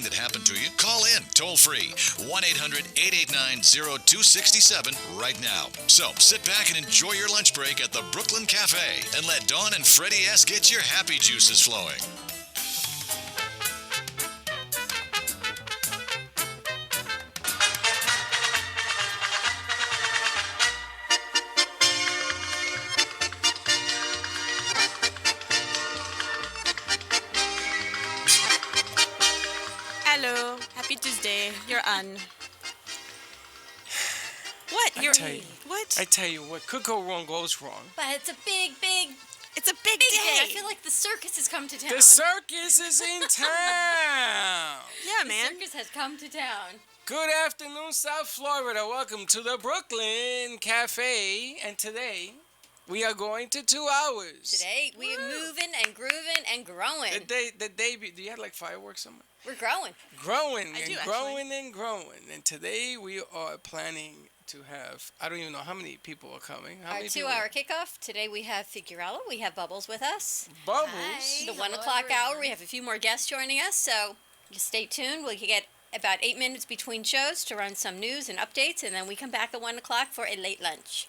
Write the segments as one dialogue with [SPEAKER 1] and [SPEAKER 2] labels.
[SPEAKER 1] that happened to you, call in toll free 1-800-889-0267 right now. So sit back and enjoy your lunch break at the Brooklyn Cafe and let Dawn and Freddie S. get your happy juices flowing.
[SPEAKER 2] Hello. Happy Tuesday. You're on. What?
[SPEAKER 3] I
[SPEAKER 2] You're
[SPEAKER 3] tell you.
[SPEAKER 2] what?
[SPEAKER 3] I tell you what could go wrong goes wrong.
[SPEAKER 4] But it's a big
[SPEAKER 2] It's a big
[SPEAKER 4] day.
[SPEAKER 2] day.
[SPEAKER 4] I feel like the circus has come to town.
[SPEAKER 3] The circus is in town.
[SPEAKER 2] Yeah,
[SPEAKER 4] The
[SPEAKER 2] man.
[SPEAKER 4] circus has come to town.
[SPEAKER 3] Good afternoon, South Florida. Welcome to the Brooklyn Cafe. And today, we are going to 2 hours.
[SPEAKER 4] Today we're moving and grooving and growing.
[SPEAKER 3] Do you have like fireworks somewhere?
[SPEAKER 4] We're growing.
[SPEAKER 3] Growing
[SPEAKER 2] I
[SPEAKER 3] and
[SPEAKER 2] do,
[SPEAKER 3] growing and growing. And today we are planning to have, I don't even know how many people are coming. How
[SPEAKER 4] Our
[SPEAKER 3] many
[SPEAKER 4] 2-hour kickoff. Today we have Figurella. We have Bubbles with us.
[SPEAKER 3] Bubbles.
[SPEAKER 4] The
[SPEAKER 5] Hello,
[SPEAKER 4] 1 o'clock hour.
[SPEAKER 5] everyone.
[SPEAKER 4] We have a few more guests joining us, so just stay tuned. We'll get about 8 minutes between shows to run some news and updates, and then we come back at 1 o'clock for a late lunch.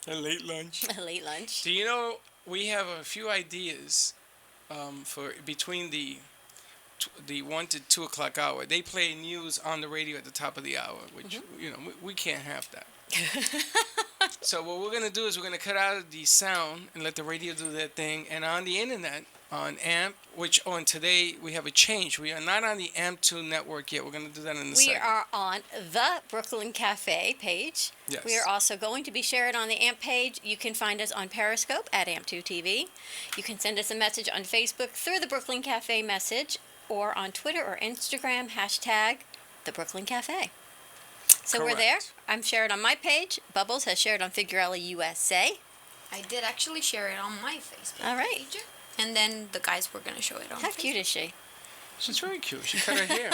[SPEAKER 3] A late lunch.
[SPEAKER 4] A late lunch.
[SPEAKER 3] Do you know, we have a few ideas for between the 1 to 2 o'clock hour. They play news on the radio at the top of the hour, which, you know, we can't have that. So what we're going to do is we're going to cut out the sound and let the radio do their thing. And on the internet, on AMP, which on today we have a change. We are not on the AMP2 network yet. We're going to do that in a
[SPEAKER 4] We
[SPEAKER 3] second.
[SPEAKER 4] are on the Brooklyn Cafe page.
[SPEAKER 3] Yes.
[SPEAKER 4] We are also going to be shared on the AMP page. You can find us on Periscope at AMP2TV. You can send us a message on Facebook through the Brooklyn Cafe message, or on Twitter or Instagram, hashtag the Brooklyn Cafe. So we're there.
[SPEAKER 3] Correct.
[SPEAKER 4] I'm shared on my page. Bubbles has shared on Figurella USA.
[SPEAKER 5] I did actually share it on my Facebook
[SPEAKER 4] All right.
[SPEAKER 5] page. And then the guys were going to show it on
[SPEAKER 4] How
[SPEAKER 5] Facebook.
[SPEAKER 4] cute is she?
[SPEAKER 3] She's very cute. She cut her hair.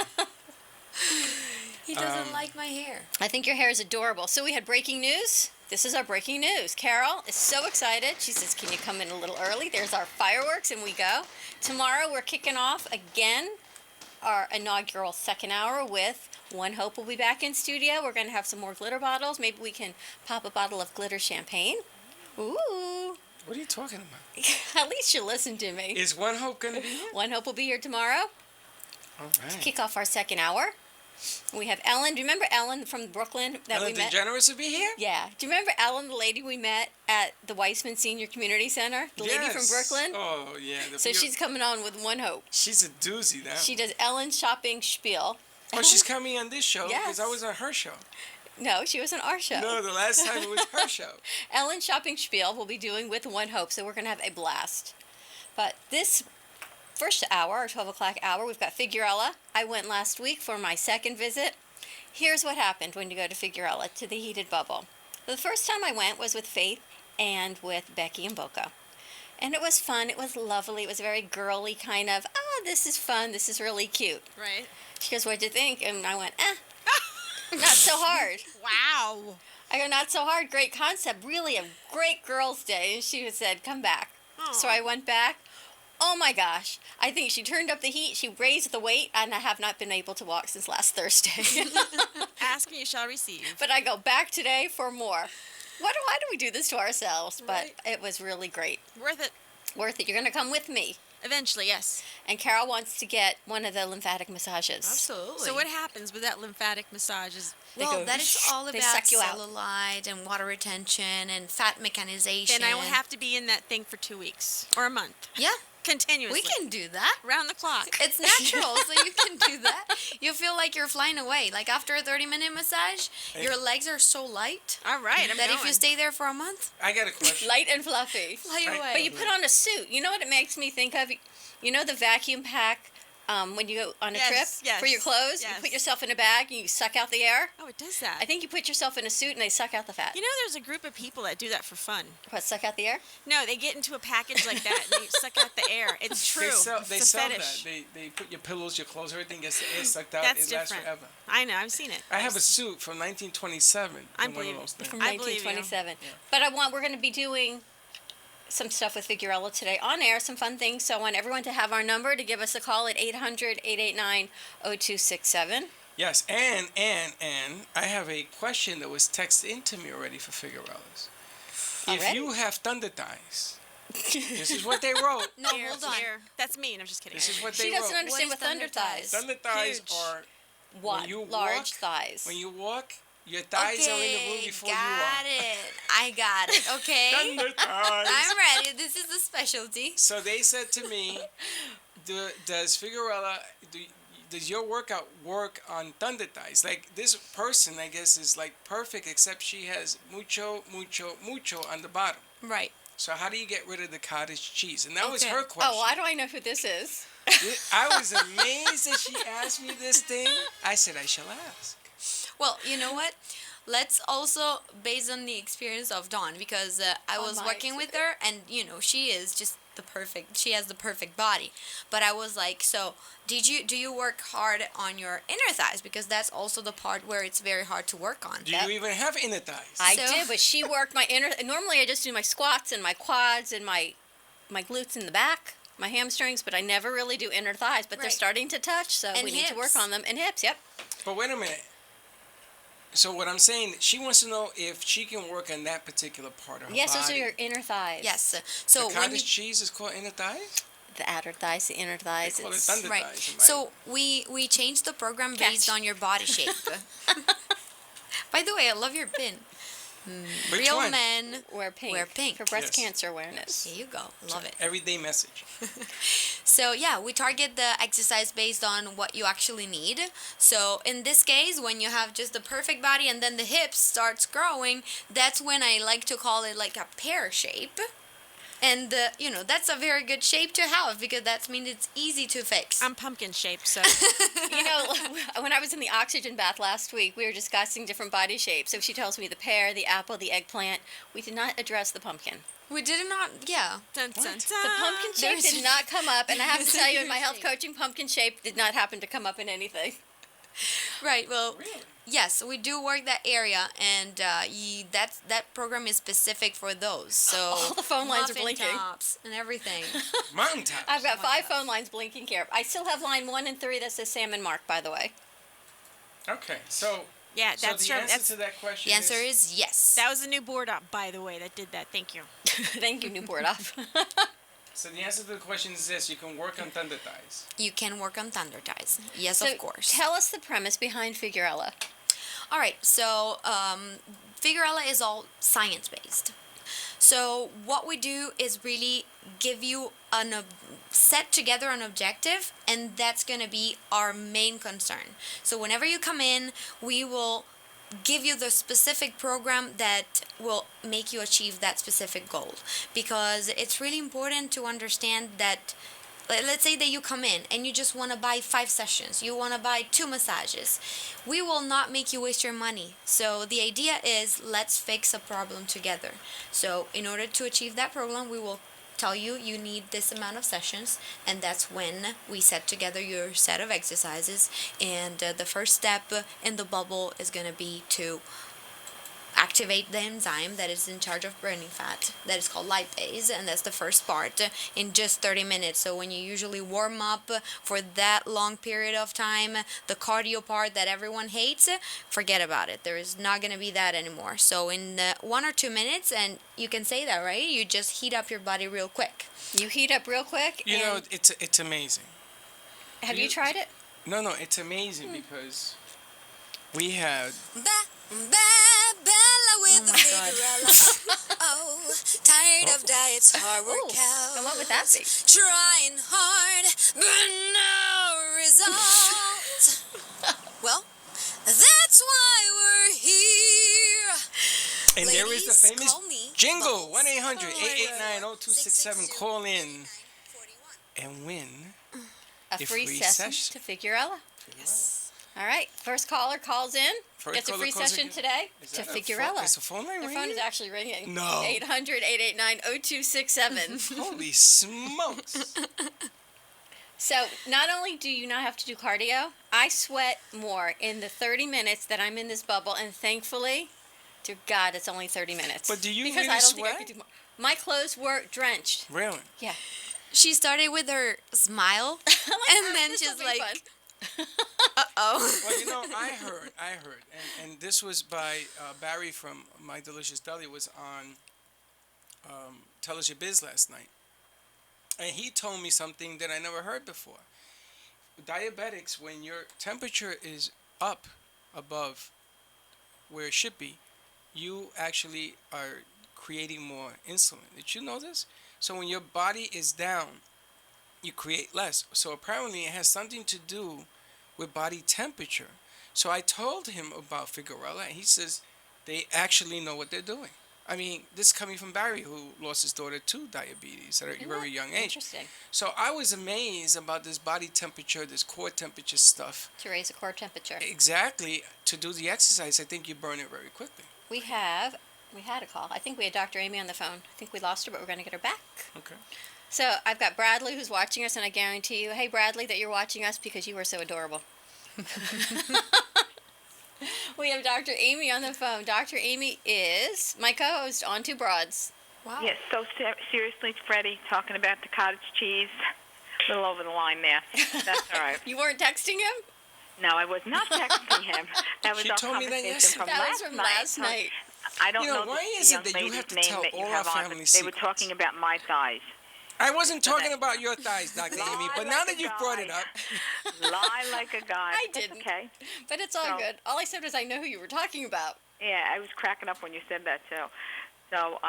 [SPEAKER 5] He doesn't like my hair.
[SPEAKER 4] I think your hair is adorable. So we had breaking news. This is our breaking news. Carol is so excited. She says, can you come in a little early? There's our fireworks, and we go. Tomorrow we're kicking off again our inaugural second hour with One Hope will be back in studio. We're going to have some more glitter bottles. Maybe we can pop a bottle of glitter champagne. Ooh.
[SPEAKER 3] What are you talking about?
[SPEAKER 4] At least you listen to me.
[SPEAKER 3] Is One Hope going to be here?
[SPEAKER 4] One Hope will be here tomorrow.
[SPEAKER 3] All right.
[SPEAKER 4] Kick off our second hour. We have Ellen. Do you remember Ellen from Brooklyn that
[SPEAKER 3] Ellen
[SPEAKER 4] we met?
[SPEAKER 3] DeGeneres will be here?
[SPEAKER 4] Yeah. Do you remember Ellen, the lady we met at the Weissman Senior Community Center? The lady from
[SPEAKER 3] Yes.
[SPEAKER 4] Brooklyn?
[SPEAKER 3] Oh, yeah.
[SPEAKER 4] So she's coming on with One Hope.
[SPEAKER 3] She's a doozy now.
[SPEAKER 4] She does Ellen's shopping spiel.
[SPEAKER 3] Oh, she's coming on this show because I
[SPEAKER 4] Yes.
[SPEAKER 3] was on her show.
[SPEAKER 4] No, she was on our show.
[SPEAKER 3] No, the last time it was her show.
[SPEAKER 4] Ellen's shopping spiel we'll be doing with One Hope, so we're going to have a blast. But this first hour, or 12 o'clock hour, we've got Figurella. I went last week for my second visit. Here's what happened when you go to Figurella, to the Heated Bubble. The first time I went was with Faith and with Becky and Boca. And it was fun. It was lovely. It was very girly kind of, this is fun. This is really cute.
[SPEAKER 2] Right.
[SPEAKER 4] She goes, what'd you think? And I went, not so hard.
[SPEAKER 2] Wow.
[SPEAKER 4] I go, not so hard. Great concept. Really a great girls' day. And she said, come back. So I went back. Oh my gosh. I think she turned up the heat. She raised the weight, and I have not been able to walk since last Thursday.
[SPEAKER 2] Ask and you shall receive.
[SPEAKER 4] But I go back today for more. Why do we do this to ourselves?
[SPEAKER 2] Right.
[SPEAKER 4] But it was really great.
[SPEAKER 2] Worth it.
[SPEAKER 4] Worth it. You're going to come with me.
[SPEAKER 2] Eventually, yes.
[SPEAKER 4] And Carol wants to get one of the lymphatic massages.
[SPEAKER 5] Absolutely.
[SPEAKER 2] So what happens with that lymphatic massage is
[SPEAKER 4] They
[SPEAKER 5] Well,
[SPEAKER 4] go,
[SPEAKER 5] that is all
[SPEAKER 4] they
[SPEAKER 5] about
[SPEAKER 4] suck you out.
[SPEAKER 5] cellulite and water retention and fat mechanization.
[SPEAKER 2] then I will have to be in that thing for 2 weeks or a month.
[SPEAKER 5] Yeah,
[SPEAKER 2] Continuously.
[SPEAKER 5] we can do that.
[SPEAKER 2] Round the clock.
[SPEAKER 5] It's natural, so you can do that. You feel like you're flying away. Like after a 30-minute massage, your legs are so light
[SPEAKER 2] All right, I'm
[SPEAKER 5] that
[SPEAKER 2] going.
[SPEAKER 5] if you stay there for a month,
[SPEAKER 3] I got a question.
[SPEAKER 4] Light and fluffy.
[SPEAKER 5] fly
[SPEAKER 3] Right.
[SPEAKER 5] away.
[SPEAKER 4] But you put on a suit. You know what it makes me think of? You know the vacuum pack when you go on a
[SPEAKER 2] Yes,
[SPEAKER 4] trip
[SPEAKER 2] yes,
[SPEAKER 4] for your clothes?
[SPEAKER 2] yes.
[SPEAKER 4] You put yourself in a bag and you suck out the air?
[SPEAKER 2] Oh, it does that.
[SPEAKER 4] I think you put yourself in a suit and they suck out the fat.
[SPEAKER 2] You know, there's a group of people that do that for fun.
[SPEAKER 4] What, suck out the air?
[SPEAKER 2] No, they get into a package like that and they suck out the air. It's true.
[SPEAKER 3] They
[SPEAKER 2] It's a
[SPEAKER 3] sell
[SPEAKER 2] fetish.
[SPEAKER 3] that. They put your pillows, your clothes, everything gets the air sucked out.
[SPEAKER 2] That's
[SPEAKER 3] it lasts
[SPEAKER 2] different.
[SPEAKER 3] forever.
[SPEAKER 2] I know. I've seen it.
[SPEAKER 3] I have a suit from 1927.
[SPEAKER 2] I
[SPEAKER 3] in one
[SPEAKER 2] believe
[SPEAKER 3] of
[SPEAKER 2] it.
[SPEAKER 3] those things.
[SPEAKER 4] From
[SPEAKER 2] I believe you.
[SPEAKER 4] 1927.
[SPEAKER 3] Yeah.
[SPEAKER 4] But we're going to be doing some stuff with Figurella today on air, some fun things. So I want everyone to have our number to give us a call at 800-889-0267.
[SPEAKER 3] Yes, and I have a question that was texted into me already for Figueroa's. If
[SPEAKER 4] Already?
[SPEAKER 3] you have thunder thighs, this is what they wrote.
[SPEAKER 5] No,
[SPEAKER 2] Here,
[SPEAKER 5] hold on.
[SPEAKER 2] here. That's me. No, I'm just kidding.
[SPEAKER 3] This is what they
[SPEAKER 4] She doesn't
[SPEAKER 3] wrote.
[SPEAKER 4] understand what
[SPEAKER 5] What is
[SPEAKER 4] thunder
[SPEAKER 5] thunder
[SPEAKER 4] thighs.
[SPEAKER 5] thighs?
[SPEAKER 3] Thunder thighs
[SPEAKER 2] Huge.
[SPEAKER 3] are
[SPEAKER 4] What?
[SPEAKER 3] when you
[SPEAKER 4] Large
[SPEAKER 3] walk,
[SPEAKER 4] thighs.
[SPEAKER 3] when you walk, your thighs are in the room before you
[SPEAKER 5] got
[SPEAKER 3] walk.
[SPEAKER 5] it. I got it. Okay.
[SPEAKER 3] Thunder thighs.
[SPEAKER 5] I'm ready. This is the specialty.
[SPEAKER 3] So they said to me, does Figueroa, does your workout work on thunder thighs? Like this person, I guess, is like perfect, except she has mucho on the bottom.
[SPEAKER 5] Right.
[SPEAKER 3] So how do you get rid of the cottage cheese? And that was
[SPEAKER 5] Okay.
[SPEAKER 3] her question.
[SPEAKER 4] Oh, why do I know who this is?
[SPEAKER 3] I was amazed that she asked me this thing. I said I shall ask.
[SPEAKER 5] Well, you know what? Let's also, based on the experience of Dawn, because I was
[SPEAKER 4] my
[SPEAKER 5] working with her, and she is just she has the perfect body. But I was like, so do you work hard on your inner thighs? Because that's also the part where it's very hard to work on.
[SPEAKER 3] Do you even have inner thighs?
[SPEAKER 4] I
[SPEAKER 5] So-
[SPEAKER 4] did, but she worked my inner. Normally, I just do my squats and my quads and my glutes in the back, my hamstrings, but I never really do inner thighs. But they're
[SPEAKER 5] Right.
[SPEAKER 4] starting to touch, so
[SPEAKER 5] And
[SPEAKER 4] we need to work
[SPEAKER 5] hips.
[SPEAKER 4] on them. And hips, yep.
[SPEAKER 3] But wait a minute. So what I'm saying, she wants to know if she can work on that particular part of her
[SPEAKER 4] Yes,
[SPEAKER 3] body.
[SPEAKER 4] those are your inner thighs.
[SPEAKER 5] Yes.
[SPEAKER 3] The
[SPEAKER 5] So when you
[SPEAKER 3] cottage cheese is called inner thighs?
[SPEAKER 4] The outer thighs, the inner thighs.
[SPEAKER 3] They call it
[SPEAKER 4] It's
[SPEAKER 3] thunder
[SPEAKER 5] right,
[SPEAKER 3] thighs. in my-
[SPEAKER 5] so we changed the program based
[SPEAKER 4] Catch.
[SPEAKER 5] on your body shape. By the way, I love your pin.
[SPEAKER 3] Which
[SPEAKER 5] Real
[SPEAKER 3] one?
[SPEAKER 5] men
[SPEAKER 4] wear pink.
[SPEAKER 5] wear pink.
[SPEAKER 4] For breast
[SPEAKER 3] Yes.
[SPEAKER 4] cancer awareness.
[SPEAKER 5] There you go. Love it.
[SPEAKER 3] Everyday message.
[SPEAKER 5] So yeah, we target the exercise based on what you actually need. So in this case, when you have just the perfect body and then the hips starts growing, that's when I like to call it like a pear shape. And that's a very good shape to have because that means it's easy to fix.
[SPEAKER 2] I'm pumpkin shaped, so
[SPEAKER 4] You know, when I was in the oxygen bath last week, we were discussing different body shapes. So she tells me the pear, the apple, the eggplant. We did not address the pumpkin.
[SPEAKER 5] We did not, yeah.
[SPEAKER 2] dun, dun, dun.
[SPEAKER 4] The pumpkin shape
[SPEAKER 5] There's-
[SPEAKER 4] did not come up, and I have to tell you, in my
[SPEAKER 5] Your
[SPEAKER 4] health
[SPEAKER 5] shape.
[SPEAKER 4] coaching, pumpkin shape did not happen to come up in anything.
[SPEAKER 5] Right. Well,
[SPEAKER 3] Really?
[SPEAKER 5] yes, we do work that area, and that program is specific for those. So
[SPEAKER 4] All the phone lines are
[SPEAKER 5] muffin
[SPEAKER 4] blinking.
[SPEAKER 5] tops and everything.
[SPEAKER 3] Mountaintop.
[SPEAKER 4] I've got
[SPEAKER 5] my
[SPEAKER 4] 5
[SPEAKER 5] gosh.
[SPEAKER 4] phone lines blinking here. I still have line 1 and 3 that says Salmon Mark, by the way.
[SPEAKER 3] Okay, so
[SPEAKER 2] Yeah,
[SPEAKER 3] so
[SPEAKER 2] that's
[SPEAKER 3] the
[SPEAKER 2] from.
[SPEAKER 3] answer
[SPEAKER 2] That's,
[SPEAKER 3] to that question
[SPEAKER 5] The answer is yes.
[SPEAKER 2] that was the new board up, by the way, that did that. Thank you.
[SPEAKER 4] Thank you, Newport off.
[SPEAKER 3] So the answer to the question is this: you can work on thunder thighs.
[SPEAKER 5] You can work on thunder ties. Yes,
[SPEAKER 4] So
[SPEAKER 5] of course.
[SPEAKER 4] tell us the premise behind Figurella.
[SPEAKER 5] All right, so Figurella is all science based. So what we do is really give you set together an objective, and that's going to be our main concern. So whenever you come in, we will give you the specific program that will make you achieve that specific goal, because it's really important to understand that let's say that you come in and you just want to buy 5 sessions, you want to buy 2 massages. We will not make you waste your money. So the idea is, let's fix a problem together. So in order to achieve that problem, we will tell you you need this amount of sessions, and that's when we set together your set of exercises. And the first step in the bubble is going to be to activate the enzyme that is in charge of burning fat, that is called lipase, and that's the first part in just 30 minutes. So when you usually warm up for that long period of time, the cardio part that everyone hates, forget about it. There is not going to be that anymore. So in 1 or 2 minutes, and you can say that, right? You just heat up your body real quick.
[SPEAKER 4] You heat up real quick.
[SPEAKER 3] You know,
[SPEAKER 4] and
[SPEAKER 3] it's amazing.
[SPEAKER 4] have you tried it?
[SPEAKER 3] No, it's amazing because we had
[SPEAKER 5] Bella with
[SPEAKER 4] Oh my God.
[SPEAKER 5] Figurella. Oh, tired of diets, hard
[SPEAKER 4] Ooh,
[SPEAKER 5] workouts.
[SPEAKER 4] and what would that be?
[SPEAKER 5] Trying hard, but no result. Well, that's why we're here.
[SPEAKER 3] and there is the
[SPEAKER 5] Ladies,
[SPEAKER 3] famous
[SPEAKER 5] call me
[SPEAKER 3] jingle
[SPEAKER 5] Bubbles.
[SPEAKER 3] 1-800-889-0267. Call in and win.
[SPEAKER 4] A
[SPEAKER 3] A
[SPEAKER 4] free
[SPEAKER 3] free
[SPEAKER 4] session
[SPEAKER 3] session.
[SPEAKER 4] to Figurella.
[SPEAKER 5] Yes.
[SPEAKER 4] All right, first caller calls in.
[SPEAKER 3] First
[SPEAKER 4] Gets a
[SPEAKER 3] caller
[SPEAKER 4] free
[SPEAKER 3] calls
[SPEAKER 4] session
[SPEAKER 3] in.
[SPEAKER 4] today
[SPEAKER 3] Is
[SPEAKER 4] to
[SPEAKER 3] that a phone-
[SPEAKER 4] Figurella.
[SPEAKER 3] Is the phone line
[SPEAKER 4] Their
[SPEAKER 3] ringing?
[SPEAKER 4] phone is actually ringing.
[SPEAKER 3] No.
[SPEAKER 4] 800-889-0267.
[SPEAKER 3] Holy smokes!
[SPEAKER 4] So not only do you not have to do cardio, I sweat more in the 30 minutes that I'm in this bubble, and thankfully, dear God, it's only 30 minutes.
[SPEAKER 3] But do you
[SPEAKER 4] because
[SPEAKER 3] really
[SPEAKER 4] I don't think I
[SPEAKER 3] sweat?
[SPEAKER 4] could do more. My clothes were drenched.
[SPEAKER 3] Really?
[SPEAKER 4] Yeah.
[SPEAKER 5] She started with her smile, and then she's like, "Uh-oh."
[SPEAKER 3] Well, you know, I heard, and this was by Barry from My Delicious Deli, was on Tell Us Your Biz last night. And he told me something that I never heard before. Diabetics, when your temperature is up above where it should be, you actually are creating more insulin. Did you know this? So when your body is down, you create less. So apparently it has something to do with body temperature. So I told him about Figuarella, and he says they actually know what they're doing. I mean, this is coming from Barry, who lost his daughter to diabetes at a very young age.
[SPEAKER 4] Interesting.
[SPEAKER 3] So I was amazed about this body temperature, this core temperature stuff.
[SPEAKER 4] To raise the core temperature.
[SPEAKER 3] Exactly. To do the exercise, I think you burn it very quickly.
[SPEAKER 4] We had a call. I think we had Dr. Amy on the phone. I think we lost her, but we're going to get her back.
[SPEAKER 3] Okay.
[SPEAKER 4] So I've got Bradley who's watching us, and I guarantee you, hey, Bradley, that you're watching us because you are so adorable. We have Dr. Amy on the phone. Dr. Amy is my co-host on Two Broads.
[SPEAKER 5] Wow.
[SPEAKER 6] Yes, so seriously, Freddy, talking about the cottage cheese, a little over the line there. That's all right.
[SPEAKER 4] You weren't texting him?
[SPEAKER 6] No, I was not texting him. That was
[SPEAKER 3] She
[SPEAKER 6] our
[SPEAKER 3] told me that
[SPEAKER 6] conversation
[SPEAKER 3] yesterday.
[SPEAKER 6] from
[SPEAKER 4] That was
[SPEAKER 6] last
[SPEAKER 4] from
[SPEAKER 6] night.
[SPEAKER 4] last night.
[SPEAKER 6] I don't
[SPEAKER 3] You know,
[SPEAKER 6] know
[SPEAKER 3] why
[SPEAKER 6] the
[SPEAKER 3] is it
[SPEAKER 6] young
[SPEAKER 3] that you
[SPEAKER 6] lady's
[SPEAKER 3] have to
[SPEAKER 6] name
[SPEAKER 3] tell
[SPEAKER 6] that you
[SPEAKER 3] all
[SPEAKER 6] have
[SPEAKER 3] our
[SPEAKER 6] on,
[SPEAKER 3] family
[SPEAKER 6] but they were
[SPEAKER 3] secrets?
[SPEAKER 6] talking about my thighs.
[SPEAKER 3] I wasn't talking
[SPEAKER 6] Okay.
[SPEAKER 3] about your thighs, Dr.
[SPEAKER 6] Lie
[SPEAKER 3] Amy, but
[SPEAKER 6] like
[SPEAKER 3] now
[SPEAKER 6] a
[SPEAKER 3] that you've brought it
[SPEAKER 6] guy.
[SPEAKER 3] up,
[SPEAKER 6] Lie like a guy.
[SPEAKER 4] I
[SPEAKER 6] That's
[SPEAKER 4] didn't.
[SPEAKER 6] okay.
[SPEAKER 4] But it's all
[SPEAKER 6] So-
[SPEAKER 4] good. All I said was I know who you were talking about.
[SPEAKER 6] Yeah, I was cracking up when you said that, too. So,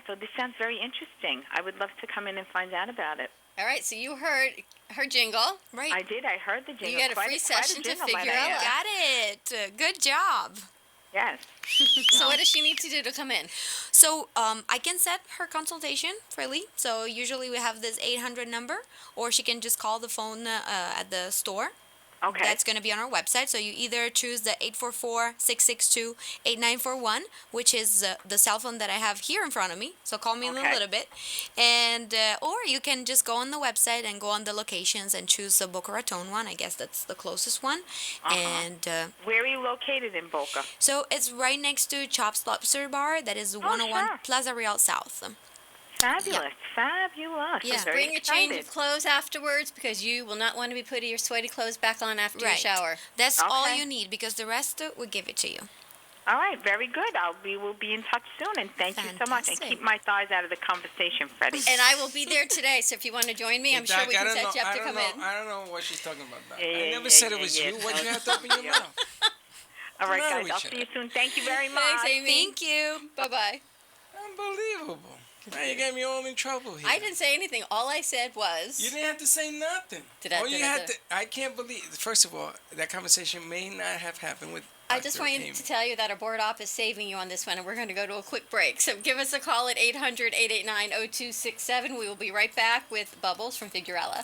[SPEAKER 6] so this sounds very interesting. I would love to come in and find out about it.
[SPEAKER 4] All right, so you heard her jingle.
[SPEAKER 5] Right.
[SPEAKER 6] I did. I heard the jingle.
[SPEAKER 4] You get a
[SPEAKER 6] Quite
[SPEAKER 4] free
[SPEAKER 6] quite a
[SPEAKER 4] session to
[SPEAKER 6] jingle, might
[SPEAKER 4] figure
[SPEAKER 6] I
[SPEAKER 4] out.
[SPEAKER 6] add.
[SPEAKER 5] Got it. Good job.
[SPEAKER 6] Yes.
[SPEAKER 4] So what does she need to do to come in?
[SPEAKER 5] So I can set her consultation freely. So usually we have this 800 number, or she can just call the phone at the store.
[SPEAKER 6] Okay.
[SPEAKER 5] That's going to be on our website. So you either choose the 844-662-8941, which is the cell phone that I have here in front of me. So call me in a
[SPEAKER 6] Okay.
[SPEAKER 5] little bit. And or you can just go on the website and go on the locations and choose the Boca Raton one. I guess that's the closest one. And
[SPEAKER 6] Where are you located in Boca?
[SPEAKER 5] so it's right next to Chops Lobster Bar. That is 101
[SPEAKER 6] sure.
[SPEAKER 5] Plaza Real South.
[SPEAKER 6] Fabulous. Fabulous.
[SPEAKER 5] Yeah.
[SPEAKER 6] I'm very
[SPEAKER 4] Bring a change
[SPEAKER 6] excited.
[SPEAKER 4] of clothes afterwards because you will not want to be putting your sweaty clothes back on after your
[SPEAKER 5] Right.
[SPEAKER 4] shower.
[SPEAKER 5] That's all
[SPEAKER 6] Okay.
[SPEAKER 5] you need because the rest we give it to you.
[SPEAKER 6] All right, very good. We will be in touch soon, and thank you so much. And
[SPEAKER 5] Fantastic.
[SPEAKER 6] keep my thighs out of the conversation, Freddie.
[SPEAKER 4] And I will be there today, so if you want to join me, I'm
[SPEAKER 3] Hey,
[SPEAKER 4] sure
[SPEAKER 3] Doc,
[SPEAKER 4] we
[SPEAKER 3] I
[SPEAKER 4] can
[SPEAKER 3] don't
[SPEAKER 4] set
[SPEAKER 3] know-
[SPEAKER 4] you up
[SPEAKER 3] I
[SPEAKER 4] to
[SPEAKER 3] don't
[SPEAKER 4] come
[SPEAKER 3] know,
[SPEAKER 4] in.
[SPEAKER 3] I don't know what she's talking about, Doc.
[SPEAKER 6] Yeah,
[SPEAKER 3] I
[SPEAKER 6] yeah,
[SPEAKER 3] never
[SPEAKER 6] yeah,
[SPEAKER 3] said it
[SPEAKER 6] yeah,
[SPEAKER 3] was
[SPEAKER 6] yeah.
[SPEAKER 3] you. Why'd you have to open your
[SPEAKER 6] Yeah.
[SPEAKER 3] mouth?
[SPEAKER 6] All right,
[SPEAKER 3] matter
[SPEAKER 6] guys,
[SPEAKER 3] with
[SPEAKER 6] I'll
[SPEAKER 3] you?
[SPEAKER 6] see you soon. Thank you very much.
[SPEAKER 4] Thanks, Amy.
[SPEAKER 5] Thank you.
[SPEAKER 4] Bye-bye.
[SPEAKER 3] Unbelievable. Now you got me all in trouble here.
[SPEAKER 4] I didn't say anything. All I said was...
[SPEAKER 3] You didn't have to say nothing.
[SPEAKER 4] Did
[SPEAKER 3] you had to. I can't believe. First of all, that conversation may not have happened with.
[SPEAKER 4] I just
[SPEAKER 3] Dr.
[SPEAKER 4] want
[SPEAKER 3] Amy.
[SPEAKER 4] to tell you that our board op is saving you on this one, and we're going to go to a quick break. So give us a call at 800-889-0267. We will be right back with Bubbles from Figuarella.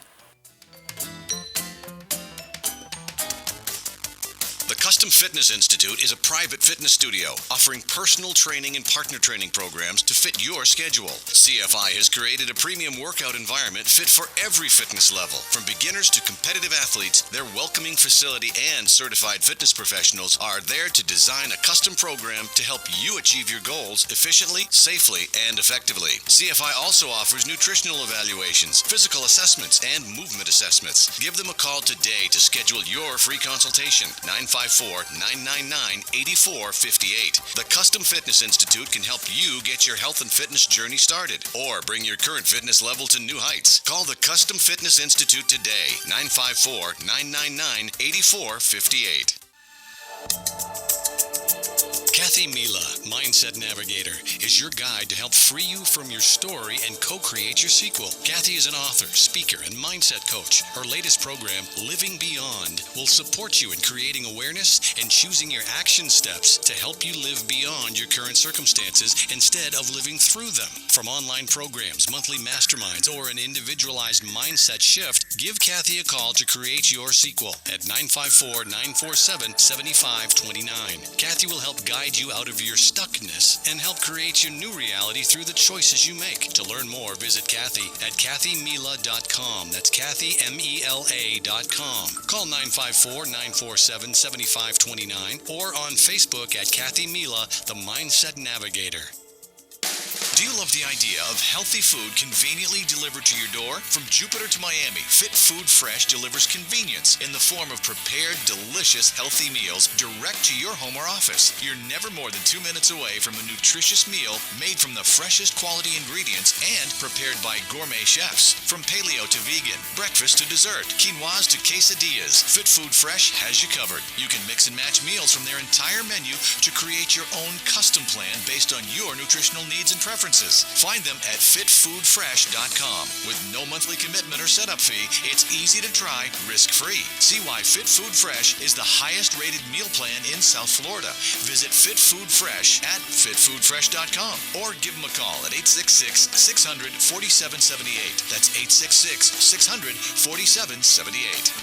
[SPEAKER 1] The Custom Fitness Institute is a private fitness studio offering personal training and partner training programs to fit your schedule. CFI has created a premium workout environment fit for every fitness level. From beginners to competitive athletes, their welcoming facility and certified fitness professionals are there to design a custom program to help you achieve your goals efficiently, safely, and effectively. CFI also offers nutritional evaluations, physical assessments, and movement assessments. Give them a call today to schedule your free consultation. 954-999-8458. The Custom Fitness Institute can help you get your health and fitness journey started or bring your current fitness level to new heights. Call the Custom Fitness Institute today. 954-999-8458. Kathy Mila, Mindset Navigator, is your guide to help free you from your story and co-create your sequel. Kathy is an author, speaker, and mindset coach. Her latest program, Living Beyond, will support you in creating awareness and choosing your action steps to help you live beyond your current circumstances instead of living through them. From online programs, monthly masterminds, or an individualized mindset shift, give Kathy a call to create your sequel at 954-947-7529. Kathy will help guide you out of your stuckness and help create your new reality through the choices you make. To learn more, visit Kathy at kathymila.com. That's kathymela.com. Call 954-947-7529 or on Facebook at Kathy Mila, the Mindset Navigator. Do you love the idea of healthy food conveniently delivered to your door? From Jupiter to Miami, Fit Food Fresh delivers convenience in the form of prepared, delicious, healthy meals direct to your home or office. You're never more than 2 minutes away from a nutritious meal made from the freshest quality ingredients and prepared by gourmet chefs. From paleo to vegan, breakfast to dessert, quinoas to quesadillas, Fit Food Fresh has you covered. You can mix and match meals from their entire menu to create your own custom plan based on your nutritional needs and preferences. Find them at fitfoodfresh.com. With no monthly commitment or setup fee, it's easy to try, risk-free. See why Fit Food Fresh is the highest-rated meal plan in South Florida. Visit Fit Food Fresh at fitfoodfresh.com or give them a call at 866-600-4778. That's 866-600-4778.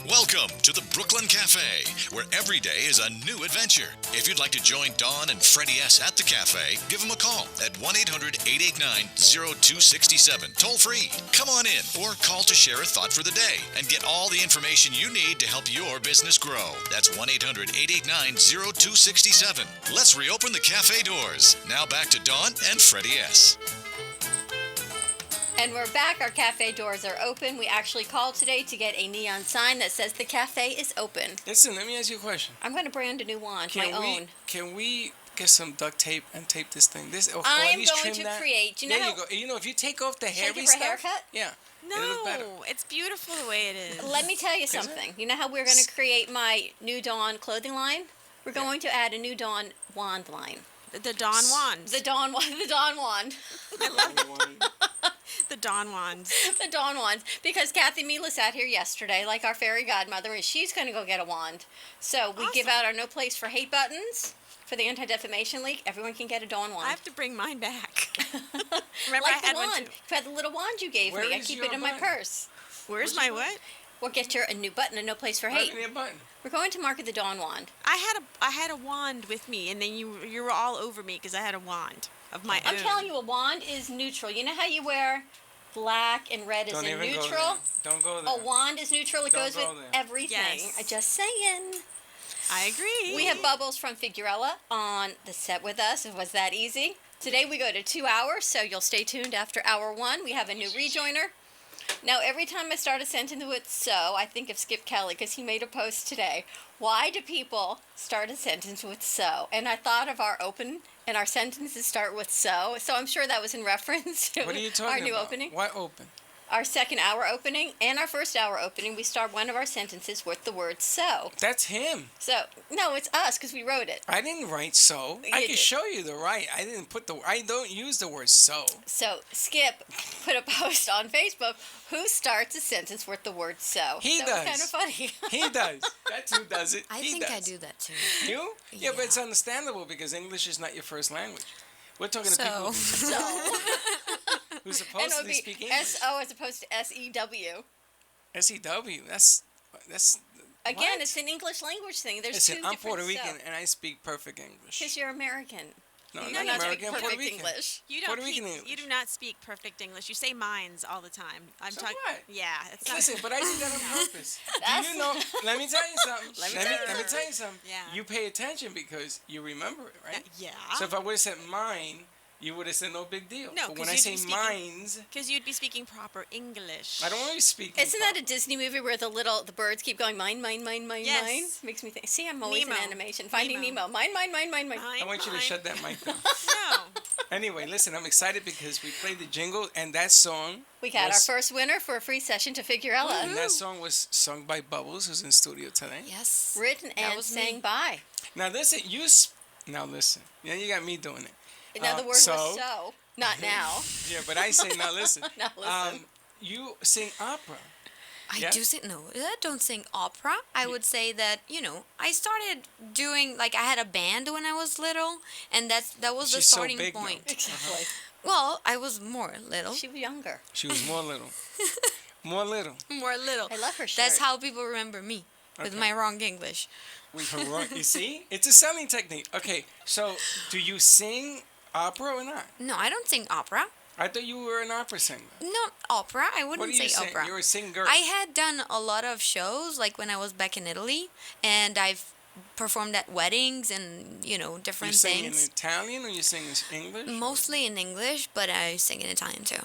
[SPEAKER 1] Welcome to the Brooklyn Cafe, where every day is a new adventure. If you'd like to join Dawn and Freddy S. at the cafe, give them a call at 1-800-889-0267, toll free. Come on in or call to share a thought for the day and get all the information you need to help your business grow. That's 1-800-889-0267. Let's reopen the cafe doors. Now back to Dawn and Freddy S.
[SPEAKER 4] And we're back. Our cafe doors are open. We actually called today to get a neon sign that says the cafe is open.
[SPEAKER 3] Listen, let me ask you a question.
[SPEAKER 4] I'm going to brand a new wand, my own.
[SPEAKER 3] Can we get some duct tape and tape this thing?
[SPEAKER 4] I'm going to create.
[SPEAKER 3] You go. You know, if you take off the hairy
[SPEAKER 4] for a
[SPEAKER 3] stuff,
[SPEAKER 4] haircut?
[SPEAKER 3] yeah.
[SPEAKER 2] No,
[SPEAKER 3] it'll look better.
[SPEAKER 2] it's beautiful the way it is.
[SPEAKER 4] Let me tell you something. You know how we're going to create my New Dawn clothing line? We're going to add a New Dawn wand line.
[SPEAKER 2] The Dawn wands.
[SPEAKER 4] The Dawn wand.
[SPEAKER 2] I love the Dawn wands.
[SPEAKER 4] The Dawn wands. Because Kathy Mila sat here yesterday, like our fairy godmother, and she's going to go get a wand. So we give out our No Place for Hate buttons for the Anti-Defamation League. Everyone can get a Dawn wand.
[SPEAKER 2] I have to bring mine back. Remember,
[SPEAKER 4] like
[SPEAKER 2] I had
[SPEAKER 4] the
[SPEAKER 2] one
[SPEAKER 4] wand.
[SPEAKER 2] too.
[SPEAKER 4] You had the little wand you gave me. I keep it in my purse.
[SPEAKER 2] Where's my what?
[SPEAKER 4] We'll get you a new button, a No Place for Hate.
[SPEAKER 3] Button.
[SPEAKER 4] We're going to market the Dawn wand.
[SPEAKER 2] I had a wand with me, and then you were all over me because I had a wand of my own.
[SPEAKER 4] I'm telling you, a wand is neutral. You know how you wear black and red is in neutral?
[SPEAKER 3] Don't go there.
[SPEAKER 4] A wand is neutral. It goes with
[SPEAKER 3] there.
[SPEAKER 4] everything.
[SPEAKER 2] Yes.
[SPEAKER 4] I just saying.
[SPEAKER 2] I agree.
[SPEAKER 4] We have Bubbles from Figuerella on the set with us. It was that easy. Today we go to 2 hours, so you'll stay tuned after hour 1. We have a new rejoiner. Now, every time I start a sentence with so, I think of Skip Kelly because he made a post today. Why do people start a sentence with so? And I thought of our open, and our sentences start with so. So I'm sure that was in reference to
[SPEAKER 3] What are you talking
[SPEAKER 4] our new
[SPEAKER 3] about?
[SPEAKER 4] opening.
[SPEAKER 3] What open?
[SPEAKER 4] Our second hour opening and our first hour opening, we start one of our sentences with the word so.
[SPEAKER 3] That's him.
[SPEAKER 4] So, no, it's us because we wrote it.
[SPEAKER 3] I didn't write so. I
[SPEAKER 4] You
[SPEAKER 3] can
[SPEAKER 4] did.
[SPEAKER 3] show you the right. I didn't put the. I don't use the word so.
[SPEAKER 4] So Skip put a post on Facebook. Who starts a sentence with the word so?
[SPEAKER 3] He
[SPEAKER 4] that
[SPEAKER 3] does.
[SPEAKER 4] was kind of funny.
[SPEAKER 3] He does. That's who does it.
[SPEAKER 5] I
[SPEAKER 3] He
[SPEAKER 5] think I
[SPEAKER 3] does.
[SPEAKER 5] do that too.
[SPEAKER 3] You? Yeah, but it's
[SPEAKER 5] Yeah.
[SPEAKER 3] understandable because English is not your first language. We're talking to
[SPEAKER 5] So.
[SPEAKER 3] people
[SPEAKER 4] So
[SPEAKER 3] who
[SPEAKER 4] and it
[SPEAKER 3] supposedly
[SPEAKER 4] would be
[SPEAKER 3] speak English.
[SPEAKER 4] S-O as opposed to S-E-W.
[SPEAKER 3] S-E-W. That's.
[SPEAKER 4] Again,
[SPEAKER 3] what?
[SPEAKER 4] it's an English language thing. There's
[SPEAKER 3] Listen,
[SPEAKER 4] two
[SPEAKER 3] I'm
[SPEAKER 4] different
[SPEAKER 3] Puerto Rican
[SPEAKER 4] so.
[SPEAKER 3] and I speak perfect English.
[SPEAKER 4] Because you're American.
[SPEAKER 3] No,
[SPEAKER 4] You
[SPEAKER 3] I'm
[SPEAKER 4] do
[SPEAKER 3] not
[SPEAKER 4] not
[SPEAKER 3] American.
[SPEAKER 4] speak
[SPEAKER 3] I'm Puerto
[SPEAKER 4] perfect
[SPEAKER 3] Rican.
[SPEAKER 4] English.
[SPEAKER 2] You don't
[SPEAKER 3] Puerto
[SPEAKER 2] speak,
[SPEAKER 3] Rican
[SPEAKER 2] you
[SPEAKER 3] English.
[SPEAKER 2] do not speak perfect English. You say mines all the time. I'm
[SPEAKER 3] So
[SPEAKER 2] talking.
[SPEAKER 3] what?
[SPEAKER 2] Yeah, it's not.
[SPEAKER 3] Listen, but I did that on purpose. Do
[SPEAKER 4] That's-
[SPEAKER 3] you know? Let me tell you something.
[SPEAKER 4] Let me
[SPEAKER 3] Let me tell you something.
[SPEAKER 2] Yeah.
[SPEAKER 3] You pay attention because you remember it, right?
[SPEAKER 2] Yeah.
[SPEAKER 3] So if I would have said mine, you would have said no big deal.
[SPEAKER 2] No,
[SPEAKER 3] but when
[SPEAKER 2] 'cause
[SPEAKER 3] I
[SPEAKER 2] you'd
[SPEAKER 3] say
[SPEAKER 2] be speaking-
[SPEAKER 3] mines,
[SPEAKER 2] Because you'd be speaking proper English.
[SPEAKER 3] I don't always speak.
[SPEAKER 4] Isn't that a Disney movie where the birds keep going mine, mine, mine, mine,
[SPEAKER 2] Yes.
[SPEAKER 4] mine? Makes me think. See, I'm always
[SPEAKER 2] Nemo.
[SPEAKER 4] in animation. Finding
[SPEAKER 2] Nemo.
[SPEAKER 4] Nemo. Mine, mine, mine, mine, mine.
[SPEAKER 3] I want you to shut that mic down.
[SPEAKER 2] No.
[SPEAKER 3] Anyway, listen, I'm excited because we played the jingle and that song.
[SPEAKER 4] We got our
[SPEAKER 3] was-
[SPEAKER 4] first winner for a free session to Figuerella.
[SPEAKER 3] And that song was sung by Bubbles, who's in studio today.
[SPEAKER 5] Yes.
[SPEAKER 4] Written and
[SPEAKER 5] was
[SPEAKER 4] sang
[SPEAKER 5] me.
[SPEAKER 4] by.
[SPEAKER 3] Now listen, now listen. Yeah, you got me doing it.
[SPEAKER 4] Now the word
[SPEAKER 3] so-
[SPEAKER 4] was so, not now.
[SPEAKER 3] Yeah, but I say now listen.
[SPEAKER 4] Now listen.
[SPEAKER 3] You sing opera.
[SPEAKER 5] I
[SPEAKER 3] Yeah?
[SPEAKER 5] do sing. No, I don't sing opera. I would say that I started doing I had a band when I was little, and that was the
[SPEAKER 3] She's so
[SPEAKER 5] starting
[SPEAKER 3] big now.
[SPEAKER 5] point.
[SPEAKER 4] Exactly.
[SPEAKER 5] Well, I was more little.
[SPEAKER 4] She was younger.
[SPEAKER 3] She was more little. More little.
[SPEAKER 5] More little.
[SPEAKER 4] I love her shirt.
[SPEAKER 5] That's how people remember me with
[SPEAKER 3] Okay.
[SPEAKER 5] my wrong English.
[SPEAKER 3] You see? It's a selling technique. Okay, so do you sing opera or not?
[SPEAKER 5] No, I don't sing opera.
[SPEAKER 3] I thought you were an opera singer.
[SPEAKER 5] Not opera. I
[SPEAKER 3] What
[SPEAKER 5] wouldn't
[SPEAKER 3] do you
[SPEAKER 5] say
[SPEAKER 3] sing?
[SPEAKER 5] opera.
[SPEAKER 3] You're a singer.
[SPEAKER 5] I had done a lot of shows when I was back in Italy, and I've performed at weddings and
[SPEAKER 3] You
[SPEAKER 5] different
[SPEAKER 3] sing in
[SPEAKER 5] things.
[SPEAKER 3] Italian or you sing in English?
[SPEAKER 5] Mostly in English, but I sing in Italian too.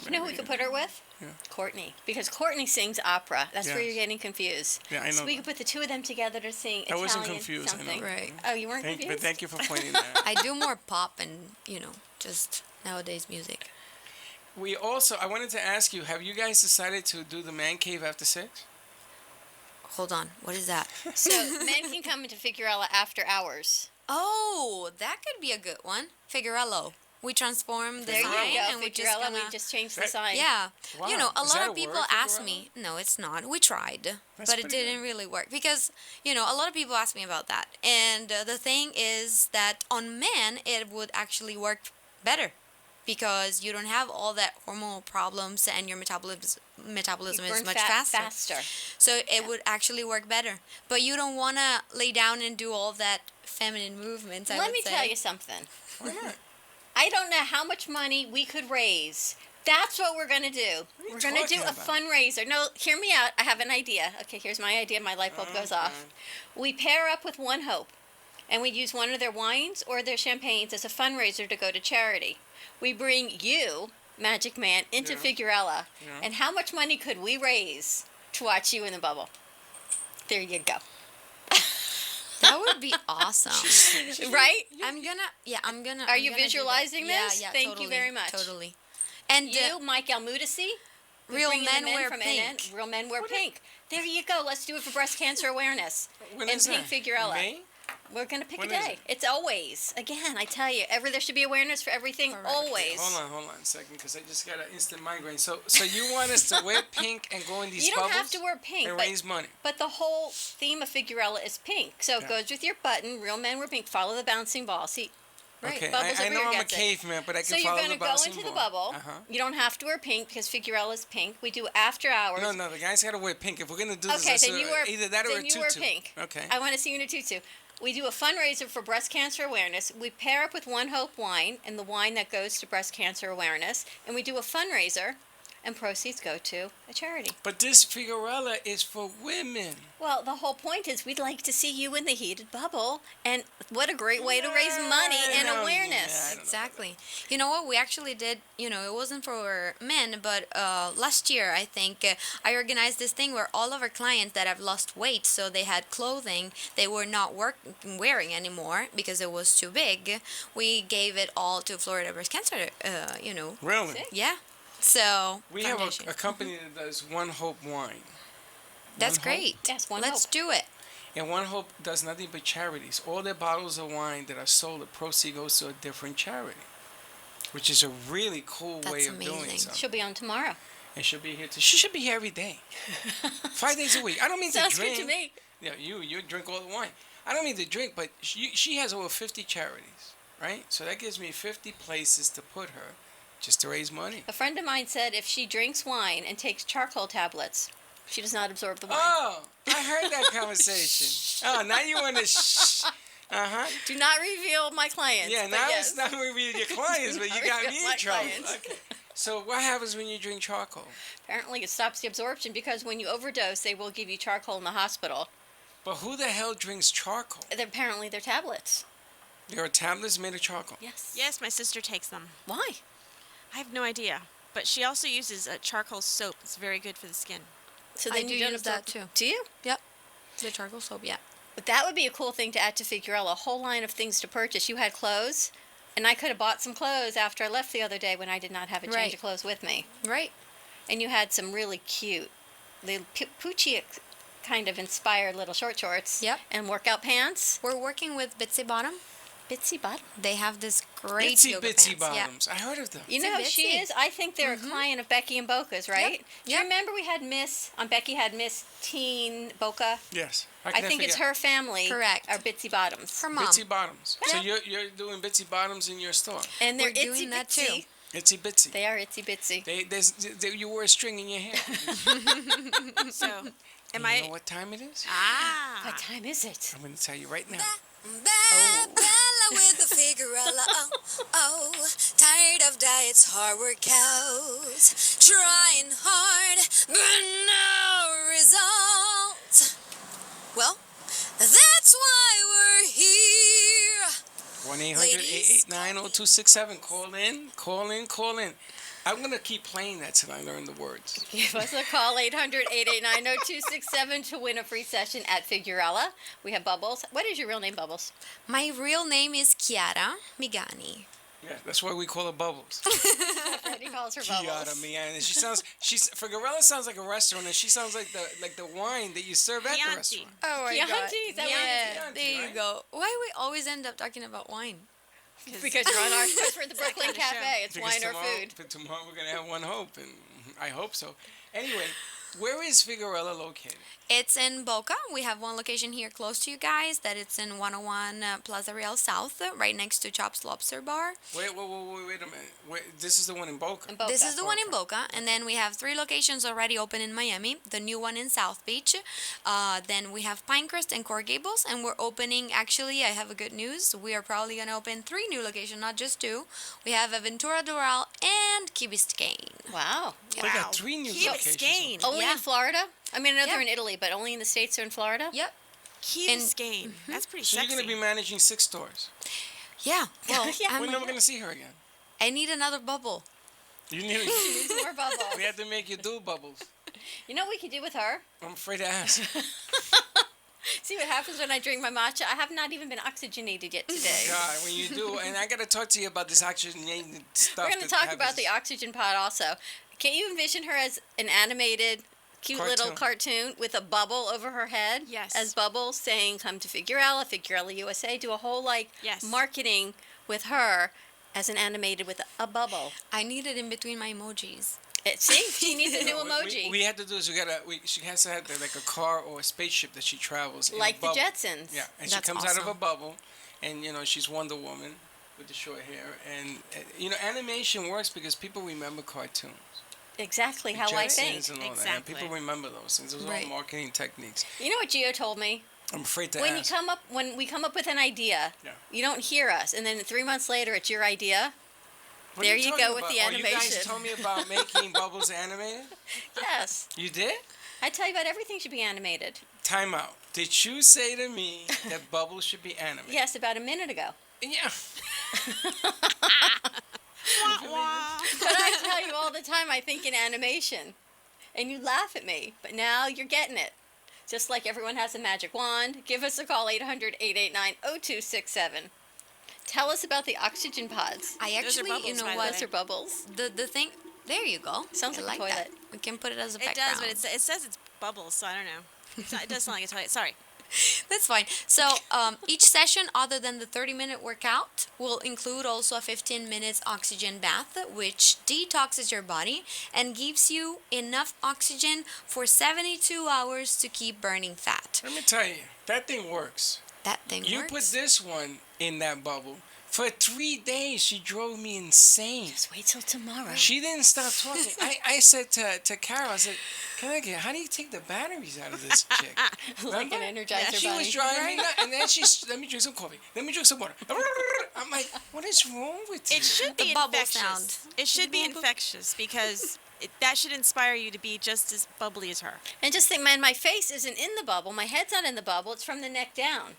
[SPEAKER 4] You know who we could put her with?
[SPEAKER 3] Yeah.
[SPEAKER 4] Courtney, because Courtney sings opera. That's where
[SPEAKER 3] Yes.
[SPEAKER 4] you're getting confused.
[SPEAKER 3] Yeah, I know
[SPEAKER 4] So we
[SPEAKER 3] that.
[SPEAKER 4] could put the two of them together to sing
[SPEAKER 3] I
[SPEAKER 4] Italian
[SPEAKER 3] wasn't confused, I know.
[SPEAKER 4] something.
[SPEAKER 5] Right.
[SPEAKER 4] Oh, you weren't confused?
[SPEAKER 3] But thank you for pointing that out.
[SPEAKER 5] I do more pop and just nowadays music.
[SPEAKER 3] I wanted to ask you, have you guys decided to do the man cave after 6?
[SPEAKER 5] Hold on, what is that?
[SPEAKER 4] So men can come into Figuerella after hours.
[SPEAKER 5] Oh, that could be a good one. Figurello. We transform the
[SPEAKER 4] There
[SPEAKER 5] sign
[SPEAKER 4] you go,
[SPEAKER 5] and we just
[SPEAKER 4] Figuerella.
[SPEAKER 5] gonna...
[SPEAKER 4] We just changed the
[SPEAKER 3] That-
[SPEAKER 4] sign.
[SPEAKER 5] Yeah,
[SPEAKER 3] Wow.
[SPEAKER 5] a
[SPEAKER 3] Is
[SPEAKER 5] lot
[SPEAKER 3] that
[SPEAKER 5] of
[SPEAKER 3] a
[SPEAKER 5] people
[SPEAKER 3] word,
[SPEAKER 5] ask
[SPEAKER 3] Figurello?
[SPEAKER 5] me. No, it's not. We tried,
[SPEAKER 3] That's
[SPEAKER 5] but it
[SPEAKER 3] pretty
[SPEAKER 5] didn't
[SPEAKER 3] good.
[SPEAKER 5] really work because a lot of people ask me about that. And the thing is that on men it would actually work better because you don't have all that hormonal problems and your metabolism
[SPEAKER 4] You
[SPEAKER 5] is
[SPEAKER 4] burn
[SPEAKER 5] much
[SPEAKER 4] fat
[SPEAKER 5] faster. So it would actually work better. But you don't want to lay down and do all that feminine movements. I
[SPEAKER 4] Let
[SPEAKER 5] would
[SPEAKER 4] me
[SPEAKER 5] say.
[SPEAKER 4] tell you something.
[SPEAKER 3] Why not?
[SPEAKER 4] I don't know how much money we could raise. That's what we're going to do.
[SPEAKER 3] are you
[SPEAKER 4] We're going to do
[SPEAKER 3] talking
[SPEAKER 4] a
[SPEAKER 3] about?
[SPEAKER 4] fundraiser. No, hear me out. I have an idea. Okay, here's my idea. My light bulb goes off. We pair up with One Hope, and we use one of their wines or their champagnes as a fundraiser to go to charity. We bring you, Magic Man, into
[SPEAKER 3] Yeah.
[SPEAKER 4] Figuerella,
[SPEAKER 3] Yeah.
[SPEAKER 4] and how much money could we raise to watch you in the bubble? There you go.
[SPEAKER 5] That would be awesome.
[SPEAKER 4] Right?
[SPEAKER 5] I'm gonna.
[SPEAKER 4] Are
[SPEAKER 5] I'm
[SPEAKER 4] you
[SPEAKER 5] gonna do that.
[SPEAKER 4] visualizing this?
[SPEAKER 5] Yeah,
[SPEAKER 4] Thank you
[SPEAKER 5] totally,
[SPEAKER 4] very much.
[SPEAKER 5] Totally. And
[SPEAKER 4] You, Mike Almudisi.
[SPEAKER 5] real
[SPEAKER 4] bringing the
[SPEAKER 5] men wear
[SPEAKER 4] from
[SPEAKER 5] pink.
[SPEAKER 4] NN. Real men wear pink. There you go. Let's do it for breast cancer awareness.
[SPEAKER 3] When
[SPEAKER 4] and
[SPEAKER 3] is
[SPEAKER 4] Pink
[SPEAKER 3] that?
[SPEAKER 4] Figuerella.
[SPEAKER 3] May?
[SPEAKER 4] We're gonna pick
[SPEAKER 3] When
[SPEAKER 4] a
[SPEAKER 3] is
[SPEAKER 4] day.
[SPEAKER 3] it?
[SPEAKER 4] It's always. Again, I tell you, there should be awareness for everything.
[SPEAKER 5] Correct.
[SPEAKER 4] Always.
[SPEAKER 3] Hold on a second, because I just got an instant migraine. So you want us to wear pink and go in these
[SPEAKER 4] You don't
[SPEAKER 3] bubbles
[SPEAKER 4] have to wear pink,
[SPEAKER 3] and
[SPEAKER 4] but,
[SPEAKER 3] raise money?
[SPEAKER 4] but the whole theme of Figuerella is pink. So it
[SPEAKER 3] Yeah.
[SPEAKER 4] goes with your button. Real men wear pink. Follow the bouncing ball. See, right?
[SPEAKER 3] Okay,
[SPEAKER 4] Bubbles
[SPEAKER 3] I
[SPEAKER 4] over
[SPEAKER 3] know
[SPEAKER 4] here
[SPEAKER 3] I'm a
[SPEAKER 4] gets it.
[SPEAKER 3] caveman, but I can
[SPEAKER 4] So you're
[SPEAKER 3] follow
[SPEAKER 4] gonna
[SPEAKER 3] the
[SPEAKER 4] go
[SPEAKER 3] bouncing
[SPEAKER 4] into the
[SPEAKER 3] ball.
[SPEAKER 4] bubble.
[SPEAKER 3] Uh-huh.
[SPEAKER 4] You don't have to wear pink because Figuerella's pink. We do after hours.
[SPEAKER 3] No, the guys gotta wear pink. If we're gonna do this,
[SPEAKER 4] Okay,
[SPEAKER 3] let's
[SPEAKER 4] then
[SPEAKER 3] do
[SPEAKER 4] you
[SPEAKER 3] it.
[SPEAKER 4] wear
[SPEAKER 3] either that or
[SPEAKER 4] then
[SPEAKER 3] a
[SPEAKER 4] you
[SPEAKER 3] tutu.
[SPEAKER 4] wear pink.
[SPEAKER 3] Okay.
[SPEAKER 4] I want to see you in a tutu. We do a fundraiser for breast cancer awareness. We pair up with One Hope wine and the wine that goes to breast cancer awareness, and we do a fundraiser, and proceeds go to a charity.
[SPEAKER 3] But this Figuerella is for women.
[SPEAKER 4] Well, the whole point is we'd like to see you in the heated bubble, and what a great way to raise money and awareness.
[SPEAKER 5] Exactly. You know what? We actually did, it wasn't for men, but last year, I think, I organized this thing where all of our clients that have lost weight, so they had clothing they were not wearing anymore because it was too big, we gave it all to Florida Breast Cancer,
[SPEAKER 3] Really?
[SPEAKER 4] Sick.
[SPEAKER 5] Yeah. So,
[SPEAKER 3] We have
[SPEAKER 5] foundation.
[SPEAKER 3] a company that does One Hope wine.
[SPEAKER 5] That's
[SPEAKER 3] One Hope?
[SPEAKER 5] great.
[SPEAKER 4] Yes, One
[SPEAKER 5] Let's
[SPEAKER 4] Hope.
[SPEAKER 5] do it.
[SPEAKER 3] And One Hope does nothing but charities. All their bottles of wine that are sold, the proceeds goes to a different charity, which is a really cool way
[SPEAKER 5] That's
[SPEAKER 3] of doing
[SPEAKER 5] amazing.
[SPEAKER 3] something.
[SPEAKER 4] She'll be on tomorrow.
[SPEAKER 3] And she'll be here. She should be here every day, 5 days a week. I don't mean
[SPEAKER 4] Sounds
[SPEAKER 3] to drink.
[SPEAKER 4] good to me.
[SPEAKER 3] Yeah, you drink all the wine. I don't mean to drink, but she has over 50 charities, right? So that gives me 50 places to put her, just to raise money.
[SPEAKER 4] A friend of mine said if she drinks wine and takes charcoal tablets, she does not absorb the wine.
[SPEAKER 3] Oh, I heard that conversation. Oh, now you want to shh. Uh-huh.
[SPEAKER 4] Do not reveal my clients.
[SPEAKER 3] Yeah,
[SPEAKER 4] but
[SPEAKER 3] now
[SPEAKER 4] yes.
[SPEAKER 3] it's not revealing your clients, but you got me
[SPEAKER 4] My
[SPEAKER 3] in trouble.
[SPEAKER 4] clients.
[SPEAKER 3] Okay. So what happens when you drink charcoal?
[SPEAKER 4] Apparently, it stops the absorption because when you overdose, they will give you charcoal in the hospital.
[SPEAKER 3] But who the hell drinks charcoal?
[SPEAKER 4] Apparently, they're tablets.
[SPEAKER 3] There are tablets made of charcoal.
[SPEAKER 4] Yes.
[SPEAKER 2] Yes, my sister takes them.
[SPEAKER 4] Why?
[SPEAKER 2] I have no idea. But she also uses a charcoal soap. It's very good for the skin.
[SPEAKER 4] So
[SPEAKER 5] I
[SPEAKER 4] then
[SPEAKER 5] do
[SPEAKER 4] you don't
[SPEAKER 5] use
[SPEAKER 4] absorb.
[SPEAKER 5] that too.
[SPEAKER 4] Do you?
[SPEAKER 5] Yep. The charcoal soap, yeah.
[SPEAKER 4] But that would be a cool thing to add to Figuerella. A whole line of things to purchase. You had clothes, and I could have bought some clothes after I left the other day when I did not have a change
[SPEAKER 5] Right.
[SPEAKER 4] of clothes with me.
[SPEAKER 5] Right.
[SPEAKER 4] And you had some really cute, the Poochie kind of inspired little short shorts.
[SPEAKER 5] Yep.
[SPEAKER 4] And workout pants.
[SPEAKER 5] We're working with Bitsy Bottom.
[SPEAKER 4] Bitsy Bottom.
[SPEAKER 5] They have this great
[SPEAKER 3] Itsy
[SPEAKER 5] yoga
[SPEAKER 3] Bitsy
[SPEAKER 5] pants. Yeah.
[SPEAKER 3] Bottoms. I heard of them.
[SPEAKER 4] You know who she
[SPEAKER 5] Bitsy.
[SPEAKER 4] is? I think they're a client of Becky and Boca's, right? Do you
[SPEAKER 5] Yep.
[SPEAKER 4] remember we had Becky had Miss Teen Boca?
[SPEAKER 3] Yes.
[SPEAKER 4] I think it's her family.
[SPEAKER 5] Correct.
[SPEAKER 4] Are Bitsy Bottoms.
[SPEAKER 5] Her mom.
[SPEAKER 3] Bitsy Bottoms. So
[SPEAKER 5] Yeah.
[SPEAKER 3] you're doing Bitsy Bottoms in your store.
[SPEAKER 4] And they're
[SPEAKER 5] We're
[SPEAKER 4] itsy
[SPEAKER 5] doing that
[SPEAKER 4] bitsy.
[SPEAKER 5] too.
[SPEAKER 3] Itsy Bitsy.
[SPEAKER 4] They are itsy bitsy.
[SPEAKER 3] You wear a string in your hair.
[SPEAKER 2] So,
[SPEAKER 3] You
[SPEAKER 2] am
[SPEAKER 3] know
[SPEAKER 2] I?
[SPEAKER 3] what time it is?
[SPEAKER 2] Ah.
[SPEAKER 4] What time is it?
[SPEAKER 3] I'm going to tell you right now.
[SPEAKER 5] Bella with the Figuerella, oh, tired of diets, hard workouts, trying hard, but no results. Well, that's why
[SPEAKER 3] 1-800-889-0267. Call in, call in, call in. I'm going to keep playing that till I learn the words.
[SPEAKER 4] Give us a call, 800-889-0267 to win a free session at Figuerella. We have Bubbles. What is your real name, Bubbles?
[SPEAKER 5] My real name is Chiara Migani.
[SPEAKER 3] Yeah, that's why we call her Bubbles.
[SPEAKER 4] Freddy calls her Bubbles.
[SPEAKER 3] Chiara Mian. Figuerella sounds like a restaurant, and she sounds like the wine that you serve at the
[SPEAKER 2] Chianti.
[SPEAKER 3] restaurant.
[SPEAKER 5] Oh my
[SPEAKER 4] Chianti,
[SPEAKER 5] god.
[SPEAKER 4] is that what
[SPEAKER 5] Yeah,
[SPEAKER 3] Chianti,
[SPEAKER 5] there you
[SPEAKER 3] right?
[SPEAKER 5] go. Why we always end up talking about wine?
[SPEAKER 4] Because you're on our because we're at the Brooklyn
[SPEAKER 2] kind of show.
[SPEAKER 4] Cafe. It's
[SPEAKER 3] Because
[SPEAKER 4] wine or
[SPEAKER 3] tomorrow-
[SPEAKER 4] food.
[SPEAKER 3] But tomorrow we're going to have one hope, and I hope so. Anyway, where is Figuerella located?
[SPEAKER 5] It's in Boca. We have one location here close to you guys. That it's in 101 Plaza Real South, right next to Chops Lobster Bar.
[SPEAKER 3] Wait a minute. This is the one in Boca.
[SPEAKER 4] In Boca.
[SPEAKER 5] This is the one in Boca, and then we have 3 locations already open in Miami. The new one in South Beach. Then we have Pinecrest and Coral Gables, and we're opening. Actually, I have a good news. We are probably gonna open 3 new locations, not just 2. We have Aventura Doral and Key Biscayne.
[SPEAKER 4] Wow.
[SPEAKER 3] They got 3 new
[SPEAKER 2] Key
[SPEAKER 3] locations.
[SPEAKER 2] Biscayne.
[SPEAKER 4] Only
[SPEAKER 5] Yeah.
[SPEAKER 4] in Florida? I mean, I know they're
[SPEAKER 5] Yeah.
[SPEAKER 4] in Italy, but only in the States or in Florida?
[SPEAKER 5] Yep.
[SPEAKER 2] Key
[SPEAKER 5] And-
[SPEAKER 2] Biscayne. That's pretty
[SPEAKER 3] So
[SPEAKER 2] sexy.
[SPEAKER 3] you're going to be managing 6 stores.
[SPEAKER 5] Yeah. Well,
[SPEAKER 4] Yeah.
[SPEAKER 3] We're never going to see her again.
[SPEAKER 5] I need another bubble.
[SPEAKER 3] You need.
[SPEAKER 4] Needs more bubbles.
[SPEAKER 3] We have to make you do bubbles.
[SPEAKER 4] You know what we could do with her?
[SPEAKER 3] I'm afraid to ask.
[SPEAKER 4] See what happens when I drink my matcha? I have not even been oxygenated yet today.
[SPEAKER 3] God, when you do, and I got to talk to you about this oxygenated stuff.
[SPEAKER 4] We're going to
[SPEAKER 3] that
[SPEAKER 4] talk
[SPEAKER 3] happens.
[SPEAKER 4] about the oxygen pod also. Can you envision her as an animated, cute little cartoon with a bubble over her head?
[SPEAKER 2] Yes.
[SPEAKER 4] As Bubbles saying, come to Figuerella, Figuerella USA. Do a whole,
[SPEAKER 2] Yes.
[SPEAKER 4] marketing with her as an animated with a bubble.
[SPEAKER 5] I need it in between my emojis.
[SPEAKER 4] See? She needs a new
[SPEAKER 3] What
[SPEAKER 4] emoji.
[SPEAKER 3] we had to do is she has to have like a car or a spaceship that she travels in.
[SPEAKER 4] Like
[SPEAKER 3] a
[SPEAKER 4] the
[SPEAKER 3] bubble.
[SPEAKER 4] Jetsons.
[SPEAKER 3] Yeah, and
[SPEAKER 5] That's
[SPEAKER 3] she comes out of a
[SPEAKER 5] awesome.
[SPEAKER 3] bubble, and she's Wonder Woman with the short hair, and animation works because people remember cartoons.
[SPEAKER 4] Exactly
[SPEAKER 3] The
[SPEAKER 4] how I think.
[SPEAKER 3] Jetsons and all that.
[SPEAKER 2] Exactly.
[SPEAKER 3] And people remember those things. Those are
[SPEAKER 5] Right.
[SPEAKER 3] all marketing techniques.
[SPEAKER 4] You know what Gio told me?
[SPEAKER 3] I'm afraid to
[SPEAKER 4] When
[SPEAKER 3] ask.
[SPEAKER 4] when we come up with an idea,
[SPEAKER 3] Yeah.
[SPEAKER 4] you don't hear us, and then 3 months later, it's your idea.
[SPEAKER 3] What are
[SPEAKER 4] there you
[SPEAKER 3] talking
[SPEAKER 4] go with
[SPEAKER 3] about?
[SPEAKER 4] the
[SPEAKER 3] Oh, you guys
[SPEAKER 4] animation.
[SPEAKER 3] told me about making bubbles animated.
[SPEAKER 4] Yes,
[SPEAKER 3] You did?
[SPEAKER 4] I tell you about everything should be animated.
[SPEAKER 3] Time out. Did you say to me that bubbles should be animated?
[SPEAKER 4] Yes, about a minute ago.
[SPEAKER 3] Yeah.
[SPEAKER 2] Wah, wah.
[SPEAKER 4] But I tell you all the time, I think in animation, and you laugh at me. But now you're getting it. Just like everyone has a magic wand, give us a call 800-889-0267. Tell us about the oxygen pods.
[SPEAKER 5] I
[SPEAKER 2] Those are
[SPEAKER 5] actually,
[SPEAKER 2] bubbles,
[SPEAKER 5] you know
[SPEAKER 2] by the
[SPEAKER 5] what?
[SPEAKER 4] Those are bubbles.
[SPEAKER 5] The thing. There you go.
[SPEAKER 4] Sounds
[SPEAKER 5] I
[SPEAKER 4] like a
[SPEAKER 5] like that.
[SPEAKER 4] toilet.
[SPEAKER 5] We can put it as a
[SPEAKER 2] It
[SPEAKER 5] background.
[SPEAKER 2] does, but it says it's bubbles, so I don't know. It does sound like a toilet. Sorry.
[SPEAKER 5] That's fine. So each session, other than the 30-minute workout, will include also a 15 minutes oxygen bath, which detoxes your body and gives you enough oxygen for 72 hours to keep burning fat.
[SPEAKER 3] Let me tell you, that thing works.
[SPEAKER 5] That thing
[SPEAKER 3] You
[SPEAKER 5] works.
[SPEAKER 3] put this one in that bubble. For 3 days, she drove me insane.
[SPEAKER 4] Just wait till tomorrow.
[SPEAKER 3] She didn't stop talking. I said to Carol, I said, how do you take the batteries out of this chick?
[SPEAKER 4] Like an
[SPEAKER 3] Remember?
[SPEAKER 4] Energizer
[SPEAKER 3] She
[SPEAKER 4] bunny.
[SPEAKER 3] was driving me nuts. And then let me drink some coffee. Let me drink some water. I'm like, what is wrong with you?
[SPEAKER 2] It should
[SPEAKER 5] The
[SPEAKER 2] be
[SPEAKER 5] bubble
[SPEAKER 2] infectious.
[SPEAKER 5] sound.
[SPEAKER 2] It should be infectious because that should inspire you to be just as bubbly as her.
[SPEAKER 4] And just think, man, my face isn't in the bubble. My head's not in the bubble. It's from the neck down.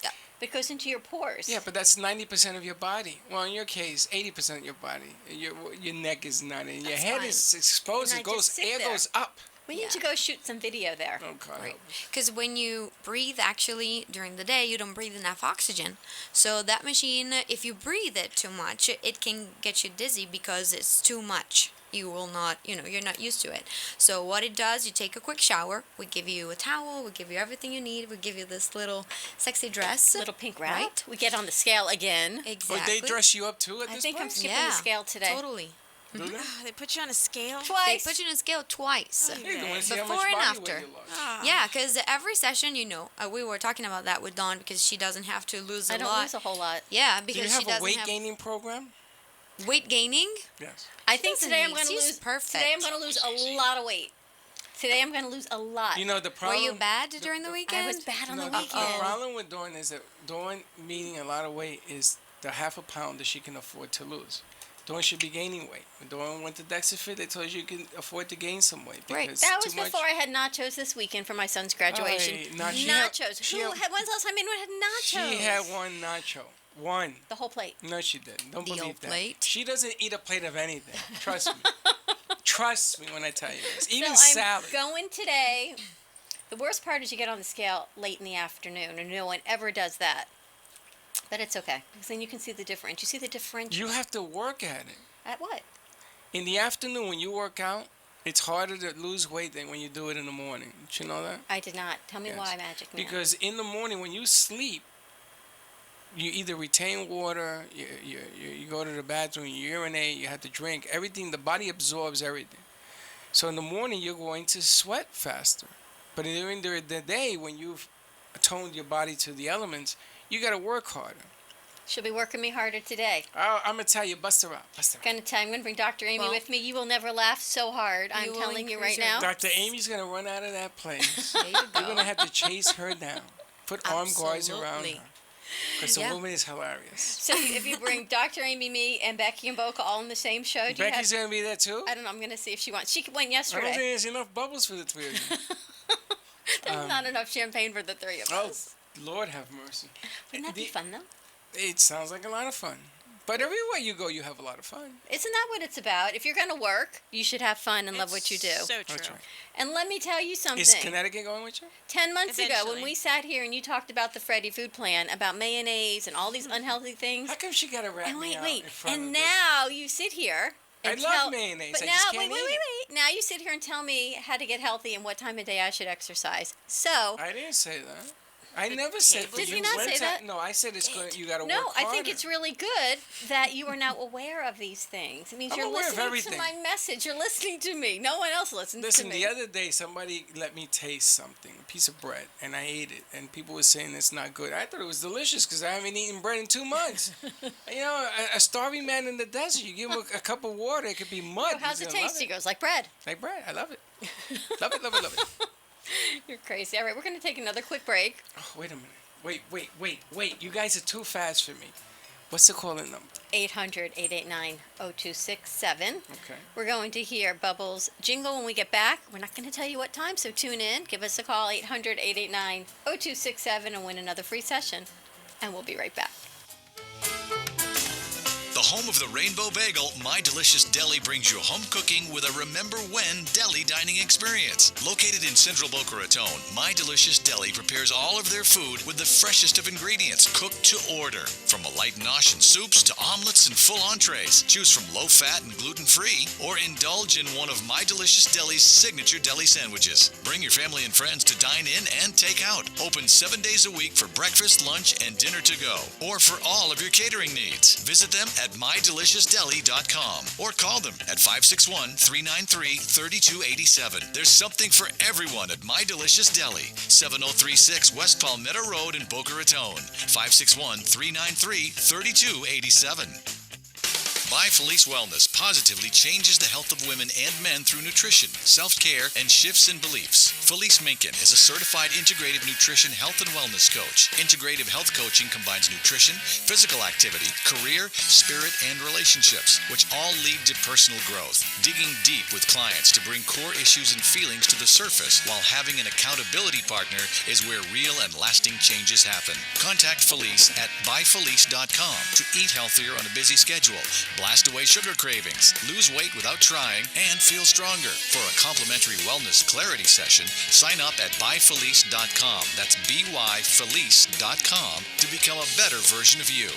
[SPEAKER 5] Yeah.
[SPEAKER 4] It goes into your pores.
[SPEAKER 3] Yeah, but that's 90% of your body. Well, in your case, 80% of your body. Your neck is not in. Your
[SPEAKER 5] That's
[SPEAKER 3] head
[SPEAKER 5] fine.
[SPEAKER 3] is exposed.
[SPEAKER 4] And
[SPEAKER 3] It
[SPEAKER 4] I
[SPEAKER 3] goes,
[SPEAKER 4] just sit
[SPEAKER 3] air
[SPEAKER 4] there.
[SPEAKER 3] goes up.
[SPEAKER 4] We need to go shoot some video there.
[SPEAKER 3] Oh, God.
[SPEAKER 5] Right. Because when you breathe, actually, during the day, you don't breathe enough oxygen. So that machine, if you breathe it too much, it can get you dizzy because it's too much. You will not, you're not used to it. So what it does, you take a quick shower. We give you a towel. We give you everything you need. We give you this little sexy dress.
[SPEAKER 4] Little pink wrap.
[SPEAKER 5] Right?
[SPEAKER 4] We get on the scale again.
[SPEAKER 5] Exactly.
[SPEAKER 3] Oh, they dress you up too at
[SPEAKER 4] I
[SPEAKER 3] this
[SPEAKER 4] think I'm
[SPEAKER 3] point?
[SPEAKER 4] skipping the scale today.
[SPEAKER 5] Totally.
[SPEAKER 3] Do they?
[SPEAKER 2] They put you on a scale.
[SPEAKER 5] They
[SPEAKER 4] Twice.
[SPEAKER 5] put you in a scale twice.
[SPEAKER 2] Oh,
[SPEAKER 3] Hey, they want to see how
[SPEAKER 5] Before
[SPEAKER 3] much
[SPEAKER 5] and
[SPEAKER 3] body
[SPEAKER 5] after.
[SPEAKER 3] weight you lost.
[SPEAKER 2] Ah.
[SPEAKER 5] Yeah, because every session, we were talking about that with Dawn because she doesn't have to lose a
[SPEAKER 4] I don't
[SPEAKER 5] lot.
[SPEAKER 4] lose a whole lot.
[SPEAKER 5] Yeah,
[SPEAKER 3] Do
[SPEAKER 5] because
[SPEAKER 3] you
[SPEAKER 5] she
[SPEAKER 3] have a
[SPEAKER 5] doesn't
[SPEAKER 3] weight
[SPEAKER 5] have
[SPEAKER 3] gaining program?
[SPEAKER 5] weight gaining.
[SPEAKER 3] Yes.
[SPEAKER 4] I think
[SPEAKER 5] doesn't
[SPEAKER 4] today I'm
[SPEAKER 5] need-
[SPEAKER 4] going to
[SPEAKER 5] she's
[SPEAKER 4] lose.
[SPEAKER 5] perfect.
[SPEAKER 4] Today I'm going to lose a lot of weight. Today I'm going to lose a lot.
[SPEAKER 3] You know, the
[SPEAKER 5] Were
[SPEAKER 3] problem...
[SPEAKER 5] you bad during the weekend?
[SPEAKER 4] I was bad on
[SPEAKER 3] No,
[SPEAKER 4] the
[SPEAKER 3] the
[SPEAKER 4] weekend.
[SPEAKER 3] problem with Dawn is that Dawn meeting a lot of weight is the half a pound that she can afford to lose. Dawn should be gaining weight. When Dawn went to DexaFit, they told you can afford to gain some weight.
[SPEAKER 5] Right.
[SPEAKER 3] Because
[SPEAKER 4] That
[SPEAKER 3] too
[SPEAKER 4] was
[SPEAKER 3] much...
[SPEAKER 4] before I had nachos this weekend for my son's graduation.
[SPEAKER 3] Ay, now she had-
[SPEAKER 4] nachos.
[SPEAKER 3] she
[SPEAKER 4] Who
[SPEAKER 3] had-
[SPEAKER 4] had, when's the last time anyone had nachos?
[SPEAKER 3] She had one nacho. One.
[SPEAKER 4] The whole plate.
[SPEAKER 3] No, she didn't. Don't
[SPEAKER 5] The
[SPEAKER 3] believe
[SPEAKER 5] whole
[SPEAKER 3] that.
[SPEAKER 5] plate?
[SPEAKER 3] She doesn't eat a plate of anything. Trust me. Trust me when I tell you this. Even
[SPEAKER 4] so
[SPEAKER 3] salad.
[SPEAKER 4] I'm going today. The worst part is you get on the scale late in the afternoon, and no one ever does that. But it's okay, because then you can see the difference. You see the difference
[SPEAKER 3] You have to work at it.
[SPEAKER 4] at what?
[SPEAKER 3] In the afternoon, when you work out, it's harder to lose weight than when you do it in the morning. Did you know that?
[SPEAKER 4] I did not. Tell me
[SPEAKER 3] Yes.
[SPEAKER 4] why, Magic Man.
[SPEAKER 3] Because in the morning, when you sleep, you either retain water, you go to the bathroom, you urinate, you have to drink, everything, the body absorbs everything. So in the morning, you're going to sweat faster. But during the day, when you've toned your body to the elements, you got to work harder.
[SPEAKER 4] She'll be working me harder today.
[SPEAKER 3] I'm going to tell you, bust her out.
[SPEAKER 4] I'm going to bring Dr. Amy
[SPEAKER 5] Well,
[SPEAKER 4] with me. You will never laugh so hard. I'm
[SPEAKER 5] will
[SPEAKER 4] telling you
[SPEAKER 5] increase
[SPEAKER 4] right
[SPEAKER 5] your
[SPEAKER 4] now.
[SPEAKER 3] Dr. Amy's going to run out of that place.
[SPEAKER 5] There you
[SPEAKER 3] You're
[SPEAKER 5] go.
[SPEAKER 3] going to have to chase her down. Put armed guards around
[SPEAKER 5] Absolutely.
[SPEAKER 3] her. Because the
[SPEAKER 5] Yeah.
[SPEAKER 3] woman is hilarious.
[SPEAKER 4] So if you bring Dr. Amy, me, and Becky and Boca all in the same show, do you
[SPEAKER 3] Becky's
[SPEAKER 4] have...
[SPEAKER 3] going to be there too?
[SPEAKER 4] I don't know. I'm going to see if she wants. She went
[SPEAKER 3] I don't
[SPEAKER 4] yesterday.
[SPEAKER 3] think there's enough bubbles for the three of you.
[SPEAKER 4] There's not enough champagne for the three of
[SPEAKER 3] Oh,
[SPEAKER 4] us.
[SPEAKER 3] Lord have mercy.
[SPEAKER 4] Wouldn't that be fun, though?
[SPEAKER 3] It sounds like a lot of fun. But everywhere you go, you have a lot of fun.
[SPEAKER 4] Isn't that what it's about? If you're going to work, you should have fun and love what you do.
[SPEAKER 2] So true.
[SPEAKER 3] That's right.
[SPEAKER 4] And let me tell you something.
[SPEAKER 3] Is Connecticut going with you?
[SPEAKER 4] 10 months ago, when
[SPEAKER 2] Eventually.
[SPEAKER 4] we sat here and you talked about the Freddy food plan, about mayonnaise and all these unhealthy things,
[SPEAKER 3] How come she got to wrap
[SPEAKER 4] and
[SPEAKER 3] me
[SPEAKER 4] wait,
[SPEAKER 3] out
[SPEAKER 4] wait,
[SPEAKER 3] in front
[SPEAKER 4] and
[SPEAKER 3] of
[SPEAKER 4] now you sit here
[SPEAKER 3] I
[SPEAKER 4] and
[SPEAKER 3] love
[SPEAKER 4] tell,
[SPEAKER 3] mayonnaise,
[SPEAKER 4] But
[SPEAKER 3] I
[SPEAKER 4] now,
[SPEAKER 3] just
[SPEAKER 4] wait,
[SPEAKER 3] can't
[SPEAKER 4] wait,
[SPEAKER 3] eat
[SPEAKER 4] wait,
[SPEAKER 3] it.
[SPEAKER 4] wait. Now you sit here and tell me how to get healthy and what time of day I should exercise. So,
[SPEAKER 3] this? I didn't say that. I never said
[SPEAKER 2] Did
[SPEAKER 3] you
[SPEAKER 2] he
[SPEAKER 4] not
[SPEAKER 3] went
[SPEAKER 4] say
[SPEAKER 3] to-
[SPEAKER 4] that?
[SPEAKER 3] No, I said it's going. You got to
[SPEAKER 4] no,
[SPEAKER 3] work
[SPEAKER 4] I
[SPEAKER 3] harder.
[SPEAKER 4] think it's really good that you are now aware of these things. It means
[SPEAKER 3] I'm
[SPEAKER 4] you're
[SPEAKER 3] aware of
[SPEAKER 4] listening to
[SPEAKER 3] everything.
[SPEAKER 4] my message. You're listening to me. No one else listens
[SPEAKER 3] Listen,
[SPEAKER 4] to me.
[SPEAKER 3] the other day somebody let me taste something, a piece of bread, and I ate it, and people were saying it's not good. I thought it was delicious because I haven't eaten bread in 2 months. You know, a starving man in the desert, you give him a cup of water, it could be mud.
[SPEAKER 4] How's
[SPEAKER 3] He's
[SPEAKER 4] it
[SPEAKER 3] gonna love
[SPEAKER 4] taste? He goes, like bread.
[SPEAKER 3] Like bread, I love it. Love it, love it, love it.
[SPEAKER 4] You're crazy. All right, we're going to take another quick break.
[SPEAKER 3] Oh, wait a minute. Wait. You guys are too fast for me. What's the calling number?
[SPEAKER 4] 800-889-0267.
[SPEAKER 3] Okay.
[SPEAKER 4] We're going to hear Bubbles jingle when we get back. We're not going to tell you what time, so tune in. Give us a call, 800-889-0267, and win another free session. And we'll be right back.
[SPEAKER 1] The home of the Rainbow Bagel, My Delicious Deli brings you home cooking with a Remember When deli dining experience. Located in central Boca Raton, My Delicious Deli prepares all of their food with the freshest of ingredients, cooked to order. From a light nosh and soups to omelets and full entrees, choose from low-fat and gluten-free, or indulge in one of My Delicious Deli's signature deli sandwiches. Bring your family and friends to dine in and take out. Open 7 days a week for breakfast, lunch, and dinner to go, or for all of your catering needs. Visit them at mydeliciousdeli.com or call them at 561-393-3287. There's something for everyone at My Delicious Deli, 7036 West Palmetto Road in Boca Raton, 561-393-3287. By Felice Wellness positively changes the health of women and men through nutrition, self-care, and shifts in beliefs. Felice Minkin is a certified integrative nutrition health and wellness coach. Integrative health coaching combines nutrition, physical activity, career, spirit, and relationships, which all lead to personal growth. Digging deep with clients to bring core issues and feelings to the surface while having an accountability partner is where real and lasting changes happen. Contact Felice at byfelice.com to eat healthier on a busy schedule, blast away sugar cravings, lose weight without trying, and feel stronger. For a complimentary wellness clarity session, sign up at byfelice.com. That's byfelice.com to become a better version of you.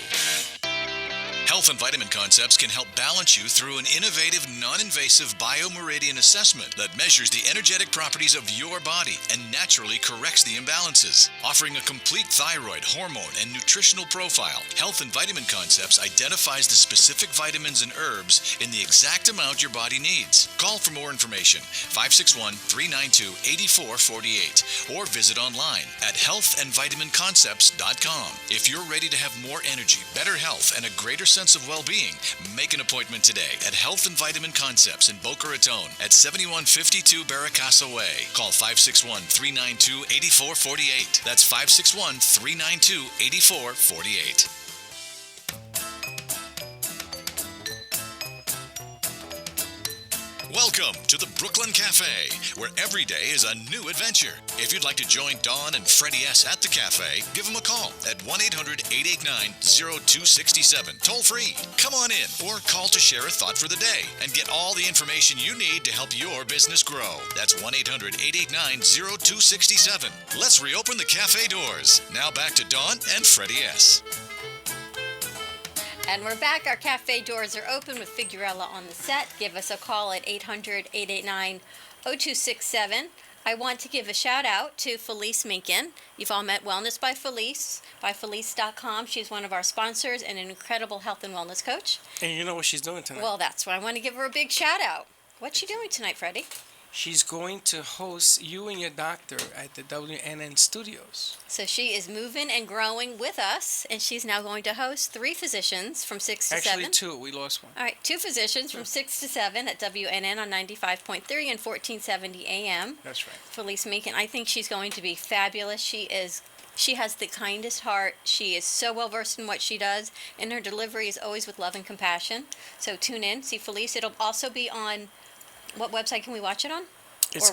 [SPEAKER 1] Health and Vitamin Concepts can help balance you through an innovative, non-invasive biomeridian assessment that measures the energetic properties of your body and naturally corrects the imbalances. Offering a complete thyroid, hormone, and nutritional profile, Health and Vitamin Concepts identifies the specific vitamins and herbs in the exact amount your body needs. Call for more information, 561-392-8448, or visit online at healthandvitaminconcepts.com. If you're ready to have more energy, better health, and a greater sense of well-being, make an appointment today at Health and Vitamin Concepts in Boca Raton at 7152 Barracasa Way. Call 561-392-8448. That's 561-392-8448. Welcome to the Brooklyn Cafe, where every day is a new adventure. If you'd like to join Dawn and Freddy S. at the cafe, give them a call at 1-800-889-0267, toll free. Come on in or call to share a thought for the day and get all the information you need to help your business grow. That's 1-800-889-0267. Let's reopen the cafe doors. Now back to Dawn and Freddy S.
[SPEAKER 4] And we're back. Our cafe doors are open with Figuerella on the set. Give us a call at 800-889-0267. I want to give a shout out to Felice Minkin. You've all met Wellness by Felice, by Felice.com. She's one of our sponsors and an incredible health and wellness coach.
[SPEAKER 3] And you know what she's doing tonight?
[SPEAKER 4] Well, that's why I want to give her a big shout out. What's she doing tonight, Freddie?
[SPEAKER 3] She's going to host you and your doctor at the WNN studios.
[SPEAKER 4] So she is moving and growing with us, and she's now going to host 3 physicians from 6 to 7.
[SPEAKER 3] Actually, 2. We lost one.
[SPEAKER 4] All right, 2 physicians from 6 to 7 at WNN on 95.3 and 1470 AM.
[SPEAKER 3] That's right.
[SPEAKER 4] Felice Meekin. I think she's going to be fabulous. She has the kindest heart. She is so well versed in what she does, and her delivery is always with love and compassion. So tune in, see Felice. It'll also be on, what website can we watch it on? Or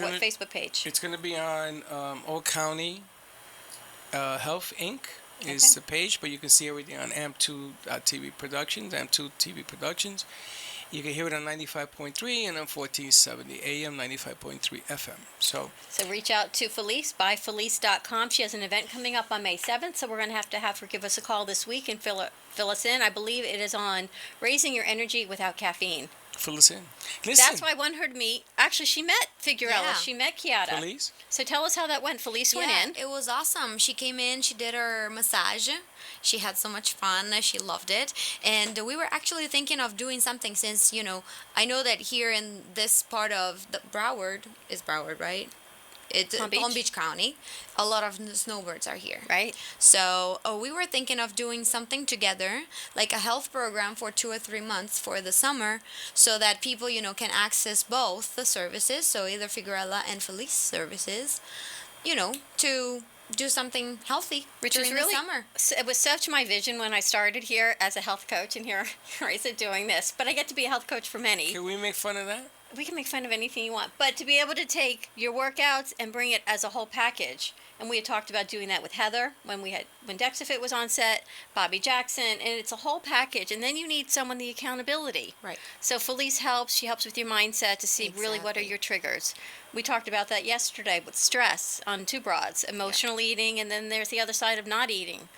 [SPEAKER 4] what Facebook page?
[SPEAKER 3] It's going to be on Old County Health Inc. is the page, but you can see everything on AMP2 TV Productions, AMP2 TV Productions. You can hear it on 95.3 and on 1470 AM, 95.3 FM. So
[SPEAKER 4] reach out to Felice by Felice.com. She has an event coming up on May 7th, so we're going to have her give us a call this week and fill us in. I believe it is on raising your energy without caffeine.
[SPEAKER 3] fill us in. Listen.
[SPEAKER 4] That's why I want her to meet. Actually, she met Figuerella.
[SPEAKER 5] Yeah.
[SPEAKER 4] She met Kiata.
[SPEAKER 3] Felice?
[SPEAKER 4] So tell us how that went. Felice went in.
[SPEAKER 5] It was awesome. She came in, she did her massage. She had so much fun. She loved it. And we were actually thinking of doing something since, I know that here in this part of the Broward, right? It's
[SPEAKER 4] Palm
[SPEAKER 5] Palm
[SPEAKER 4] Beach?
[SPEAKER 5] Beach County. A lot of snowbirds are here.
[SPEAKER 4] Right.
[SPEAKER 5] So we were thinking of doing something together, like a health program for 2 or 3 months for the summer, so that people, can access both the services, so either Figuerella and Felice services, to do something healthy
[SPEAKER 4] Which is
[SPEAKER 5] during
[SPEAKER 4] really,
[SPEAKER 5] the summer.
[SPEAKER 4] It was such my vision when I started here as a health coach, and here I sit doing this. But I get to be a health coach for many.
[SPEAKER 3] Can we make fun of that?
[SPEAKER 4] We can make fun of anything you want, but to be able to take your workouts and bring it as a whole package, and we had talked about doing that with Heather when DexaFit was on set, Bobby Jackson, and it's a whole package, and then you need someone the accountability.
[SPEAKER 5] Right.
[SPEAKER 4] So Felice helps. She helps with your mindset to see really what are
[SPEAKER 5] Exactly.
[SPEAKER 4] your triggers. We talked about that yesterday with stress on 2 broads, emotional eating, and then there's the other side of not eating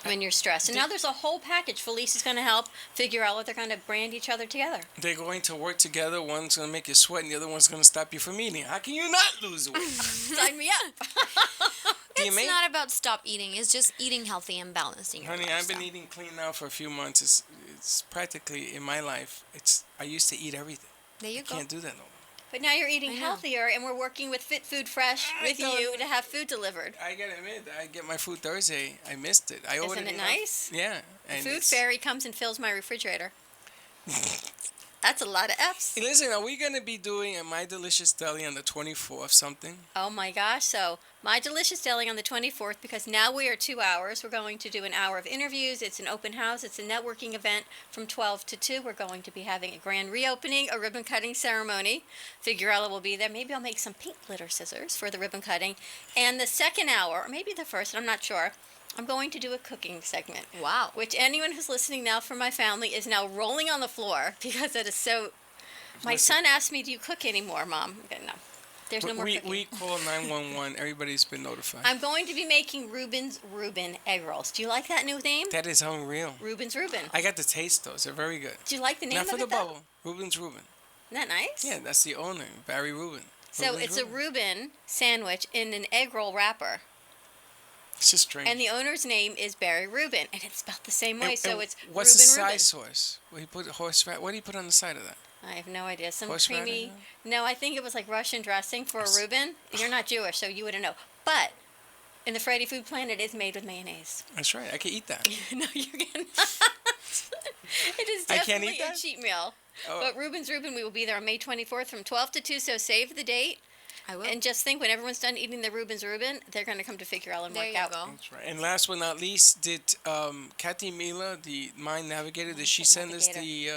[SPEAKER 4] when you're stressed. And now there's a whole package. Felice is going to help figure out what they're going to brand each other together.
[SPEAKER 3] They're going to work together. One's going to make you sweat, and the other one's going to stop you from eating. How can you not lose weight?
[SPEAKER 4] Sign me up.
[SPEAKER 5] It's not about stop eating. It's just eating healthy and balancing your
[SPEAKER 3] Honey, I've been
[SPEAKER 5] lifestyle.
[SPEAKER 3] eating clean now for a few months. It's practically in my life. I used to eat everything.
[SPEAKER 5] There you
[SPEAKER 3] I
[SPEAKER 5] go.
[SPEAKER 3] can't do that no more.
[SPEAKER 4] But now you're eating
[SPEAKER 5] I know.
[SPEAKER 4] healthier, and we're working with Fit Food Fresh with you to have food delivered.
[SPEAKER 3] I gotta admit, I get my food Thursday. I missed it. I ordered
[SPEAKER 4] Isn't it
[SPEAKER 3] enough-
[SPEAKER 4] nice?
[SPEAKER 3] Yeah.
[SPEAKER 4] The
[SPEAKER 3] and
[SPEAKER 4] food
[SPEAKER 3] it's-
[SPEAKER 4] fairy comes and fills my refrigerator. That's a lot of F's.
[SPEAKER 3] Hey, listen, are we gonna be doing a My Delicious Deli on the 24th something?
[SPEAKER 4] Oh my gosh. So, My Delicious Deli on the 24th, because now we are 2 hours. We're going to do an hour of interviews. It's an open house. It's a networking event from 12 to 2. We're going to be having a grand reopening, a ribbon cutting ceremony. Figuerella will be there. Maybe I'll make some pink glitter scissors for the ribbon cutting. And the second hour, or maybe the first, I'm not sure, I'm going to do a cooking segment.
[SPEAKER 5] Wow.
[SPEAKER 4] Which anyone who's listening now from my family is now rolling on the floor because it is so. My
[SPEAKER 3] Listen.
[SPEAKER 4] son asked me, "Do you cook anymore, Mom?" Okay, no, there's no more cooking.
[SPEAKER 3] We call 911. Everybody's been notified.
[SPEAKER 4] I'm going to be making Reuben's Reuben egg rolls. Do you like that new name?
[SPEAKER 3] That is unreal.
[SPEAKER 4] Reuben's Reuben.
[SPEAKER 3] I got the taste those. They're very good.
[SPEAKER 4] Do you like the name
[SPEAKER 3] Not
[SPEAKER 4] of
[SPEAKER 3] for
[SPEAKER 4] it
[SPEAKER 3] the
[SPEAKER 4] though?
[SPEAKER 3] bubble. Reuben's Reuben.
[SPEAKER 4] Isn't that nice?
[SPEAKER 3] Yeah, that's the owner, Barry Reuben.
[SPEAKER 4] So
[SPEAKER 3] Reuben's
[SPEAKER 4] it's a Reuben sandwich in an egg roll wrapper,
[SPEAKER 3] It's just strange.
[SPEAKER 4] and the owner's name is Barry Reuben, and it's spelled the same way. So it's
[SPEAKER 3] what's the
[SPEAKER 4] Reuben
[SPEAKER 3] side sauce? What he put what do you put on the side of that?
[SPEAKER 4] I have no idea. Some
[SPEAKER 3] Horseradish,
[SPEAKER 4] creamy.
[SPEAKER 3] no?
[SPEAKER 4] No, I think it was like Russian dressing for a
[SPEAKER 3] Yes.
[SPEAKER 4] Reuben. You're not Jewish, so you wouldn't know. But in the Freddy Food Plan, it is made with mayonnaise.
[SPEAKER 3] That's right. I can eat that.
[SPEAKER 4] No, you cannot. It is
[SPEAKER 3] I can't
[SPEAKER 4] definitely
[SPEAKER 3] eat
[SPEAKER 4] a
[SPEAKER 3] that?
[SPEAKER 4] cheat meal.
[SPEAKER 3] Oh.
[SPEAKER 4] But Reuben's Reuben, we will be there on May 24th from 12 to 2, so save the date.
[SPEAKER 5] I will.
[SPEAKER 4] And just think, when everyone's done eating the Reuben's Reuben, they're going to come to Figuerella and
[SPEAKER 5] There
[SPEAKER 4] work
[SPEAKER 5] you
[SPEAKER 4] out.
[SPEAKER 5] go.
[SPEAKER 3] That's right. And last but not least, did Kathy Mila, the Mind Navigator, did she send us the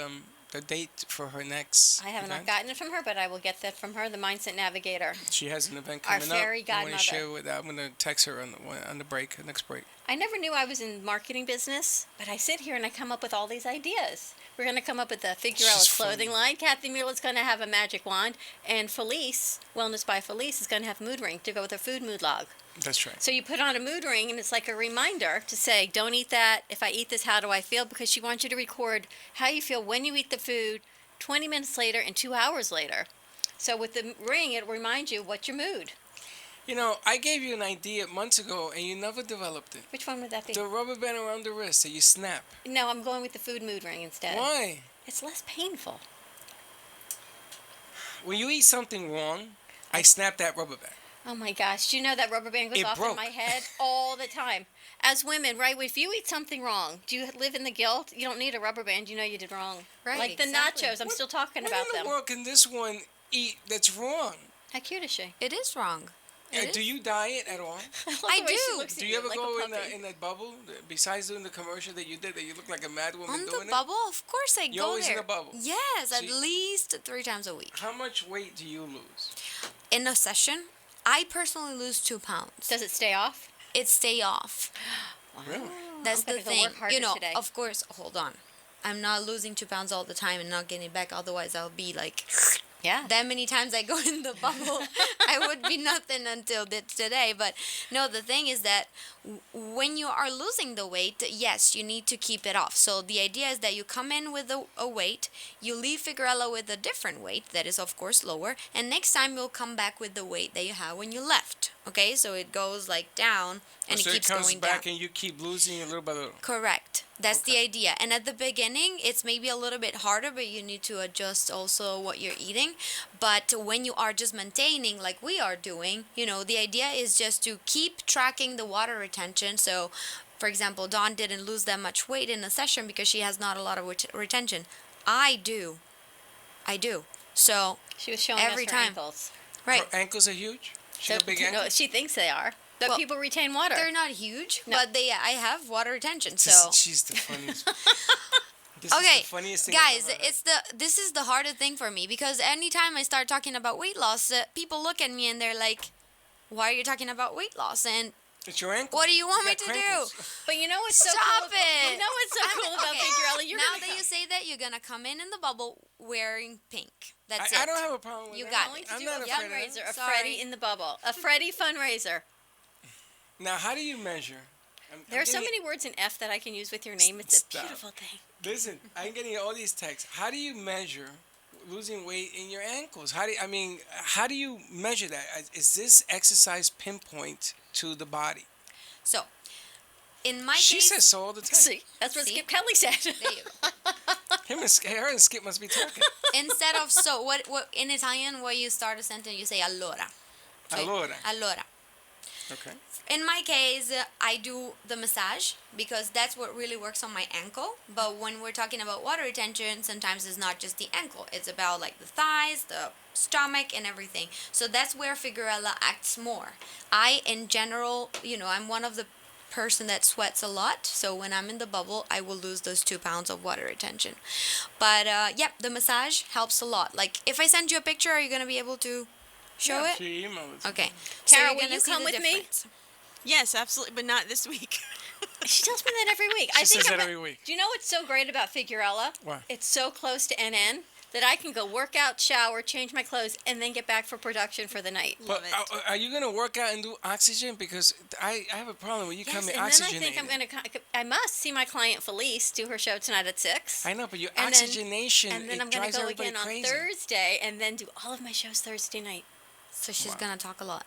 [SPEAKER 3] the date for her next
[SPEAKER 4] I have not
[SPEAKER 3] event?
[SPEAKER 4] gotten it from her, but I will get that from her, the Mindset Navigator.
[SPEAKER 3] She has an event
[SPEAKER 4] Our
[SPEAKER 3] coming up.
[SPEAKER 4] fairy
[SPEAKER 3] I want
[SPEAKER 4] godmother.
[SPEAKER 3] to share with. I'm gonna text her on the break, next break.
[SPEAKER 4] I never knew I was in marketing business, but I sit here and I come up with all these ideas. We're going to come up with the Figueroa
[SPEAKER 3] She's
[SPEAKER 4] clothing
[SPEAKER 3] funny.
[SPEAKER 4] line. Kathy Mueller's going to have a magic wand, and Felice, Wellness by Felice, is going to have a mood ring to go with her food mood log.
[SPEAKER 3] That's right.
[SPEAKER 4] So you put on a mood ring, and it's like a reminder to say, don't eat that. If I eat this, how do I feel? Because she wants you to record how you feel when you eat the food 20 minutes later and 2 hours later. So with the ring, it'll remind you what's your mood.
[SPEAKER 3] You know, I gave you an idea months ago, and you never developed it.
[SPEAKER 4] Which one would that be?
[SPEAKER 3] The rubber band around the wrist that you snap.
[SPEAKER 4] No, I'm going with the food mood ring instead.
[SPEAKER 3] Why?
[SPEAKER 4] It's less painful.
[SPEAKER 3] When you eat something wrong, I snap that rubber band.
[SPEAKER 4] Oh my gosh, do you know that rubber band goes
[SPEAKER 3] It
[SPEAKER 4] off
[SPEAKER 3] broke.
[SPEAKER 4] in my head all the time? As women, right, if you eat something wrong, do you live in the guilt? You don't need a rubber band, you know you did wrong.
[SPEAKER 5] Right,
[SPEAKER 4] Like the
[SPEAKER 5] exactly.
[SPEAKER 4] nachos, I'm still talking
[SPEAKER 3] What
[SPEAKER 4] about
[SPEAKER 3] in
[SPEAKER 4] them.
[SPEAKER 3] the world can this one eat that's wrong?
[SPEAKER 4] How cute is she?
[SPEAKER 5] It is wrong. It
[SPEAKER 3] Do
[SPEAKER 5] is.
[SPEAKER 3] you diet at all?
[SPEAKER 4] I love
[SPEAKER 5] I
[SPEAKER 4] the way she
[SPEAKER 5] do.
[SPEAKER 4] looks at
[SPEAKER 3] Do you ever
[SPEAKER 4] like a
[SPEAKER 3] go
[SPEAKER 4] puppy.
[SPEAKER 3] in that bubble? Besides doing the commercial that you did, that you look like a mad woman
[SPEAKER 5] On
[SPEAKER 3] doing
[SPEAKER 5] the bubble, of course I
[SPEAKER 3] You're
[SPEAKER 5] go
[SPEAKER 3] always in
[SPEAKER 5] there.
[SPEAKER 3] the bubble.
[SPEAKER 5] Yes,
[SPEAKER 3] So
[SPEAKER 5] at
[SPEAKER 3] you-
[SPEAKER 5] least 3 times a week.
[SPEAKER 3] it. How much weight do you lose?
[SPEAKER 5] In a session, I personally lose 2 pounds.
[SPEAKER 4] Does it stay off?
[SPEAKER 5] It stay off.
[SPEAKER 3] Really?
[SPEAKER 5] That's
[SPEAKER 4] I'm
[SPEAKER 5] the
[SPEAKER 4] gonna go
[SPEAKER 5] thing.
[SPEAKER 4] work harder
[SPEAKER 5] You know,
[SPEAKER 4] today.
[SPEAKER 5] of course, hold on. I'm not losing 2 pounds all the time and not getting it back. Otherwise, I'll be like,
[SPEAKER 4] Yeah.
[SPEAKER 5] that many times I go in the bubble, I would be nothing until today. But no, the thing is that when you are losing the weight, yes, you need to keep it off. So the idea is that you come in with a weight, you leave Figuerella with a different weight that is, of course, lower, and next time you'll come back with the weight that you had when you left. Okay, so it goes like down and
[SPEAKER 3] so
[SPEAKER 5] it keeps
[SPEAKER 3] comes
[SPEAKER 5] going
[SPEAKER 3] back
[SPEAKER 5] down.
[SPEAKER 3] and you keep losing a little by little.
[SPEAKER 5] Correct. That's the
[SPEAKER 3] Okay.
[SPEAKER 5] idea. And at the beginning, it's maybe a little bit harder, but you need to adjust also what you're eating. But when you are just maintaining, like we are doing, you know, the idea is just to keep tracking the water retention. So, for example, Dawn didn't lose that much weight in a session because she has not a lot of retention. I do. So,
[SPEAKER 4] She was showing
[SPEAKER 5] every
[SPEAKER 4] us her
[SPEAKER 5] time.
[SPEAKER 4] ankles.
[SPEAKER 5] right.
[SPEAKER 3] Her ankles are huge. She got big
[SPEAKER 4] no,
[SPEAKER 3] ankles.
[SPEAKER 4] she thinks they are. But
[SPEAKER 5] Well,
[SPEAKER 4] people retain water.
[SPEAKER 5] They're not huge,
[SPEAKER 4] No.
[SPEAKER 5] but I have water retention.
[SPEAKER 3] This-
[SPEAKER 5] So,
[SPEAKER 3] she's the funniest. This
[SPEAKER 5] okay,
[SPEAKER 3] is the funniest thing
[SPEAKER 5] guys,
[SPEAKER 3] I've ever heard.
[SPEAKER 5] this is the hardest thing for me because anytime I start talking about weight loss, people look at me and they're like, "Why are you talking about weight loss?" And
[SPEAKER 3] It's your ankle.
[SPEAKER 5] what do you want me
[SPEAKER 3] got
[SPEAKER 5] to
[SPEAKER 3] crinkles.
[SPEAKER 5] do?
[SPEAKER 4] But you know what's so
[SPEAKER 5] Stop
[SPEAKER 4] cool?
[SPEAKER 5] it!
[SPEAKER 4] You know what's so cool about
[SPEAKER 5] okay.
[SPEAKER 4] Figuerella? You're
[SPEAKER 5] Now
[SPEAKER 4] gonna
[SPEAKER 5] that you
[SPEAKER 4] come.
[SPEAKER 5] say that, you're gonna come in the bubble wearing pink. That's
[SPEAKER 3] I
[SPEAKER 5] it.
[SPEAKER 3] don't have a problem with
[SPEAKER 5] You
[SPEAKER 3] that.
[SPEAKER 5] got
[SPEAKER 4] Going
[SPEAKER 5] it.
[SPEAKER 4] to
[SPEAKER 3] I'm
[SPEAKER 4] do
[SPEAKER 3] not
[SPEAKER 4] a
[SPEAKER 3] afraid of that.
[SPEAKER 4] fundraiser, a
[SPEAKER 5] Sorry.
[SPEAKER 4] Freddy in the bubble, a Freddy fundraiser.
[SPEAKER 3] Now, how do you measure? I'm
[SPEAKER 4] There are so
[SPEAKER 3] getting-
[SPEAKER 4] many words in F that I can use with your name. It's a
[SPEAKER 3] Stop.
[SPEAKER 4] beautiful thing.
[SPEAKER 3] Listen, I'm getting all these texts. How do you measure losing weight in your ankles? How do you measure that? Is this exercise pinpoint to the body?
[SPEAKER 5] So, in my
[SPEAKER 3] She
[SPEAKER 5] case,
[SPEAKER 3] says so all the time.
[SPEAKER 4] See, that's what
[SPEAKER 5] See?
[SPEAKER 4] Skip Kelly said.
[SPEAKER 5] there you go.
[SPEAKER 3] Her and Skip must be talking.
[SPEAKER 5] Instead of so, what in Italian, when you start a sentence, you say allora. So,
[SPEAKER 3] Allora.
[SPEAKER 5] Allora.
[SPEAKER 3] Okay.
[SPEAKER 5] In my case, I do the massage because that's what really works on my ankle. But when we're talking about water retention, sometimes it's not just the ankle. It's about like the thighs, the stomach, and everything. So that's where Figuerella acts more. I, in general, I'm one of the person that sweats a lot. So when I'm in the bubble, I will lose those 2 pounds of water retention. But the massage helps a lot. Like if I send you a picture, are you going to be able to show
[SPEAKER 3] Yeah,
[SPEAKER 5] it?
[SPEAKER 3] she emailed it.
[SPEAKER 5] Okay.
[SPEAKER 4] Carol,
[SPEAKER 5] you're
[SPEAKER 4] will
[SPEAKER 5] gonna
[SPEAKER 4] you
[SPEAKER 5] see
[SPEAKER 4] come
[SPEAKER 5] the
[SPEAKER 4] with me?
[SPEAKER 5] difference.
[SPEAKER 2] Yes, absolutely, but not this week.
[SPEAKER 4] She tells me that every week.
[SPEAKER 3] She
[SPEAKER 4] I think
[SPEAKER 3] says
[SPEAKER 4] I'm
[SPEAKER 3] that
[SPEAKER 4] gonna-
[SPEAKER 3] every week.
[SPEAKER 4] Do you know what's so great about Figuerella?
[SPEAKER 3] What?
[SPEAKER 4] It's so close to NN that I can go work out, shower, change my clothes, and then get back for production for the night.
[SPEAKER 3] But
[SPEAKER 2] Love it.
[SPEAKER 3] are you going to work out and do oxygen? Because I have a problem when you
[SPEAKER 4] Yes,
[SPEAKER 3] come in
[SPEAKER 4] and then I
[SPEAKER 3] oxygenated.
[SPEAKER 4] think I'm going to. I must see my client Felice do her show tonight at 6.
[SPEAKER 3] I know, but your
[SPEAKER 4] And then-
[SPEAKER 3] oxygenation,
[SPEAKER 4] And then
[SPEAKER 3] it
[SPEAKER 4] I'm going
[SPEAKER 3] drives
[SPEAKER 4] to go
[SPEAKER 3] everybody
[SPEAKER 4] again
[SPEAKER 3] crazy.
[SPEAKER 4] on Thursday, and then do all of my shows Thursday night.
[SPEAKER 5] So she's
[SPEAKER 3] Wow.
[SPEAKER 5] gonna talk a lot.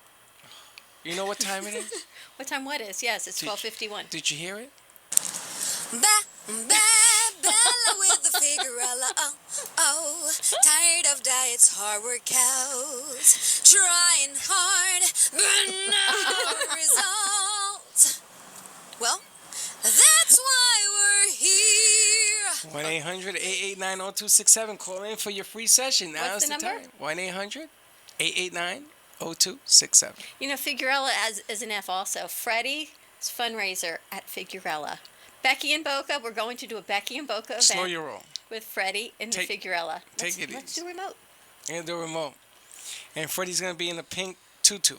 [SPEAKER 3] You know what time it is?
[SPEAKER 4] What time? What is? Yes, it's 12:51.
[SPEAKER 3] Did you hear it?
[SPEAKER 5] Bella with the Figuerella, oh, tired of diets, hard workouts, trying hard, but no results. Well, that's why we're here.
[SPEAKER 3] 1-800-889-0267. Call in for your free session. Now's
[SPEAKER 4] What's the number?
[SPEAKER 3] time. 1-800-889-0267.
[SPEAKER 4] You know, Figuerella as an F also. Freddy's fundraiser at Figuerella. Becky and Boca. We're going to do a Becky and Boca event
[SPEAKER 3] Slow your roll.
[SPEAKER 4] with Freddie in the Figuerella.
[SPEAKER 3] Take it
[SPEAKER 4] Let's
[SPEAKER 3] easy.
[SPEAKER 4] do remote.
[SPEAKER 3] And the remote. And Freddy's gonna be in the pink tutu.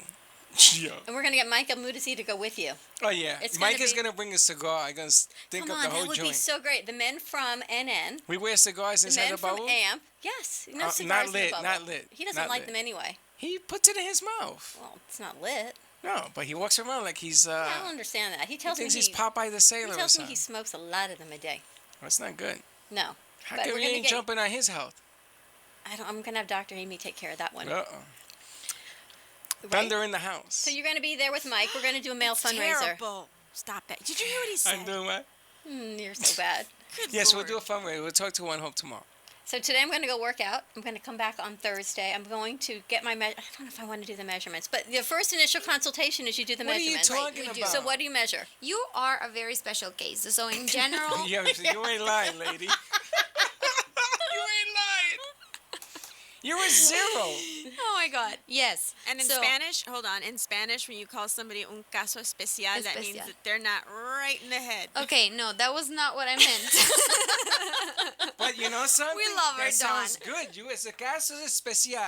[SPEAKER 3] Yeah.
[SPEAKER 4] And we're going to get Michael Mudisi to go with you.
[SPEAKER 3] Oh yeah.
[SPEAKER 4] It's
[SPEAKER 3] Mike
[SPEAKER 4] gonna
[SPEAKER 3] is
[SPEAKER 4] be-
[SPEAKER 3] gonna bring a cigar. I'm gonna think
[SPEAKER 4] Come
[SPEAKER 3] of
[SPEAKER 4] on,
[SPEAKER 3] the whole
[SPEAKER 4] that would
[SPEAKER 3] joint.
[SPEAKER 4] be so great. The men from NN.
[SPEAKER 3] We wear cigars
[SPEAKER 4] The
[SPEAKER 3] inside
[SPEAKER 4] men
[SPEAKER 3] the
[SPEAKER 4] from
[SPEAKER 3] bubble.
[SPEAKER 4] AMP. Yes. No
[SPEAKER 3] Not
[SPEAKER 4] cigars in
[SPEAKER 3] lit,
[SPEAKER 4] the bubble.
[SPEAKER 3] not lit,
[SPEAKER 4] He doesn't
[SPEAKER 3] not
[SPEAKER 4] like
[SPEAKER 3] lit.
[SPEAKER 4] them anyway.
[SPEAKER 3] He puts it in his mouth.
[SPEAKER 4] Well, it's not lit.
[SPEAKER 3] No, but he walks around like he's
[SPEAKER 4] I don't understand that. He
[SPEAKER 3] he
[SPEAKER 4] tells me
[SPEAKER 3] thinks he's Popeye the Sailor
[SPEAKER 4] he
[SPEAKER 3] or
[SPEAKER 4] tells me
[SPEAKER 3] something.
[SPEAKER 4] he smokes a lot of them a day.
[SPEAKER 3] That's not good.
[SPEAKER 4] No.
[SPEAKER 3] How
[SPEAKER 4] But
[SPEAKER 3] come
[SPEAKER 4] we're
[SPEAKER 3] he
[SPEAKER 4] gonna
[SPEAKER 3] ain't
[SPEAKER 4] get-
[SPEAKER 3] jumping on his health?
[SPEAKER 4] I'm going to have Dr. Amy take care of that one.
[SPEAKER 3] Uh-oh.
[SPEAKER 4] Right?
[SPEAKER 3] Thunder in the house.
[SPEAKER 4] So you're going to be there with Mike. We're going to do a male fundraiser.
[SPEAKER 2] Terrible. Stop that. Did you hear what he said?
[SPEAKER 3] I'm doing what?
[SPEAKER 4] You're so bad.
[SPEAKER 2] Good
[SPEAKER 3] Yes,
[SPEAKER 2] Lord.
[SPEAKER 3] we'll do a fundraiser. We'll talk to One Hope tomorrow.
[SPEAKER 4] So today I'm going to go work out. I'm going to come back on Thursday. I'm going to get my I don't know if I want to do the measurements, but the first initial consultation is you do the
[SPEAKER 3] What are you
[SPEAKER 4] measurements.
[SPEAKER 3] talking
[SPEAKER 5] we do.
[SPEAKER 3] about?
[SPEAKER 4] So what do you measure?
[SPEAKER 5] You are a very special case. So in general,
[SPEAKER 3] you ain't lying, lady. You ain't lying. You're a zero.
[SPEAKER 5] oh my God, yes.
[SPEAKER 2] And in
[SPEAKER 5] So-
[SPEAKER 2] Spanish, hold on. In Spanish, when you call somebody un caso especial, that means
[SPEAKER 5] Especial.
[SPEAKER 2] that they're not right in the head.
[SPEAKER 5] Okay, no, that was not what I meant.
[SPEAKER 3] But you know something?
[SPEAKER 5] We love her,
[SPEAKER 3] That sounds
[SPEAKER 5] Dawn.
[SPEAKER 3] good. You as a caso especial.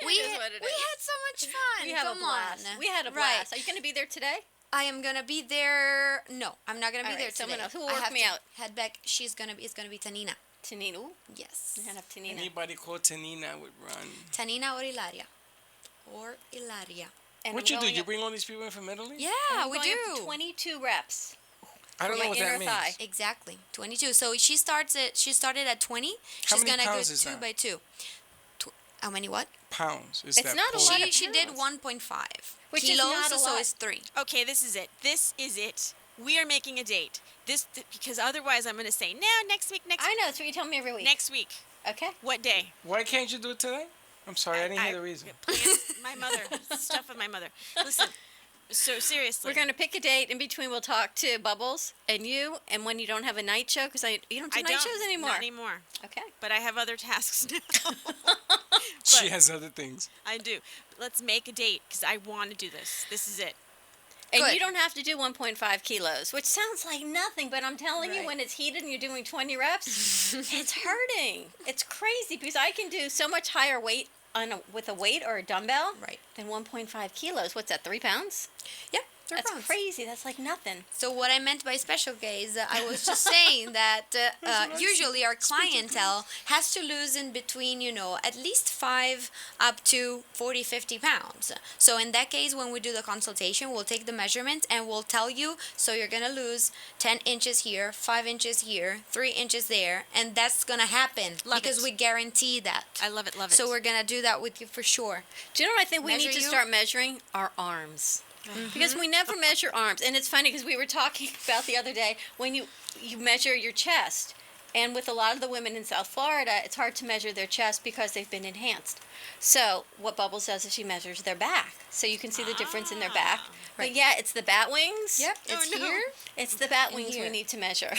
[SPEAKER 5] we
[SPEAKER 4] is what it
[SPEAKER 5] we
[SPEAKER 4] is.
[SPEAKER 5] had so much fun.
[SPEAKER 4] We had
[SPEAKER 5] Come
[SPEAKER 4] a blast.
[SPEAKER 5] on.
[SPEAKER 4] We had a blast. Are you going to be there today?
[SPEAKER 5] I am gonna be there. No, I'm not gonna be
[SPEAKER 4] All right,
[SPEAKER 5] there
[SPEAKER 4] someone
[SPEAKER 5] today.
[SPEAKER 4] else. Who will
[SPEAKER 5] I
[SPEAKER 4] work
[SPEAKER 5] have
[SPEAKER 4] me
[SPEAKER 5] to
[SPEAKER 4] out?
[SPEAKER 5] Head back. It's gonna be Tanina.
[SPEAKER 4] Tanina. Ooh,
[SPEAKER 5] Yes.
[SPEAKER 4] we're going to have Tanina.
[SPEAKER 3] Anybody called Tanina would run.
[SPEAKER 5] Tanina or Ilaria. Or Ilaria.
[SPEAKER 4] And
[SPEAKER 3] What
[SPEAKER 4] I'm
[SPEAKER 3] you do?
[SPEAKER 4] going
[SPEAKER 3] You
[SPEAKER 4] up-
[SPEAKER 3] bring all these people in from Italy?
[SPEAKER 5] Yeah,
[SPEAKER 4] I'm
[SPEAKER 5] we
[SPEAKER 4] going up to
[SPEAKER 5] do.
[SPEAKER 4] 22 reps.
[SPEAKER 3] I don't
[SPEAKER 4] for
[SPEAKER 3] know
[SPEAKER 4] my
[SPEAKER 3] what that
[SPEAKER 4] inner
[SPEAKER 3] means.
[SPEAKER 4] thigh.
[SPEAKER 5] Exactly. 22. So she started at 20.
[SPEAKER 3] How
[SPEAKER 5] She's
[SPEAKER 3] many
[SPEAKER 5] gonna
[SPEAKER 3] pounds
[SPEAKER 5] go
[SPEAKER 3] is
[SPEAKER 5] 2
[SPEAKER 3] that?
[SPEAKER 5] by 2. How many what?
[SPEAKER 3] Pounds. Is
[SPEAKER 4] It's
[SPEAKER 3] that
[SPEAKER 4] not a
[SPEAKER 3] Polish?
[SPEAKER 4] lot of
[SPEAKER 5] She did
[SPEAKER 4] pounds.
[SPEAKER 5] 1.5
[SPEAKER 4] Which is
[SPEAKER 5] kilos,
[SPEAKER 4] not a
[SPEAKER 5] so
[SPEAKER 4] lot.
[SPEAKER 5] it's 3.
[SPEAKER 2] Okay, this is it. This is it. We are making a date. Because otherwise I'm going to say, no, next week,
[SPEAKER 4] I know. That's what you tell me every week.
[SPEAKER 2] next week.
[SPEAKER 4] Okay.
[SPEAKER 2] What day?
[SPEAKER 3] Why can't you do it today? I'm sorry, I didn't hear the reason.
[SPEAKER 2] Plans, my mother. Stuff with my mother. Listen, so seriously.
[SPEAKER 4] We're going to pick a date. In between, we'll talk to Bubbles and you. And when you don't have a night show, because you don't do
[SPEAKER 2] I
[SPEAKER 4] night
[SPEAKER 2] don't,
[SPEAKER 4] shows anymore.
[SPEAKER 2] Not anymore.
[SPEAKER 4] Okay.
[SPEAKER 2] But I have other tasks now.
[SPEAKER 3] She has other things.
[SPEAKER 2] I do. Let's make a date because I want to do this. This is it.
[SPEAKER 4] And
[SPEAKER 5] Good.
[SPEAKER 4] you don't have to do 1.5 kilos, which sounds like nothing, but I'm telling you,
[SPEAKER 5] Right.
[SPEAKER 4] when it's heated and you're doing 20 reps, it's hurting. It's crazy because I can do so much higher weight with a weight or a dumbbell
[SPEAKER 5] Right.
[SPEAKER 4] than 1.5 kilos. What's that, 3 pounds?
[SPEAKER 5] Yep. 3
[SPEAKER 4] That's
[SPEAKER 5] pounds.
[SPEAKER 4] crazy. That's like nothing.
[SPEAKER 5] So what I meant by special case, I was just saying that usually our clientele has to lose in between, at least 5 up to 40, 50 pounds. So in that case, when we do the consultation, we'll take the measurement and we'll tell you, so you're going to lose 10 inches here, 5 inches here, 3 inches there, and that's going to happen
[SPEAKER 2] Love
[SPEAKER 5] because
[SPEAKER 2] it.
[SPEAKER 5] we guarantee that.
[SPEAKER 2] I love it, love it.
[SPEAKER 5] So we're going to do that with you for sure.
[SPEAKER 4] Do you know what I think we need
[SPEAKER 5] Measure
[SPEAKER 4] to
[SPEAKER 5] you?
[SPEAKER 4] start measuring? Our arms. Because we never measure arms. And it's funny because we were talking about the other day when you measure your chest. And with a lot of the women in South Florida, it's hard to measure their chest because they've been enhanced. So what Bubbles does is she measures their back. So you can see the difference in their back. But
[SPEAKER 5] Right.
[SPEAKER 4] yeah, it's the bat wings.
[SPEAKER 5] Yep,
[SPEAKER 2] Oh,
[SPEAKER 5] it's
[SPEAKER 2] no.
[SPEAKER 5] here.
[SPEAKER 4] It's the bat
[SPEAKER 5] And
[SPEAKER 4] wings we
[SPEAKER 5] here.
[SPEAKER 4] need to measure.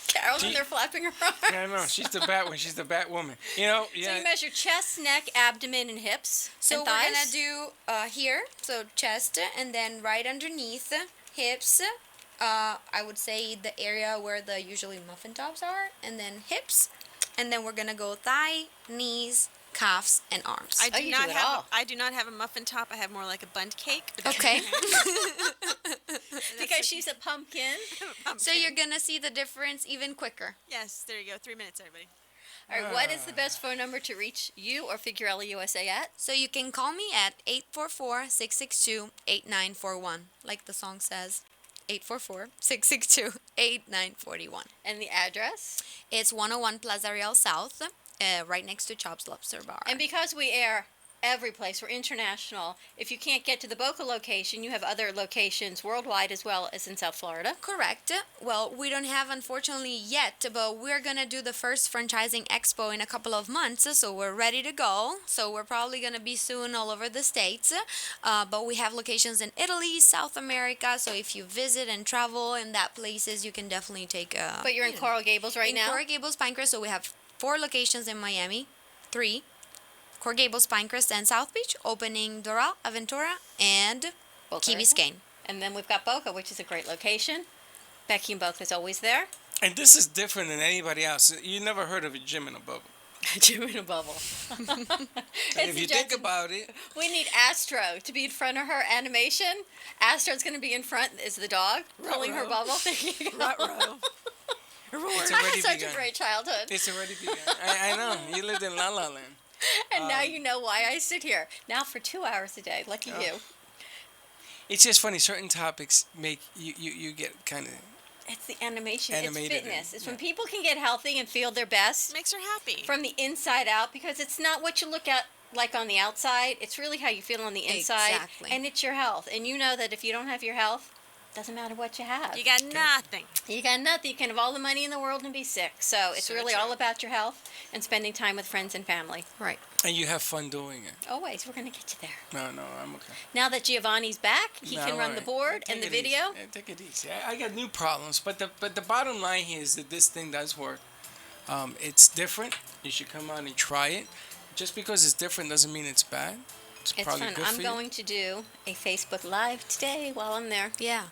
[SPEAKER 4] Carol's in
[SPEAKER 3] Do you-
[SPEAKER 4] there flapping her arms.
[SPEAKER 3] Yeah, I know. She's the bat one. She's the bat woman. Yeah.
[SPEAKER 4] So you measure chest, neck, abdomen, and hips.
[SPEAKER 5] So
[SPEAKER 4] and
[SPEAKER 5] we're
[SPEAKER 4] thighs.
[SPEAKER 5] gonna do here, so chest, and then right underneath, hips. I would say the area where the usually muffin tops are, and then hips, and then we're gonna go thigh, knees, calves, and arms.
[SPEAKER 2] I do
[SPEAKER 4] you
[SPEAKER 2] not
[SPEAKER 4] do it
[SPEAKER 2] have.
[SPEAKER 4] all.
[SPEAKER 2] I do not have a muffin top. I have more like a bundt cake. But that's
[SPEAKER 5] Okay.
[SPEAKER 4] Because she's a pumpkin.
[SPEAKER 5] So you're gonna see the difference even quicker.
[SPEAKER 2] Yes, there you go. 3 minutes, everybody.
[SPEAKER 4] All right, what is the best phone number to reach you or Figuerella USA at?
[SPEAKER 5] So you can call me at 844-662-8941, like the song says. 844-662-8941.
[SPEAKER 4] And the address?
[SPEAKER 5] It's 101 Plaza Real South, right next to Chop's Lobster Bar.
[SPEAKER 4] And because we air every place, we're international. If you can't get to the Boca location, you have other locations worldwide as well as in South Florida.
[SPEAKER 5] Correct. Well, we don't have, unfortunately, yet, but we're going to do the first franchising expo in a couple of months, so we're ready to go. So we're probably going to be soon all over the States, but we have locations in Italy, South America, so if you visit and travel in that places, you can definitely take a...
[SPEAKER 4] But you're in Coral Gables right
[SPEAKER 5] in
[SPEAKER 4] now?
[SPEAKER 5] Coral Gables, Pinecrest, so we have 4 locations in Miami, 3, Coral Gables, Pinecrest, and South Beach, opening Doral, Aventura, and
[SPEAKER 4] Boca
[SPEAKER 5] Key
[SPEAKER 4] Raton.
[SPEAKER 5] Biscayne.
[SPEAKER 4] And then we've got Boca, which is a great location. Becky and Both is always there.
[SPEAKER 3] And this is different than anybody else. You never heard of a gym in a bubble.
[SPEAKER 4] Jim in a bubble.
[SPEAKER 3] And if you think about it,
[SPEAKER 4] We need Astro to be in front of her animation. Astro's going to be in front is the dog pulling her
[SPEAKER 3] Ruh-roh.
[SPEAKER 4] bubble. There you go.
[SPEAKER 2] Ruh-roh.
[SPEAKER 3] it's
[SPEAKER 4] I had
[SPEAKER 3] already
[SPEAKER 4] such
[SPEAKER 3] begun.
[SPEAKER 4] a great childhood.
[SPEAKER 3] It's already begun. I know. You lived in La La Land.
[SPEAKER 4] And now you know why I sit here. Now for 2 hours a day. Lucky
[SPEAKER 3] Oh.
[SPEAKER 4] you.
[SPEAKER 3] It's just funny. Certain topics make you get kind of.
[SPEAKER 4] It's the animation.
[SPEAKER 3] Animated
[SPEAKER 4] It's fitness.
[SPEAKER 3] and-
[SPEAKER 4] It's when people can get healthy and feel their best
[SPEAKER 2] Makes her happy.
[SPEAKER 4] from the inside out, because it's not what you look at like on the outside. It's really how you feel on the inside.
[SPEAKER 5] Exactly.
[SPEAKER 4] And it's your health. And you know that if you don't have your health, doesn't matter what you have.
[SPEAKER 2] You got nothing.
[SPEAKER 4] You got nothing. You can have all the money in the world and be sick. So it's
[SPEAKER 2] So
[SPEAKER 4] really
[SPEAKER 2] true.
[SPEAKER 4] all about your health and spending time with friends and family.
[SPEAKER 5] Right.
[SPEAKER 3] And you have fun doing it.
[SPEAKER 4] Always. We're going to get you there.
[SPEAKER 3] No, I'm okay.
[SPEAKER 4] Now that Giovanni's back, he
[SPEAKER 3] No,
[SPEAKER 4] can
[SPEAKER 3] I'm
[SPEAKER 4] run
[SPEAKER 3] all
[SPEAKER 4] the
[SPEAKER 3] right.
[SPEAKER 4] board
[SPEAKER 3] Take
[SPEAKER 4] and the
[SPEAKER 3] it easy.
[SPEAKER 4] video.
[SPEAKER 3] Yeah, take it easy. I got new problems, but the bottom line here is that this thing does work. It's different. You should come out and try it. Just because it's different doesn't mean it's bad. It's
[SPEAKER 4] It's
[SPEAKER 3] probably
[SPEAKER 4] fun.
[SPEAKER 3] good
[SPEAKER 4] I'm
[SPEAKER 3] for
[SPEAKER 4] going to do a Facebook Live today while I'm there.
[SPEAKER 5] Yeah.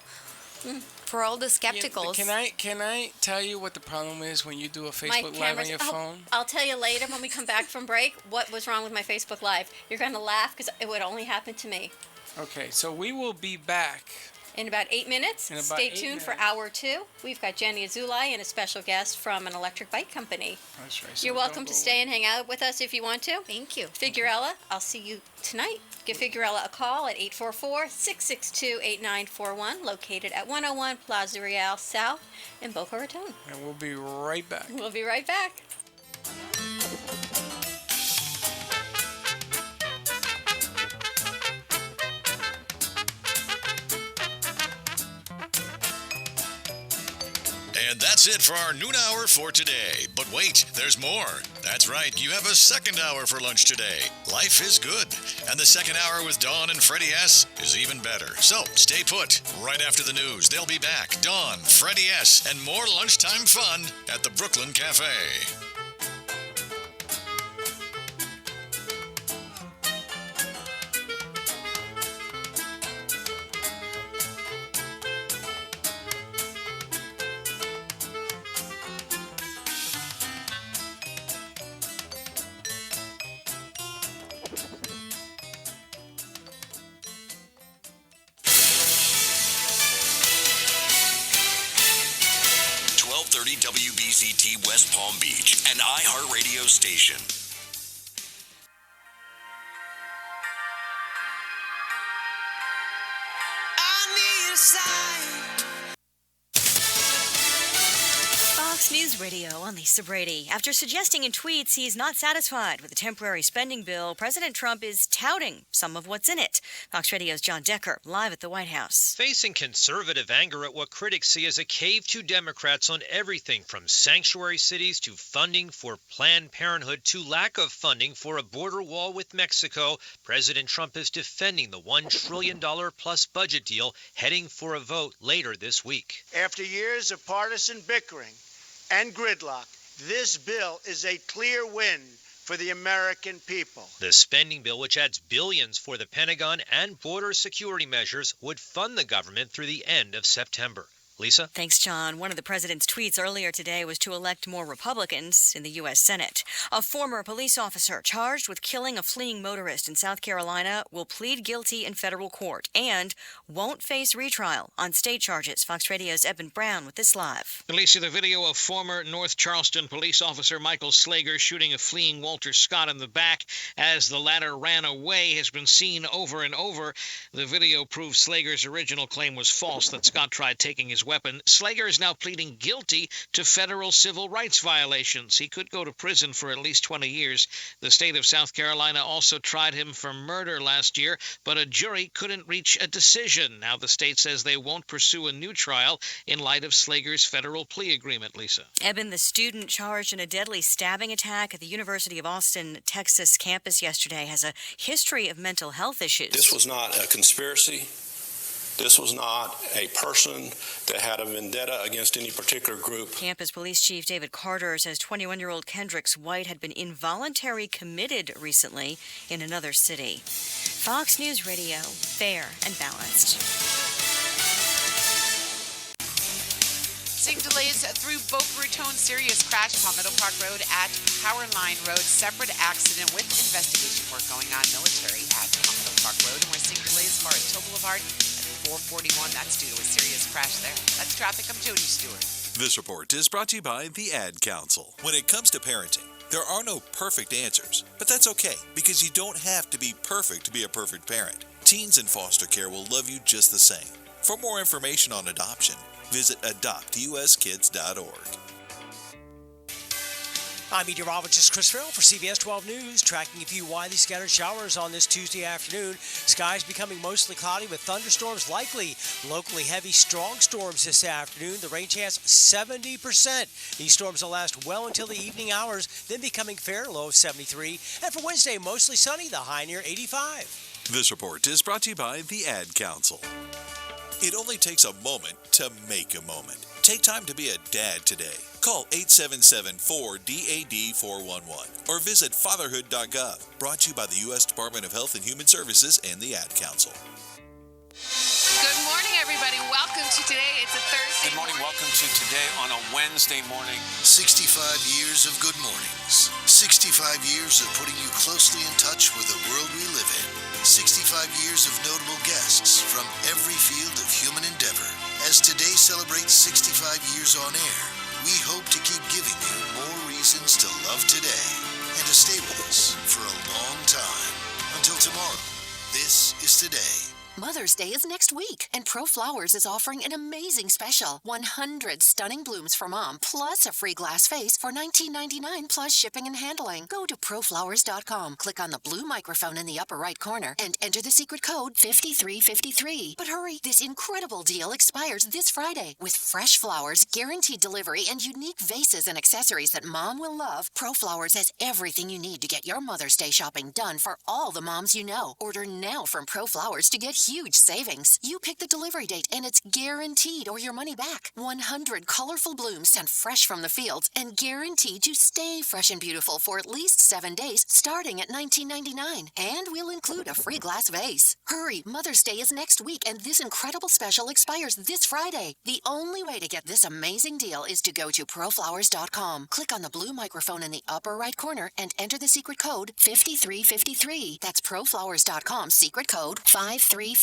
[SPEAKER 5] For all the
[SPEAKER 3] you.
[SPEAKER 5] skepticals.
[SPEAKER 3] Yeah, can I tell you what the problem is when you do a
[SPEAKER 4] My
[SPEAKER 3] Facebook Live on
[SPEAKER 4] cameras.
[SPEAKER 3] your
[SPEAKER 4] Oh,
[SPEAKER 3] phone?
[SPEAKER 4] I'll tell you later when we come back from break what was wrong with my Facebook Live. You're going to laugh because it would only happen to me.
[SPEAKER 3] Okay, so we will be back.
[SPEAKER 4] In about 8 minutes,
[SPEAKER 3] In about
[SPEAKER 4] stay
[SPEAKER 3] 8
[SPEAKER 4] tuned for
[SPEAKER 3] minutes.
[SPEAKER 4] hour 2. We've got Jenny Azulai and a special guest from an electric bike company.
[SPEAKER 3] That's right. so
[SPEAKER 4] You're
[SPEAKER 3] don't
[SPEAKER 4] welcome
[SPEAKER 3] go
[SPEAKER 4] to stay and hang out with us if you want to.
[SPEAKER 5] Thank you.
[SPEAKER 4] Figurella, I'll see you tonight. Give Figurella a call at 844-662-8941, located at 101 Plaza Real South in Boca Raton.
[SPEAKER 3] And we'll be right back.
[SPEAKER 4] We'll be right back.
[SPEAKER 1] And that's it for our noon hour for today. But wait, there's more. That's right, you have a second hour for lunch today. Life is good. And the second hour with Dawn and Freddie S. is even better. So stay put. Right after the news, they'll be back. Dawn, Freddie S., and more lunchtime fun at the Brooklyn Cafe. 1230 WBZT West Palm Beach, an iHeartRadio station.
[SPEAKER 7] Fox News Radio, I'm Lisa Brady. After suggesting in tweets he's not satisfied with the temporary spending bill, President Trump is touting some of what's in it. Fox Radio's John Decker, live at the White House.
[SPEAKER 8] Facing conservative anger at what critics see as a cave to Democrats on everything from sanctuary cities to funding for Planned Parenthood to lack of funding for a border wall with Mexico, President Trump is defending the $1 trillion plus budget deal heading for a vote later this week.
[SPEAKER 9] After years of partisan bickering and gridlock, this bill is a clear win for the American people.
[SPEAKER 8] The spending bill, which adds billions for the Pentagon and border security measures, would fund the government through the end of September. Lisa?
[SPEAKER 7] Thanks, John. One of the president's tweets earlier today was to elect more Republicans in the U.S. Senate. A former police officer charged with killing a fleeing motorist in South Carolina will plead guilty in federal court and won't face retrial on state charges. Fox Radio's Eben Brown with this live.
[SPEAKER 10] Lisa, the video of former North Charleston police officer Michael Slager shooting a fleeing Walter Scott in the back as the latter ran away has been seen over and over. The video proves Slager's original claim was false, that Scott tried taking his weapon. Slager is now pleading guilty to federal civil rights violations. He could go to prison for at least 20 years. The state of South Carolina also tried him for murder last year, but a jury couldn't reach a decision. Now the state says they won't pursue a new trial in light of Slager's federal plea agreement, Lisa.
[SPEAKER 7] Eben, the student charged in a deadly stabbing attack at the University of Austin, Texas campus yesterday, has a history of mental health issues.
[SPEAKER 11] This was not a conspiracy. This was not a person that had a vendetta against any particular group.
[SPEAKER 7] Campus Police Chief David Carter says 21-year-old Kendricks White had been involuntarily committed recently in another city. Fox News Radio, fair and balanced.
[SPEAKER 12] Seeing delays through Boca Raton. Serious crash Palmetto Park Road at Power Line Road. Separate accident with investigation work going on. Military at Palmetto Park Road. And we're seeing delays as far as Toll Boulevard at 441. That's due to a serious crash there. That's traffic. I'm Jody Stewart.
[SPEAKER 13] This report is brought to you by the Ad Council. When it comes to parenting, there are no perfect answers, but that's okay because you don't have to be perfect to be a perfect parent. Teens in foster care will love you just the same. For more information on adoption, visit adoptuskids.org.
[SPEAKER 14] I'm meteorologist Chris Farrell for CBS 12 News, tracking a few widely scattered showers on this Tuesday afternoon. Skies becoming mostly cloudy with thunderstorms likely. Locally heavy, strong storms this afternoon. The rain chance 70%. These storms will last well until the evening hours, then becoming fair, low of 73. And for Wednesday, mostly sunny, the high near 85.
[SPEAKER 13] This report is brought to you by the Ad Council. It only takes a moment to make a moment. Take time to be a dad today. Call 877-4DAD-411 or visit fatherhood.gov. Brought to you by the U.S. Department of Health and Human Services and the Ad Council.
[SPEAKER 12] Good morning, everybody. Welcome to today. It's a Thursday.
[SPEAKER 15] Good morning. Welcome to today on a Wednesday morning.
[SPEAKER 16] 65 years of good mornings. 65 years of putting you closely in touch with the world we live in. 65 years of notable guests from every field of human endeavor. As today celebrates 65 years on air, we hope to keep giving you more reasons to love today and to stay with us for a long time. Until tomorrow, this is Today.
[SPEAKER 17] Mother's Day is next week, and Pro Flowers is offering an amazing special. 100 stunning blooms for mom, plus a free glass vase for $19.99 plus shipping and handling. Go to proflowers.com, click on the blue microphone in the upper right corner, and enter the secret code 5353. But hurry, this incredible deal expires this Friday. With fresh flowers, guaranteed delivery, and unique vases and accessories that mom will love, Pro Flowers has everything you need to get your Mother's Day shopping done for all the moms you know. Order now from Pro Flowers to get huge savings. You pick the delivery date and it's guaranteed or your money back. 100 colorful blooms sent fresh from the fields and guaranteed to stay fresh and beautiful for at least 7 days, starting at $19.99. And we'll include a free glass vase. Hurry, Mother's Day is next week and this incredible special expires this Friday. The only way to get this amazing deal is to go to proflowers.com. Click on the blue microphone in the upper right corner and enter the secret code 5353. That's proflowers.com, secret code 5353.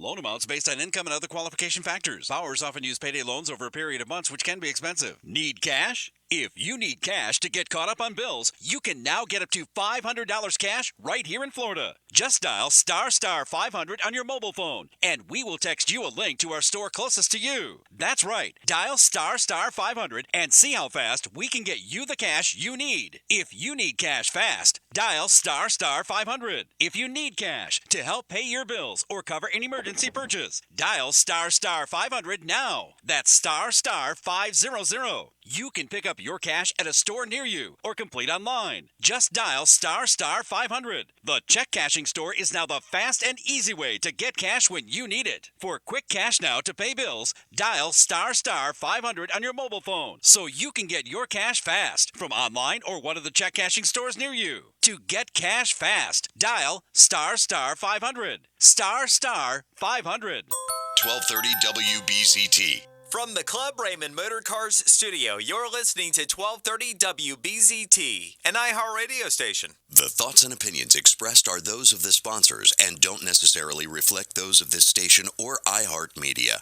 [SPEAKER 18] Loan amounts based on income and other qualification factors. Borrowers often use payday loans over a period of months, which can be expensive. Need cash? If you need cash to get caught up on bills, you can now get up to $500 cash right here in Florida. Just dial *500 on your mobile phone, and we will text you a link to our store closest to you. That's right. Dial *500 and see how fast we can get you the cash you need. If you need cash fast, dial *500. If you need cash to help pay your bills or cover an emergency purchase, dial *500 now. That's *500. You can pick up your cash at a store near you or complete online. Just dial *500. The check cashing store is now the fast and easy way to get cash when you need it. For quick cash now to pay bills, dial *500 on your mobile phone so you can get your cash fast from online or one of the check cashing stores near you. To get cash fast, dial *500. *500.
[SPEAKER 1] 1230 WBZT.
[SPEAKER 19] From the Club Raymond Motor Cars studio, you're listening to 1230 WBZT, an iHeartRadio station.
[SPEAKER 1] The thoughts and opinions expressed are those of the sponsors and don't necessarily reflect those of this station or iHeartMedia.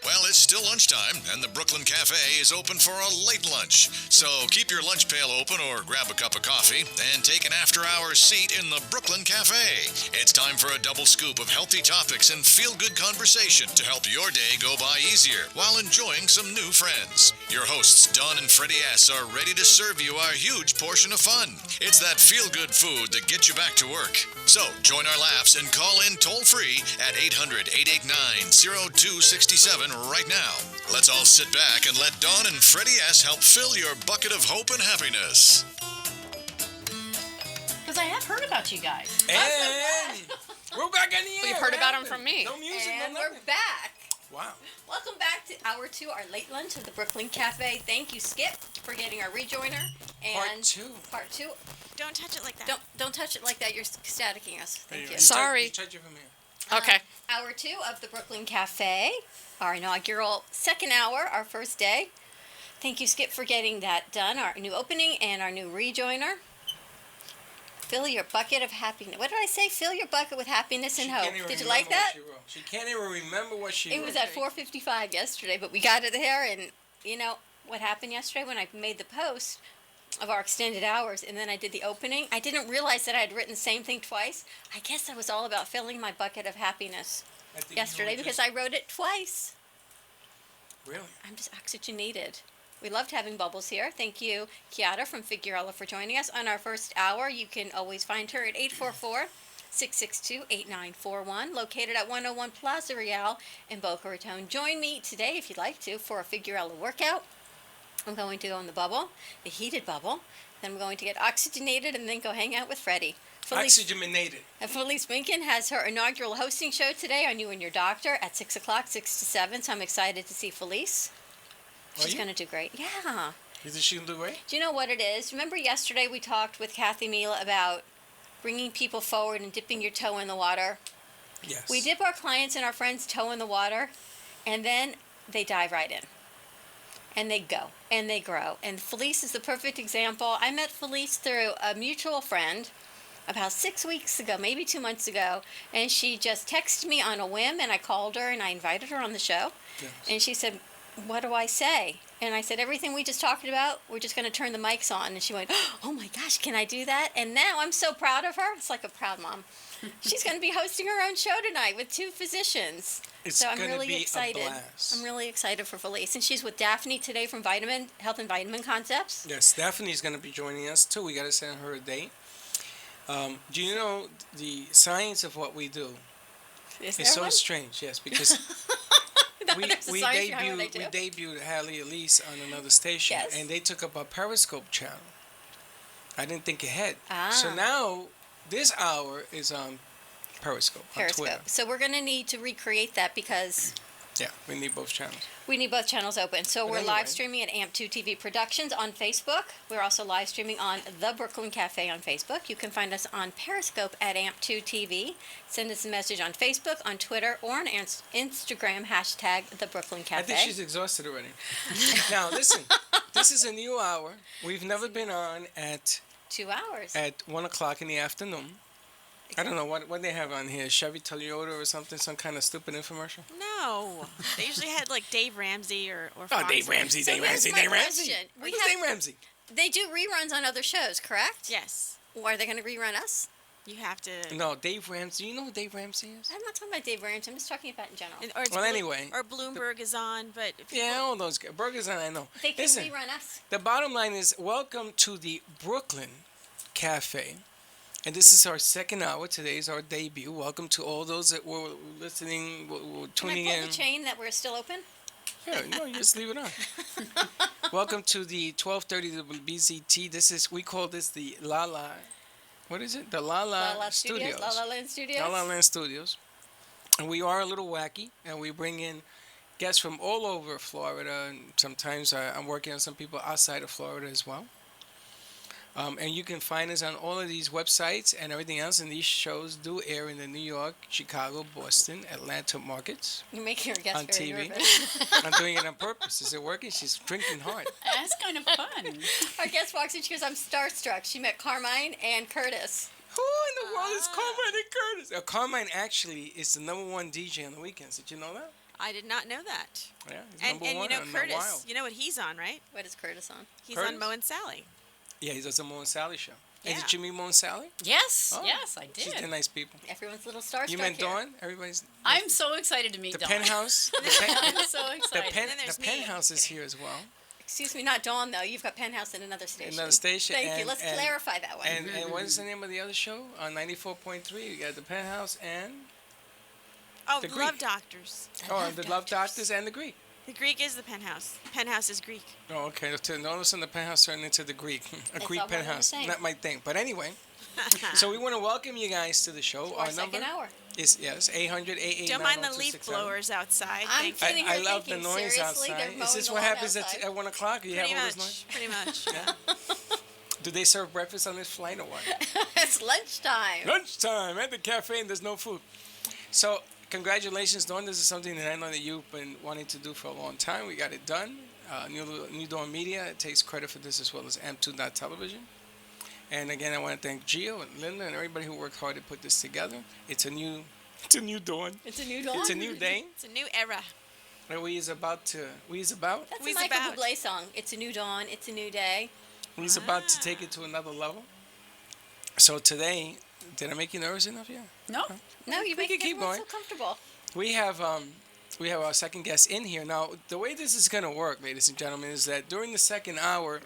[SPEAKER 1] Well, it's still lunchtime, and the Brooklyn Cafe is open for a late lunch. So keep your lunch pail open or grab a cup of coffee and take an after-hours seat in the Brooklyn Cafe. It's time for a double scoop of healthy topics and feel-good conversation to help your day go by easier while enjoying some new friends. Your hosts, Dawn and Freddy S., are ready to serve you a huge portion of fun. It's that feel-good food that gets you back to work. So join our laughs and call in toll-free at 800-889-0267 right now. Let's all sit back and let Dawn and Freddy S. help fill your bucket of hope and happiness.
[SPEAKER 20] Because I have heard about you guys.
[SPEAKER 3] And we're back in the air.
[SPEAKER 5] We've heard about them from me.
[SPEAKER 3] No music,
[SPEAKER 4] And
[SPEAKER 3] no
[SPEAKER 4] we're
[SPEAKER 3] nothing.
[SPEAKER 4] back.
[SPEAKER 3] Wow.
[SPEAKER 4] Welcome back to Hour 2, our late lunch at the Brooklyn Cafe. Thank you, Skip, for getting our rejoiner. And Part 2.
[SPEAKER 2] Don't touch it like that.
[SPEAKER 4] Don't touch it like that. You're staticking us. Thank you.
[SPEAKER 3] You touch it from here.
[SPEAKER 20] Okay.
[SPEAKER 4] Hour 2 of the Brooklyn Cafe, our inaugural second hour, our first day. Thank you, Skip, for getting that done. Our new opening and our new rejoiner. Fill your bucket of happiness. What did I say? Fill your bucket with happiness and hope. Did you like that?
[SPEAKER 3] She can't even remember what she wrote.
[SPEAKER 4] It was at 4:55 yesterday, but we got it there. And you know what happened yesterday when I made the post of our extended hours, and then I did the opening? I didn't realize that I had written the same thing twice. I guess that was all about filling my bucket of happiness yesterday because I wrote it twice.
[SPEAKER 3] Really?
[SPEAKER 4] I'm just oxygenated. We loved having Bubbles here. Thank you, Kiara from Figueroa, for joining us on our first hour. You can always find her at 844-662-8941, located at 101 Plaza Real in Boca Raton. Join me today, if you'd like to, for a Figueroa workout. I'm going to go in the bubble, the heated bubble. Then I'm going to get oxygenated and then go hang out with Freddy.
[SPEAKER 3] Oxygenated.
[SPEAKER 4] Felice Winkin has her inaugural hosting show today on You and Your Doctor at 6 o'clock, 6 to 7. So I'm excited to see Felice. She's going to do great. Yeah.
[SPEAKER 3] You think she'll do great?
[SPEAKER 4] Do you know what it is? Remember yesterday we talked with Kathy Mila about bringing people forward and dipping your toe in the water?
[SPEAKER 3] Yes.
[SPEAKER 4] We dip our clients and our friends' toe in the water, and then they dive right in. And they go, and they grow. And Felice is the perfect example. I met Felice through a mutual friend about 6 weeks ago, maybe 2 months ago, and she just texted me on a whim, and I called her, and I invited her on the show.
[SPEAKER 3] Yes.
[SPEAKER 4] And she said, what do I say? And I said, everything we just talked about, we're just going to turn the mics on. And she went, oh my gosh, can I do that? And now I'm so proud of her. It's like a proud mom. She's going to be hosting her own show tonight with 2 physicians.
[SPEAKER 3] So I'm really
[SPEAKER 4] excited. I'm really excited for Felice. And she's with Daphne today from Health and Vitamin Concepts.
[SPEAKER 3] Yes, Daphne's going to be joining us too. We got to send her a date. Do you know the science of what we do?
[SPEAKER 4] Is
[SPEAKER 3] it's so
[SPEAKER 4] one?
[SPEAKER 3] strange, yes, because we debuted Hallie Elise on another station,
[SPEAKER 4] Yes.
[SPEAKER 3] and they took up our Periscope channel. I didn't think ahead.
[SPEAKER 4] Ah.
[SPEAKER 3] So now this hour is on Periscope, on Twitter.
[SPEAKER 4] Periscope. So we're going to need to recreate that because
[SPEAKER 3] Yeah, we need both channels.
[SPEAKER 4] we need both channels open. So
[SPEAKER 3] But
[SPEAKER 4] we're
[SPEAKER 3] anyway.
[SPEAKER 4] live streaming at AMP2 TV Productions on Facebook. We're also live streaming on The Brooklyn Cafe on Facebook. You can find us on Periscope at AMP2 TV. Send us a message on Facebook, on Twitter, or on Instagram, hashtag The Brooklyn Cafe.
[SPEAKER 3] I think she's exhausted already. Now, listen, this is a new hour. We've never been on at
[SPEAKER 4] 2 hours.
[SPEAKER 3] at 1 o'clock in the afternoon. I don't know what they have on here. Chevy Toyota or something, some kind of stupid infomercial.
[SPEAKER 2] No. They usually had like Dave Ramsey or
[SPEAKER 3] Oh,
[SPEAKER 2] Fox.
[SPEAKER 3] Dave Ramsey,
[SPEAKER 4] So
[SPEAKER 3] Dave
[SPEAKER 4] here's
[SPEAKER 3] Ramsey,
[SPEAKER 4] my
[SPEAKER 3] Dave Ramsey.
[SPEAKER 4] question. We
[SPEAKER 3] Who's
[SPEAKER 4] have-
[SPEAKER 3] Dave Ramsey?
[SPEAKER 4] They do reruns on other shows, correct?
[SPEAKER 2] Yes.
[SPEAKER 4] Or are they going to rerun us?
[SPEAKER 2] You have to.
[SPEAKER 3] No, Dave Ramsey. You know who Dave Ramsey is?
[SPEAKER 4] I'm not talking about Dave Ramsey. I'm just talking about in general.
[SPEAKER 2] Or it's
[SPEAKER 3] Well, anyway.
[SPEAKER 2] Or Bloomberg is on, but if
[SPEAKER 3] Yeah, all those guys. Burgers, I know.
[SPEAKER 4] They can
[SPEAKER 3] Listen,
[SPEAKER 4] rerun us.
[SPEAKER 3] the bottom line is welcome to the Brooklyn Cafe. And this is our second hour. Today is our debut. Welcome to all those that were listening, were
[SPEAKER 4] Can
[SPEAKER 3] tuning
[SPEAKER 4] I pull
[SPEAKER 3] in.
[SPEAKER 4] the chain that we're still open?
[SPEAKER 3] Yeah, no, you just leave it on. Welcome to the 1230 BZT. We call this the La La. What is it? The La La,
[SPEAKER 4] La La
[SPEAKER 3] Studios.
[SPEAKER 4] La La Land Studios.
[SPEAKER 3] La La Land Studios. And we are a little wacky, and we bring in guests from all over Florida. And sometimes I'm working on some people outside of Florida as well. And you can find us on all of these websites and everything else. And these shows do air in the New York, Chicago, Boston, Atlanta markets.
[SPEAKER 4] You're making your guests
[SPEAKER 3] on
[SPEAKER 4] very
[SPEAKER 3] TV.
[SPEAKER 4] nervous.
[SPEAKER 3] I'm doing it on purpose. Is it working? She's drinking hard.
[SPEAKER 20] That's kind of fun.
[SPEAKER 4] Our guest walks in, she goes, I'm starstruck. She met Carmine and Curtis.
[SPEAKER 3] Who in the world is Carmine and Curtis? Carmine actually is the #1 DJ on the weekends. Did you know that?
[SPEAKER 2] I did not know that.
[SPEAKER 3] Yeah, he's
[SPEAKER 2] And
[SPEAKER 3] #1
[SPEAKER 2] you know
[SPEAKER 3] on the
[SPEAKER 2] Curtis,
[SPEAKER 3] Wild.
[SPEAKER 2] you know what he's on, right?
[SPEAKER 4] What is Curtis on?
[SPEAKER 2] He's
[SPEAKER 3] Curtis?
[SPEAKER 2] on Mo and Sally.
[SPEAKER 3] Yeah, he does a Mo and Sally show. And
[SPEAKER 2] Yeah.
[SPEAKER 3] did you meet Mo and Sally?
[SPEAKER 20] Yes,
[SPEAKER 3] Oh,
[SPEAKER 20] yes, I
[SPEAKER 3] She's
[SPEAKER 20] did.
[SPEAKER 3] they're nice people.
[SPEAKER 4] Everyone's a little starstruck
[SPEAKER 3] You met
[SPEAKER 4] here.
[SPEAKER 3] Dawn? Everybody's...
[SPEAKER 20] I'm so excited to meet
[SPEAKER 3] The
[SPEAKER 20] Dawn.
[SPEAKER 3] penthouse.
[SPEAKER 20] I'm so
[SPEAKER 3] The,
[SPEAKER 20] excited.
[SPEAKER 3] the penthouse is here as well.
[SPEAKER 4] Excuse me, not Dawn, though. You've got Penthouse in another station.
[SPEAKER 3] Another station.
[SPEAKER 4] Thank you.
[SPEAKER 3] and-
[SPEAKER 4] Let's
[SPEAKER 3] and-
[SPEAKER 4] clarify that one.
[SPEAKER 3] And what is the name of the other show? On 94.3, you got the penthouse and...
[SPEAKER 2] Oh,
[SPEAKER 3] The
[SPEAKER 2] Love
[SPEAKER 3] Greek.
[SPEAKER 2] Doctors.
[SPEAKER 3] the Love Doctors and the Greek.
[SPEAKER 2] The Greek is the penthouse. Penthouse is Greek.
[SPEAKER 3] Oh, okay. Notice in the penthouse turned into the Greek. A
[SPEAKER 4] It's
[SPEAKER 3] Greek
[SPEAKER 4] all one and the
[SPEAKER 3] penthouse.
[SPEAKER 4] same.
[SPEAKER 3] Not my thing. But anyway, so we want to welcome you guys to the show.
[SPEAKER 4] Our
[SPEAKER 3] number
[SPEAKER 4] second hour.
[SPEAKER 3] is, 800
[SPEAKER 2] Don't mind the leaf blowers outside.
[SPEAKER 4] I'm
[SPEAKER 2] Thank you.
[SPEAKER 4] sitting
[SPEAKER 3] I
[SPEAKER 4] here
[SPEAKER 3] love the
[SPEAKER 4] thinking,
[SPEAKER 3] noise
[SPEAKER 4] seriously,
[SPEAKER 3] outside.
[SPEAKER 4] they're
[SPEAKER 3] Is
[SPEAKER 4] mowing
[SPEAKER 3] this
[SPEAKER 4] the
[SPEAKER 3] what
[SPEAKER 4] lawn
[SPEAKER 3] happens
[SPEAKER 4] outside.
[SPEAKER 3] at 1 o'clock? You
[SPEAKER 2] Pretty
[SPEAKER 3] have all this noise?
[SPEAKER 2] much. Pretty much.
[SPEAKER 3] Yeah. Do they serve breakfast on this flight or what?
[SPEAKER 4] It's lunchtime.
[SPEAKER 3] Lunchtime at the cafe and there's no food. So, congratulations, Dawn. This is something that I know that you've been wanting to do for a long time. We got it done. New Dawn Media takes credit for this as well as M2 Television. And again, I want to thank Gio and Linda and everybody who worked hard to put this together. It's a new dawn.
[SPEAKER 4] It's a new dawn.
[SPEAKER 3] It's a new day.
[SPEAKER 2] It's a new era.
[SPEAKER 3] And we is about.
[SPEAKER 4] That's a Michael Bublé song. It's a new dawn. It's a new day.
[SPEAKER 3] We's about to take it to another level. So today, did I make you nervous enough yet?
[SPEAKER 20] No.
[SPEAKER 4] No, you make everyone so comfortable.
[SPEAKER 3] We have our second guest in here. Now, the way this is going to work, ladies and gentlemen, is that during the second hour,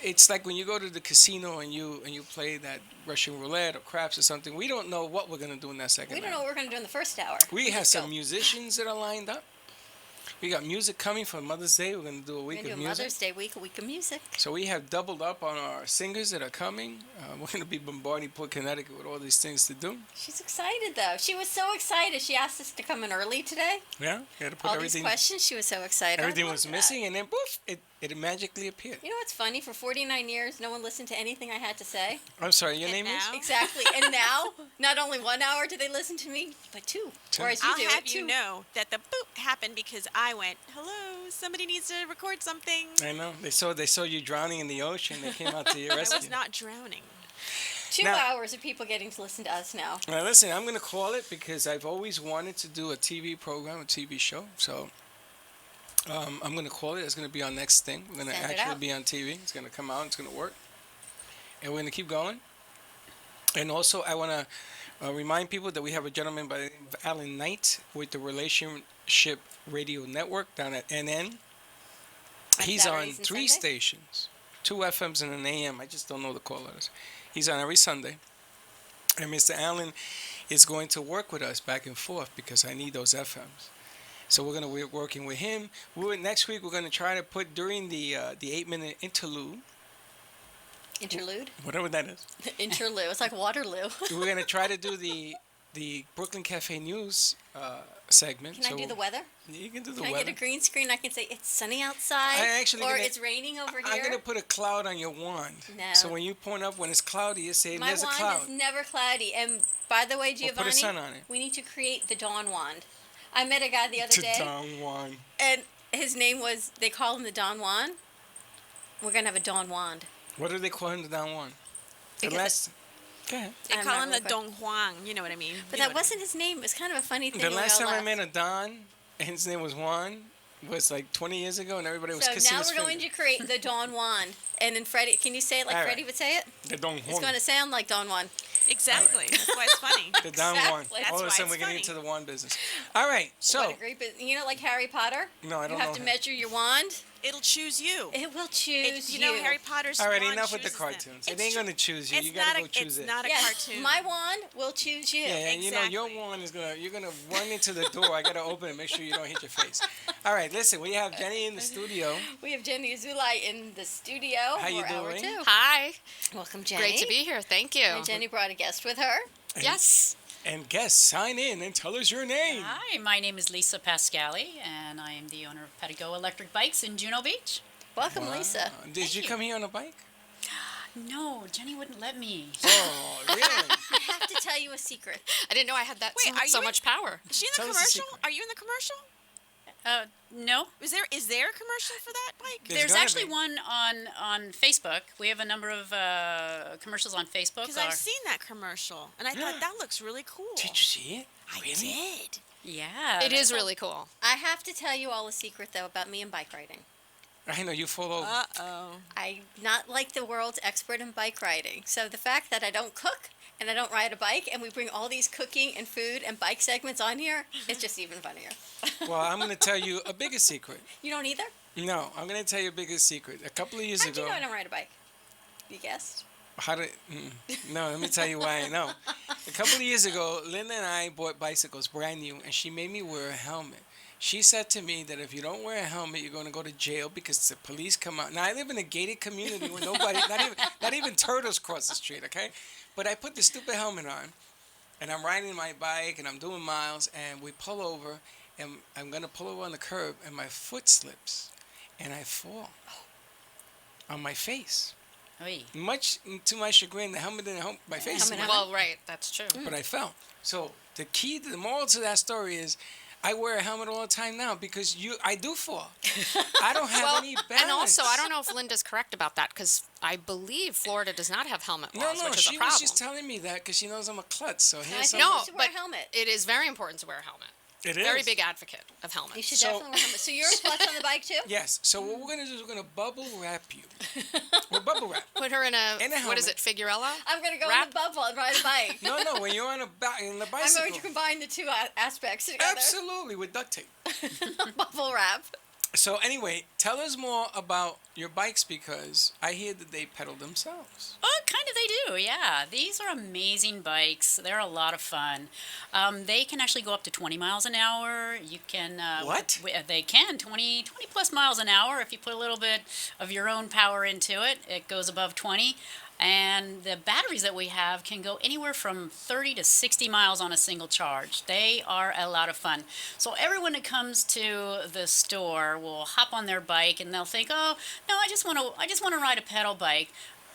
[SPEAKER 3] it's like when you go to the casino and you play that Russian roulette or craps or something. We don't know what we're going to do in that second hour.
[SPEAKER 4] We don't know what we're going to do in the first hour.
[SPEAKER 3] We have some musicians that are lined up. We got music coming for Mother's Day. We're going to do a week of music.
[SPEAKER 4] Mother's Day week, a week of music.
[SPEAKER 3] So we have doubled up on our singers that are coming. We're going to be bombarding Port Connecticut with all these things to do.
[SPEAKER 4] She's excited, though. She was so excited. She asked us to come in early today.
[SPEAKER 3] Yeah, you got to put
[SPEAKER 4] all
[SPEAKER 3] everything.
[SPEAKER 4] These questions, she was so excited.
[SPEAKER 3] Everything was missing, and then poof, it magically appeared.
[SPEAKER 4] You know what's funny? For 49 years, no one listened to anything I had to say.
[SPEAKER 3] I'm sorry, your name is?
[SPEAKER 4] Exactly. And now, not only 1 hour did they listen to me, but two. Whereas you
[SPEAKER 2] I'll
[SPEAKER 4] do
[SPEAKER 2] have
[SPEAKER 4] it
[SPEAKER 2] you know that the boop happened because I went, hello, somebody needs to record something.
[SPEAKER 3] I know. They saw you drowning in the ocean. They came out to your rescue.
[SPEAKER 2] I was not drowning.
[SPEAKER 4] 2 hours of people getting to listen to us now.
[SPEAKER 3] Now, listen, I'm going to call it because I've always wanted to do a TV program, a TV show. So I'm going to call it. It's going to be our next thing. We're going to actually be on TV. It's going to come out. It's going to work. And we're going to keep going. And also, I want to remind people that we have a gentleman by the name of Alan Knight with the Relationship Radio Network down at NN. He's on 3 stations, 2 FMs and an AM. I just don't know the call letters. He's on every Sunday. And Mr. Allen is going to work with us back and forth because I need those FMs. So we're going to be working with him. Next week, we're going to try to put during the 8-minute interlude.
[SPEAKER 4] Interlude?
[SPEAKER 3] Whatever that is.
[SPEAKER 4] Interlude. It's like Waterloo.
[SPEAKER 3] We're going to try to do the Brooklyn Cafe News segment.
[SPEAKER 4] Can I do the weather?
[SPEAKER 3] You can do the
[SPEAKER 4] weather.
[SPEAKER 3] weather.
[SPEAKER 4] Can I get a green screen? I can say it's sunny outside, it's raining over here.
[SPEAKER 3] I'm going to put a cloud on your wand.
[SPEAKER 4] No.
[SPEAKER 3] So when you point up when it's cloudy, you say there's a cloud.
[SPEAKER 4] My wand is never cloudy. And by the way, Giovanni,
[SPEAKER 3] put a sun on it.
[SPEAKER 4] We need to create the dawn wand. I met a guy the other day.
[SPEAKER 3] The dawn wand.
[SPEAKER 4] And his name was, they call him the Don Juan. We're going to have a Don Wand.
[SPEAKER 3] What do they call him, the Don Juan? Go ahead.
[SPEAKER 2] They call him the Don Juan, you know what I mean?
[SPEAKER 4] But that wasn't his name. It's kind of a funny thing.
[SPEAKER 3] The last time I met a Don, and his name was Juan, was like 20 years ago, and everybody was kissing his
[SPEAKER 4] So now we're going to create the Don Juan. And then Freddy, can you say it like Freddy would say it?
[SPEAKER 3] The Don Juan.
[SPEAKER 4] It's going to sound like Don Juan.
[SPEAKER 2] Exactly. Right. That's why it's funny.
[SPEAKER 3] The Don Juan. All of a sudden, we're getting into the wand business. All right, so.
[SPEAKER 4] What a great business. You know, like Harry Potter?
[SPEAKER 3] No, I don't know.
[SPEAKER 4] You have to measure your wand.
[SPEAKER 2] It'll choose you.
[SPEAKER 4] It will choose
[SPEAKER 2] you. You know, Harry Potter's
[SPEAKER 3] all right,
[SPEAKER 2] wand
[SPEAKER 3] enough with the cartoons. It ain't going to choose you. You got to go choose it.
[SPEAKER 2] It's not a cartoon.
[SPEAKER 4] My wand will choose you.
[SPEAKER 3] Yeah, exactly. You know, your wand is you're going to run into the door. I got to open it, make sure you don't hit your face. All right, listen, we have Jenny in the studio.
[SPEAKER 4] We have Jenny Azulai in the studio.
[SPEAKER 3] How you doing?
[SPEAKER 21] Hi.
[SPEAKER 4] Welcome, Jenny.
[SPEAKER 21] Great to be here. Thank you.
[SPEAKER 4] And Jenny brought a guest with her.
[SPEAKER 21] Yes.
[SPEAKER 3] And guests, sign in and tell us your name.
[SPEAKER 20] Hi, my name is Lisa Pascali, and I am the owner of Pedigo Electric Bikes in Juno Beach.
[SPEAKER 4] Welcome, Lisa.
[SPEAKER 3] Did you come here on a bike?
[SPEAKER 20] No, Jenny wouldn't let me.
[SPEAKER 3] Oh, really?
[SPEAKER 4] I have to tell you a secret.
[SPEAKER 21] I didn't know I had that so much power.
[SPEAKER 2] Is she in the commercial? Are you in the commercial?
[SPEAKER 20] No.
[SPEAKER 2] Is there a commercial for that bike?
[SPEAKER 20] There's actually one on Facebook. We have a number of commercials on Facebook.
[SPEAKER 2] Because I've seen that commercial, and I thought that looks really cool.
[SPEAKER 3] Did you see it?
[SPEAKER 2] I did.
[SPEAKER 20] Yeah.
[SPEAKER 21] It is really cool.
[SPEAKER 4] I have to tell you all a secret, though, about me and bike riding.
[SPEAKER 3] I know, you fall over.
[SPEAKER 2] Uh-oh.
[SPEAKER 4] I'm not like the world's expert in bike riding. So the fact that I don't cook and I don't ride a bike and we bring all these cooking and food and bike segments on here, it's just even funnier.
[SPEAKER 3] Well, I'm going to tell you a bigger secret.
[SPEAKER 4] You don't either?
[SPEAKER 3] No, I'm going to tell you a bigger secret. A couple of years ago.
[SPEAKER 4] How'd you know I don't ride a bike? You guessed?
[SPEAKER 3] No, let me tell you why I know. A couple of years ago, Linda and I bought bicycles brand new, and she made me wear a helmet. She said to me that if you don't wear a helmet, you're going to go to jail because the police come out. Now, I live in a gated community where nobody, not even turtles cross the street, okay? But I put the stupid helmet on, and I'm riding my bike, and I'm doing miles, and we pull over, and I'm going to pull over on the curb, and my foot slips, and I fall on my face.
[SPEAKER 20] Oy.
[SPEAKER 3] Much to my chagrin, the helmet didn't help my face.
[SPEAKER 21] Well, right, that's true.
[SPEAKER 3] But I fell. So the moral to that story is, I wear a helmet all the time now because I do fall. I don't have any balance.
[SPEAKER 21] And also, I don't know if Linda's correct about that because I believe Florida does not have helmet laws, which is a
[SPEAKER 3] she
[SPEAKER 21] problem.
[SPEAKER 3] was just telling me that because she knows I'm a klutz. So here's
[SPEAKER 21] No,
[SPEAKER 3] something.
[SPEAKER 21] but it is very important to wear a helmet.
[SPEAKER 3] It
[SPEAKER 21] Very
[SPEAKER 3] is.
[SPEAKER 21] big advocate of helmets.
[SPEAKER 4] You should definitely wear helmets. So you're a klutz on the bike too?
[SPEAKER 3] Yes. So what we're gonna do is we're gonna bubble wrap you. We'll bubble wrap.
[SPEAKER 21] Put her in a what
[SPEAKER 3] helmet.
[SPEAKER 21] is it, figurella?
[SPEAKER 4] I'm gonna go
[SPEAKER 21] Wrap?
[SPEAKER 4] in the bubble and ride a bike.
[SPEAKER 3] No. When you're on in the
[SPEAKER 4] I'm
[SPEAKER 3] bicycle.
[SPEAKER 4] going to combine the two aspects together.
[SPEAKER 3] Absolutely, with duct tape.
[SPEAKER 4] Bubble wrap.
[SPEAKER 3] So anyway, tell us more about your bikes because I hear that they pedal themselves.
[SPEAKER 20] Oh, kind of they do, yeah. These are amazing bikes. They're a lot of fun. They can actually go up to 20 miles an hour. You can...
[SPEAKER 3] What?
[SPEAKER 20] They can, 20 plus miles an hour. If you put a little bit of your own power into it, it goes above 20. And the batteries that we have can go anywhere from 30 to 60 miles on a single charge. They are a lot of fun. So everyone that comes to the store will hop on their bike and they'll think, oh, no, I just want to ride a pedal bike.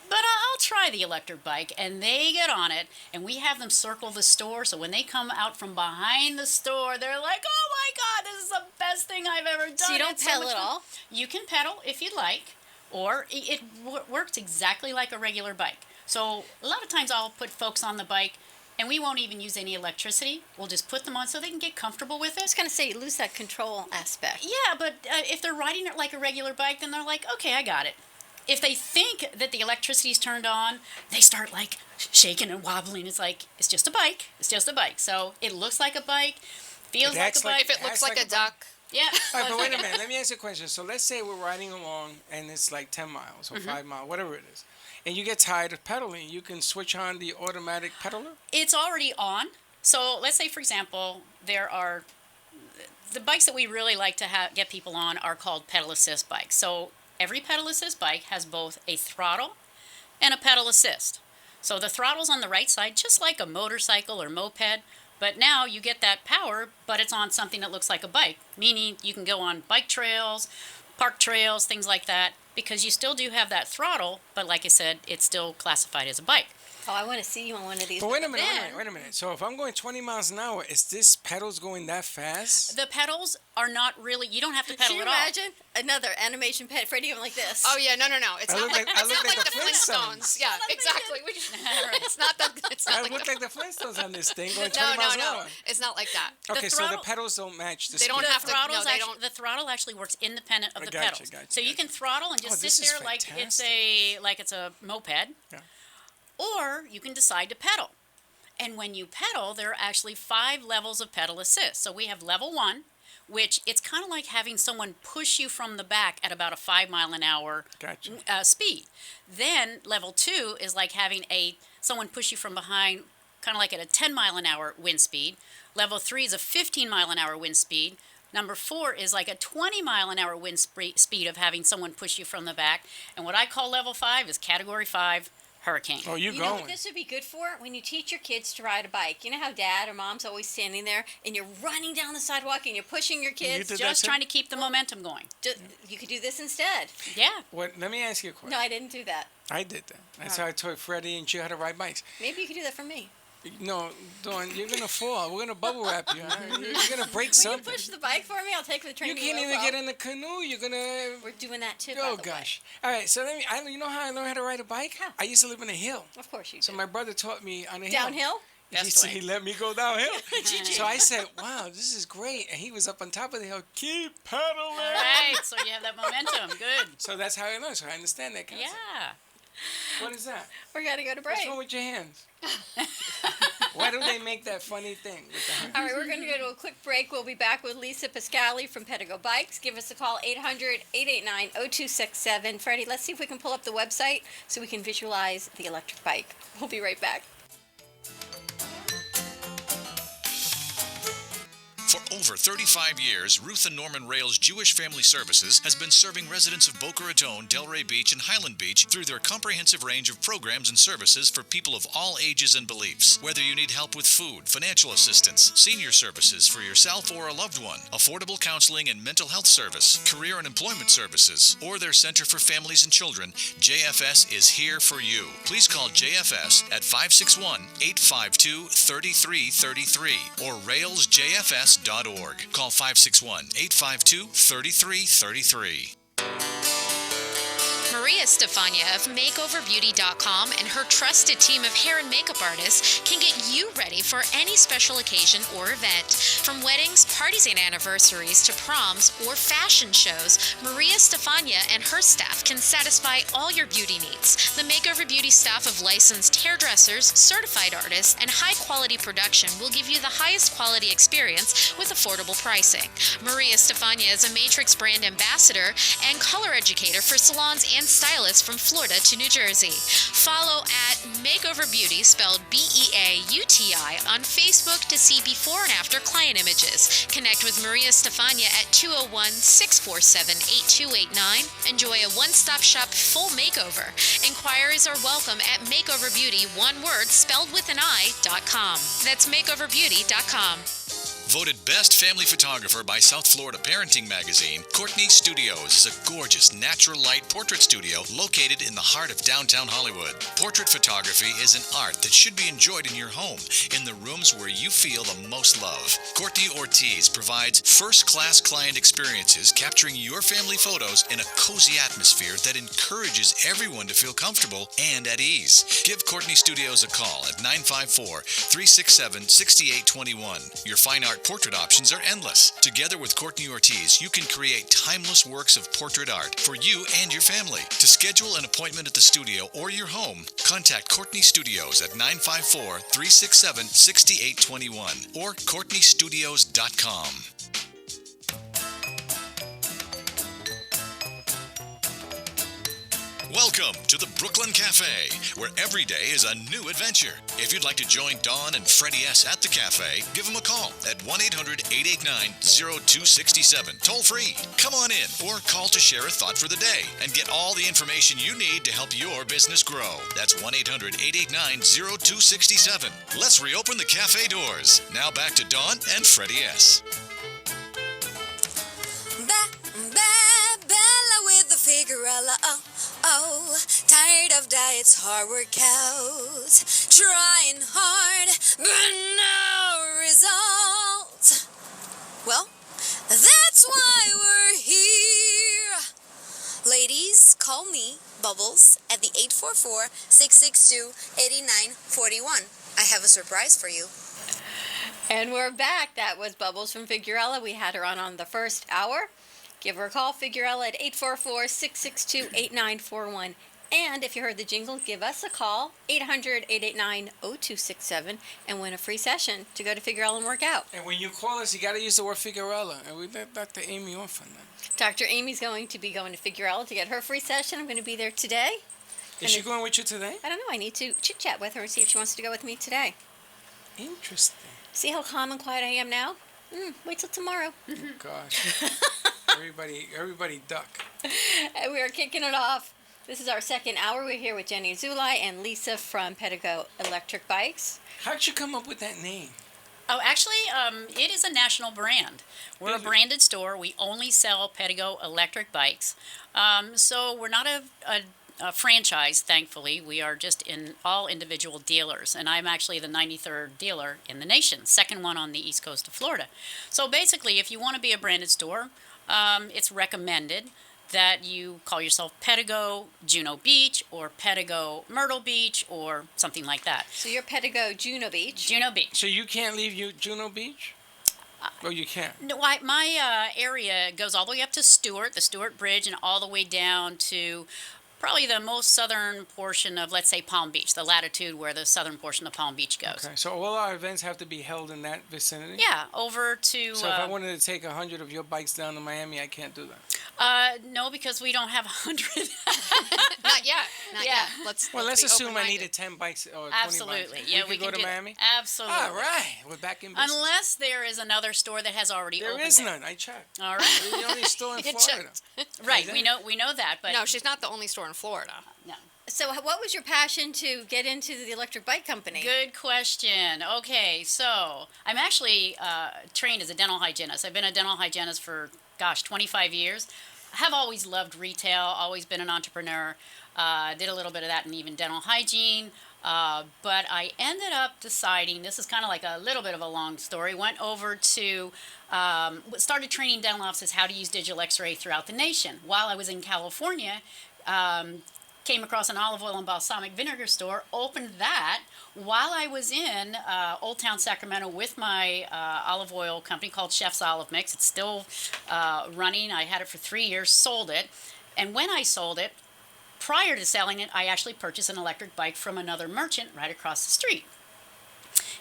[SPEAKER 20] But I'll try the electric bike, and they get on it, and we have them circle the store, so when they come out from behind the store, they're like, oh my God, this is the best thing I've ever done.
[SPEAKER 4] So you don't
[SPEAKER 20] It's
[SPEAKER 4] pedal
[SPEAKER 20] much
[SPEAKER 4] at
[SPEAKER 20] fun."
[SPEAKER 4] all?
[SPEAKER 20] You can pedal if you'd like, or it works exactly like a regular bike. So a lot of times I'll put folks on the bike, and we won't even use any electricity. We'll just put them on so they can get comfortable with it. I was
[SPEAKER 4] going to say, you lose that control aspect.
[SPEAKER 20] Yeah, but if they're riding it like a regular bike, then they're like, okay, I got it. If they think that the electricity's turned on, they start like shaking and wobbling. It's like, it's just a bike. It's just a bike. So it looks like a bike, feels like a bike.
[SPEAKER 21] If it looks like a duck.
[SPEAKER 20] Yeah.
[SPEAKER 3] All right, but wait a minute. Let me ask you a question. So let's say we're riding along and it's like 10 miles or 5 miles, whatever it is. And you get tired of pedaling. You can switch on the automatic pedaler?
[SPEAKER 20] It's already on. So let's say, for example, there are the bikes that we really like to get people on are called pedal assist bikes. So every pedal assist bike has both a throttle and a pedal assist. So the throttle's on the right side, just like a motorcycle or moped, but now you get that power, but it's on something that looks like a bike, meaning you can go on bike trails, park trails, things like that, because you still do have that throttle, but like I said, it's still classified as a bike.
[SPEAKER 4] Oh, I want to see you on one of these.
[SPEAKER 3] But wait a minute. So if I'm going 20 miles an hour, is this pedals going that fast?
[SPEAKER 20] The pedals are not really, you don't have to pedal
[SPEAKER 4] Can you
[SPEAKER 20] at all.
[SPEAKER 4] imagine another animation pet Freddy going like this?
[SPEAKER 21] Oh yeah, no. It's
[SPEAKER 3] I
[SPEAKER 21] not
[SPEAKER 3] look
[SPEAKER 21] like,
[SPEAKER 3] like- I
[SPEAKER 21] it's
[SPEAKER 3] look
[SPEAKER 21] not
[SPEAKER 3] like
[SPEAKER 21] like
[SPEAKER 3] the
[SPEAKER 21] the Flintstones. Yeah, exactly. It's not that. It's not
[SPEAKER 3] I
[SPEAKER 21] like
[SPEAKER 3] look
[SPEAKER 21] the,
[SPEAKER 3] like the Flintstones on this thing going 20
[SPEAKER 21] no,
[SPEAKER 3] miles an
[SPEAKER 21] no.
[SPEAKER 3] hour.
[SPEAKER 21] It's not like that.
[SPEAKER 3] Okay, so the
[SPEAKER 20] throttle-
[SPEAKER 3] pedals don't match the
[SPEAKER 21] They don't
[SPEAKER 3] speed.
[SPEAKER 21] have to. No,
[SPEAKER 20] Throttle's
[SPEAKER 21] they
[SPEAKER 20] actually,
[SPEAKER 21] don't.
[SPEAKER 20] the throttle actually works independent of
[SPEAKER 3] I
[SPEAKER 20] the
[SPEAKER 3] gotcha,
[SPEAKER 20] pedals.
[SPEAKER 3] gotcha,
[SPEAKER 20] So you can throttle and just
[SPEAKER 3] this
[SPEAKER 20] sit
[SPEAKER 3] is
[SPEAKER 20] there like it's
[SPEAKER 3] fantastic.
[SPEAKER 20] a moped.
[SPEAKER 3] Yeah.
[SPEAKER 20] Or you can decide to pedal. And when you pedal, there are actually 5 levels of pedal assist. So we have level 1, which it's kind of like having someone push you from the back at about a 5 mile an hour speed. Then level 2 is like having someone push you from behind, kind of like at a 10 mile an hour wind speed. Level 3 is a 15 mile an hour wind speed. Number 4 is like a 20 mile an hour wind speed of having someone push you from the back. And what I call level 5 is category 5 hurricane.
[SPEAKER 3] Oh,
[SPEAKER 4] You know what this would be good for? When you teach your kids to ride a bike. You know how dad or mom's always standing there and you're running down the sidewalk and you're pushing your kids?
[SPEAKER 20] Just trying to keep the momentum going.
[SPEAKER 4] You could do this instead.
[SPEAKER 20] Yeah.
[SPEAKER 3] Let me ask you a question.
[SPEAKER 4] No, I didn't do that.
[SPEAKER 3] I did that. That's how I taught Freddy and you how to ride bikes.
[SPEAKER 4] Maybe you could do that for me.
[SPEAKER 3] No, Dawn, you're going to fall. We're going to bubble wrap you. Huh? You're going to break
[SPEAKER 4] Will
[SPEAKER 3] something.
[SPEAKER 4] you push the bike for me? I'll take the train.
[SPEAKER 3] You can't even get in the canoe. You're going to...
[SPEAKER 4] We're doing that too,
[SPEAKER 3] Oh,
[SPEAKER 4] by the
[SPEAKER 3] gosh. All right, so you know how I learned how to ride a bike?
[SPEAKER 4] How?
[SPEAKER 3] I used to live in a hill.
[SPEAKER 4] Of course you
[SPEAKER 3] So
[SPEAKER 4] did.
[SPEAKER 3] my brother taught me on a hill.
[SPEAKER 4] Downhill?
[SPEAKER 3] He let me go downhill. So I said, wow, this is great. And he was up on top of the hill. Keep pedaling.
[SPEAKER 20] All right, so you have that momentum. Good.
[SPEAKER 3] So that's how I learned. So I understand that concept.
[SPEAKER 20] Yeah.
[SPEAKER 3] What is that?
[SPEAKER 4] We got to go to break.
[SPEAKER 3] What's wrong with your hands? Why do they make that funny thing with the hands?
[SPEAKER 4] All right, we're going to go to a quick break. We'll be back with Lisa Pascali from Pedigo Bikes. Give us a call, 800-889-0267. Freddie, let's see if we can pull up the website so we can visualize the electric bike. We'll be right back.
[SPEAKER 1] For over 35 years, Ruth and Norman Rails Jewish Family Services has been serving residents of Boca Raton, Delray Beach, and Highland Beach through their comprehensive range of programs and services for people of all ages and beliefs. Whether you need help with food, financial assistance, senior services for yourself or a loved one, affordable counseling and mental health service, career and employment services, or their Center for Families and Children, JFS is here for you. Please call JFS at 561-852-3333 or railsjfs.org. Call 561-852-3333.
[SPEAKER 6] Maria Stefania of MakeOverBeauty.com and her trusted team of hair and makeup artists can get you ready for any special occasion or event. From weddings, parties, and anniversaries to proms or fashion shows, Maria Stefania and her staff can satisfy all your beauty needs. The Makeover Beauty staff of licensed hairdressers, certified artists, and high-quality production will give you the highest quality experience with affordable pricing. Maria Stefania is a Matrix brand ambassador and color educator for salons and stylists from Florida to New Jersey. Follow at Makeover Beauty, spelled B-E-A-U-T-I, on Facebook to see before and after client images. Connect with Maria Stefania at 201-647-8289. Enjoy a one-stop shop full makeover. Inquiries are welcome at MakeoverBeauty, one word, spelled with an I.com. That's MakeoverBeauty.com.
[SPEAKER 1] Voted Best Family Photographer by South Florida Parenting Magazine, Courtney Studios is a gorgeous natural light portrait studio located in the heart of downtown Hollywood. Portrait photography is an art that should be enjoyed in your home, in the rooms where you feel the most love. Courtney Ortiz provides first-class client experiences capturing your family photos in a cozy atmosphere that encourages everyone to feel comfortable and at ease. Give Courtney Studios a call at 954-367-6821. Your fine art portrait options are endless. Together with Courtney Ortiz, you can create timeless works of portrait art for you and your family. To schedule an appointment at the studio or your home, contact Courtney Studios at 954-367-6821 or CourtneyStudios.com. Welcome to the Brooklyn Cafe, where every day is a new adventure. If you'd like to join Dawn and Freddy S. at the cafe, give them a call at 1-800-889-0267, toll free. Come on in or call to share a thought for the day and get all the information you need to help your business grow. That's 1-800-889-0267. Let's reopen the cafe doors. Now back to Dawn and Freddy S.
[SPEAKER 22] Bella with the Figuarella, oh, tired of diets, hard workouts, trying hard, but no result. Well, that's why we're here. Ladies, call me, Bubbles, at the 844-662-8941. I have a surprise for you.
[SPEAKER 4] And we're back. That was Bubbles from Figuarella. We had her on the first hour. Give her a call, Figuarella, at 844-662-8941. And if you heard the jingle, give us a call, 800-889-0267, and win a free session to go to Figuarella and work out.
[SPEAKER 3] And when you call us, you got to use the word Figuarella. And we let Dr. Amy off on that.
[SPEAKER 4] Dr. Amy's going to be going to Figuarella to get her free session. I'm going to be there today.
[SPEAKER 3] Is she going with you today?
[SPEAKER 4] I don't know. I need to chit-chat with her and see if she wants to go with me today.
[SPEAKER 3] Interesting.
[SPEAKER 4] See how calm and quiet I am now? Wait till tomorrow.
[SPEAKER 3] Oh, gosh. Everybody duck.
[SPEAKER 4] And we are kicking it off. This is our second hour. We're here with Jenny Zulai and Lisa from Pedigo Electric Bikes.
[SPEAKER 3] How'd you come up with that name?
[SPEAKER 20] Oh, actually, it is a national brand. We're a branded store. We only sell Pedigo electric bikes. So we're not a franchise, thankfully. We are just in all individual dealers, and I'm actually the 93rd dealer in the nation, second one on the east coast of Florida. So basically, if you want to be a branded store, it's recommended that you call yourself Pedigo Juno Beach or Pedigo Myrtle Beach or something like that.
[SPEAKER 4] So you're Pedigo Juno Beach?
[SPEAKER 20] Juno Beach.
[SPEAKER 3] So you can't leave Juno Beach? Oh, you can't?
[SPEAKER 20] No, my area goes all the way up to Stewart, the Stewart Bridge, and all the way down to probably the most southern portion of, let's say, Palm Beach, the latitude where the southern portion of Palm Beach goes.
[SPEAKER 3] Okay, so all our events have to be held in that vicinity?
[SPEAKER 20] Yeah, over to...
[SPEAKER 3] So if I wanted to take 100 of your bikes down to Miami, I can't do that?
[SPEAKER 20] No, because we don't have 100.
[SPEAKER 21] Not yet. Not
[SPEAKER 20] Yeah.
[SPEAKER 21] yet. Let's
[SPEAKER 3] be assume I
[SPEAKER 21] open-minded.
[SPEAKER 3] needed 10 bikes or 20
[SPEAKER 20] Absolutely.
[SPEAKER 3] bikes.
[SPEAKER 20] Yeah,
[SPEAKER 3] we could go to
[SPEAKER 20] do that.
[SPEAKER 3] Miami?
[SPEAKER 20] Absolutely.
[SPEAKER 3] All right. We're back in business.
[SPEAKER 20] Unless there is another store that has already
[SPEAKER 3] There
[SPEAKER 20] opened
[SPEAKER 3] is
[SPEAKER 20] there.
[SPEAKER 3] none. I checked.
[SPEAKER 20] All right.
[SPEAKER 3] We're the only store in
[SPEAKER 21] You
[SPEAKER 3] Florida.
[SPEAKER 20] Right.
[SPEAKER 3] Is
[SPEAKER 20] We know that, but
[SPEAKER 21] No, she's not the only store in Florida.
[SPEAKER 20] No.
[SPEAKER 4] So, what was your passion to get into the electric bike company?
[SPEAKER 20] Good question. Okay, so I'm actually trained as a dental hygienist. I've been a dental hygienist for, 25 years. I have always loved retail, always been an entrepreneur. Did a little bit of that in even dental hygiene. But I ended up deciding, this is kind of like a little bit of a long story, went over to, started training dental offices how to use digital x-ray throughout the nation. While I was in California, came across an olive oil and balsamic vinegar store, opened that while I was in Old Town Sacramento with my olive oil company called Chef's Olive Mix. It's still running. I had it for 3 years, sold it. And when I sold it, prior to selling it, I actually purchased an electric bike from another merchant right across the street.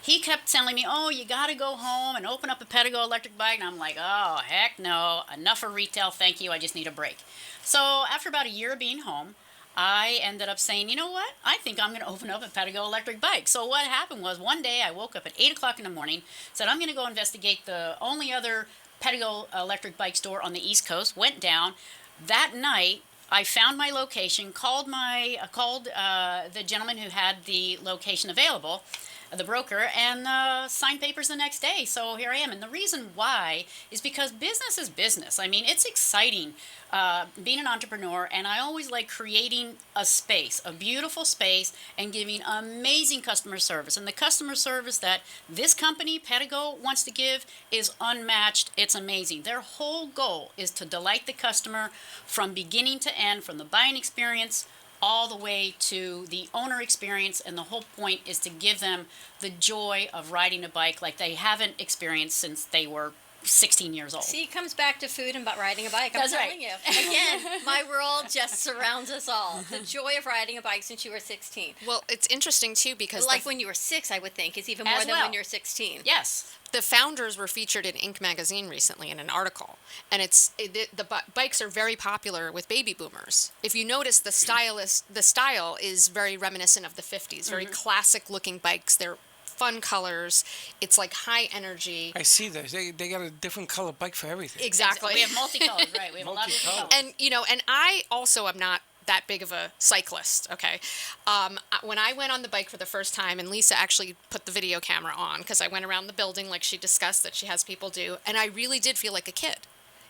[SPEAKER 20] He kept telling me, oh, you got to go home and open up a Pedigo electric bike. And I'm like, oh, heck no. Enough of retail. Thank you. I just need a break. So after about a year of being home, I ended up saying, you know what? I think I'm going to open up a Pedigo electric bike. So what happened was one day I woke up at 8 o'clock in the morning, said I'm going to go investigate the only other Pedigo electric bike store on the East Coast, went down. That night, I found my location, called the gentleman who had the location available, the broker, and signed papers the next day. So here I am. And the reason why is because business is business. I mean, it's exciting being an entrepreneur, and I always like creating a space, a beautiful space, and giving amazing customer service. And the customer service that this company, Pedigo, wants to give is unmatched. It's amazing. Their whole goal is to delight the customer from beginning to end, from the buying experience all the way to the owner experience, and the whole point is to give them the joy of riding a bike like they haven't experienced since they were 16 years old.
[SPEAKER 4] See, it comes back to food and about riding a bike. I'm
[SPEAKER 20] That's
[SPEAKER 4] telling
[SPEAKER 20] right.
[SPEAKER 4] you. Again, my world just surrounds us all. The joy of riding a bike since you were 16.
[SPEAKER 21] Well, it's interesting too because
[SPEAKER 4] Like when you were 6, I would think, is even more
[SPEAKER 20] As
[SPEAKER 4] than
[SPEAKER 20] well.
[SPEAKER 4] when you're 16.
[SPEAKER 20] Yes.
[SPEAKER 21] the founders were featured in Inc. magazine recently in an article, and bikes are very popular with baby boomers. If you notice, the style is very reminiscent of the 50s, very classic looking bikes. They're fun colors. It's like high energy.
[SPEAKER 3] I see that. They got a different color bike for everything.
[SPEAKER 21] Exactly.
[SPEAKER 20] We have multicolors, right? We have a lot of different colors.
[SPEAKER 21] And I also am not that big of a cyclist, okay? When I went on the bike for the first time, and Lisa actually put the video camera on, because I went around the building like she discussed that she has people do, and I really did feel like a kid.